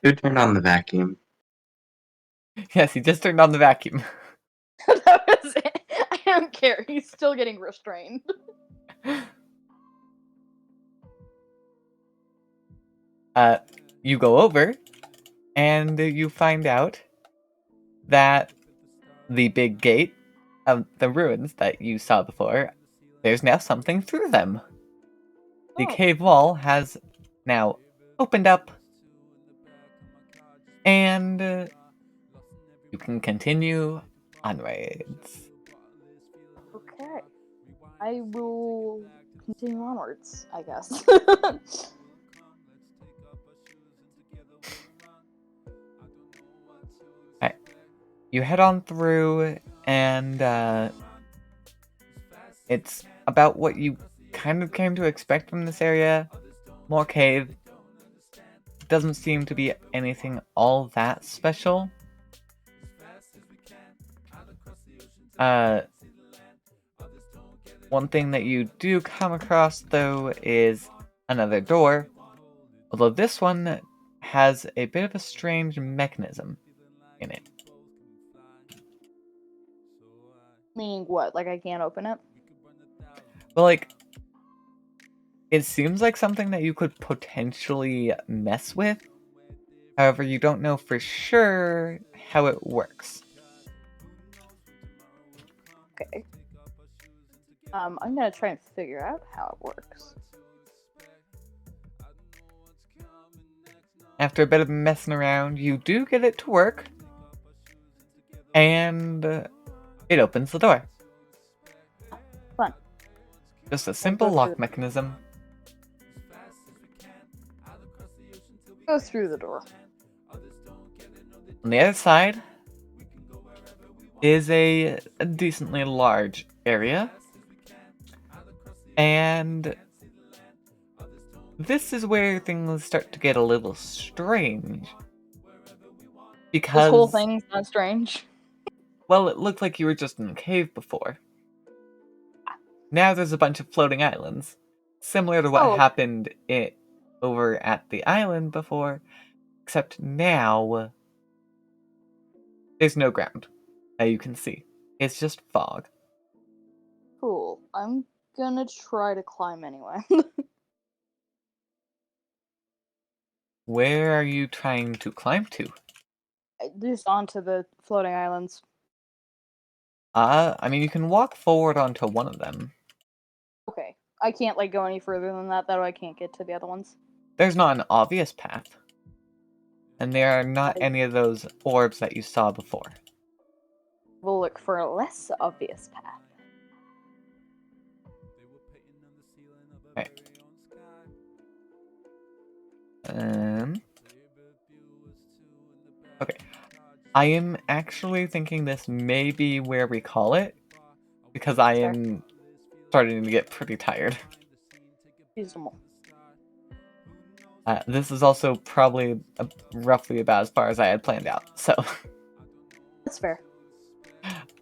Who turned on the vacuum? Yes, he just turned on the vacuum. That was it. I don't care, he's still getting restrained. You go over, and you find out that the big gate of the ruins that you saw before, there's now something through them. The cave wall has now opened up, and you can continue onwards. Okay. I will continue onwards, I guess. You head on through, and it's about what you kind of came to expect from this area. More cave. Doesn't seem to be anything all that special. One thing that you do come across, though, is another door. Although this one has a bit of a strange mechanism in it. Meaning what? Like I can't open it? Well, like, it seems like something that you could potentially mess with. However, you don't know for sure how it works. Okay. I'm gonna try and figure out how it works. after a bit of messing around, you do get it to work, and it opens the door. Fun. Just a go simple through lock it. mechanism. Go through the door. On the other side is a decently large area, and this is where things start to get a little strange. Because, This whole thing's not strange. well, it looked like you were just in a cave before. Now there's a bunch of floating islands, similar to what Oh. happened over at the island before, except now there's no ground, as you can see. It's just fog. Cool. I'm gonna try to climb anyway. Where are you trying to climb to? Just onto the floating islands. I mean, you can walk forward onto one of them. Okay. I can't like go any further than that, though I can't get to the other ones. There's not an obvious path. And there are not any of those orbs that you saw before. We'll look for a less obvious path. Right. Okay. I am actually thinking this may be where we call it, because I am starting to get pretty tired. Reasonable. This is also probably roughly about as far as I had planned out, so That's fair.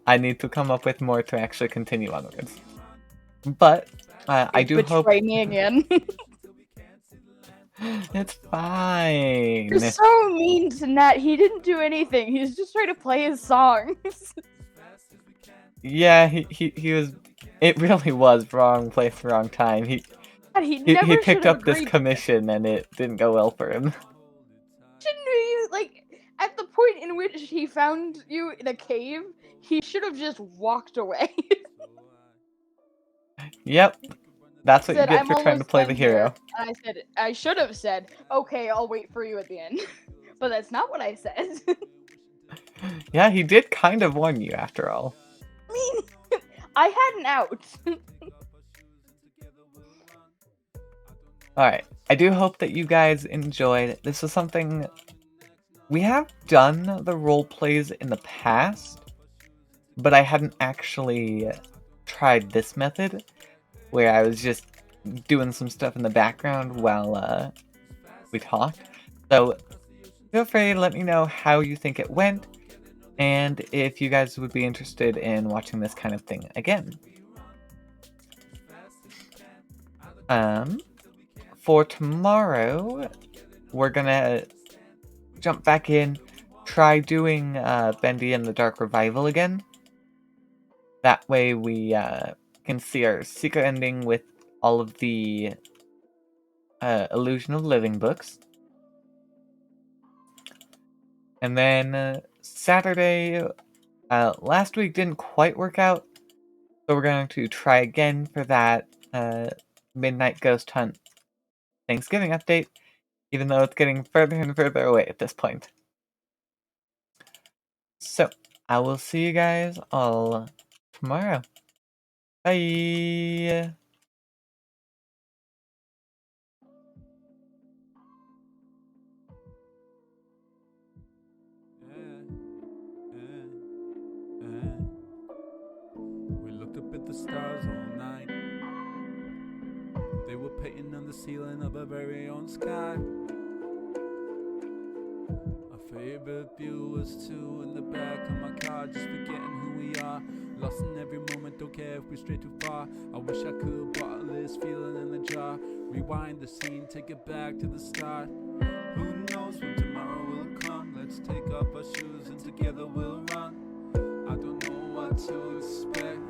I need to come up with more to actually continue onwards. But I do hope. Betray me again. It's fine. You're so mean to Nat. He didn't do anything. He's just trying to play his songs. Yeah, he was. It really was wrong place, wrong time. He picked up this commission and it didn't go well for him. Shouldn't he, like, at the point in which he found you in a cave, he should have just walked away. Yep. That's what you Said, get "I'm for trying to almost play the done here." hero. And I should have said, okay, I'll wait for you at the end. But that's not what I said. Yeah, he did kind of warn you after all. I mean, I had an out. Alright, I do hope that you guys enjoyed. This is something... We have done the role plays in the past, but I hadn't actually tried this method, where I was just doing some stuff in the background while we talked. So feel free to let me know how you think it went, and if you guys would be interested in watching this kind of thing again. For tomorrow, we're gonna jump back in, try doing Bendy and the Dark Revival again. That way we can see our secret ending with all of the Illusion of Living books. And then Saturday, last week didn't quite work out, so we're going to try again for that Midnight Ghost Hunt Thanksgiving update, even though it's getting further and further away at this point. So, I will see you guys all tomorrow. Bye! We looked up at the stars all night. They were painting on the ceiling of our very own sky. Our favorite view was two in the back of my car, just forgetting who we are. Lost in every moment, don't care if we stray too far. I wish I could bottle this feeling in the jar. Rewind the scene, take it back to the start. Who knows when tomorrow will come? Let's take off our shoes and together we'll run. I don't know what to expect.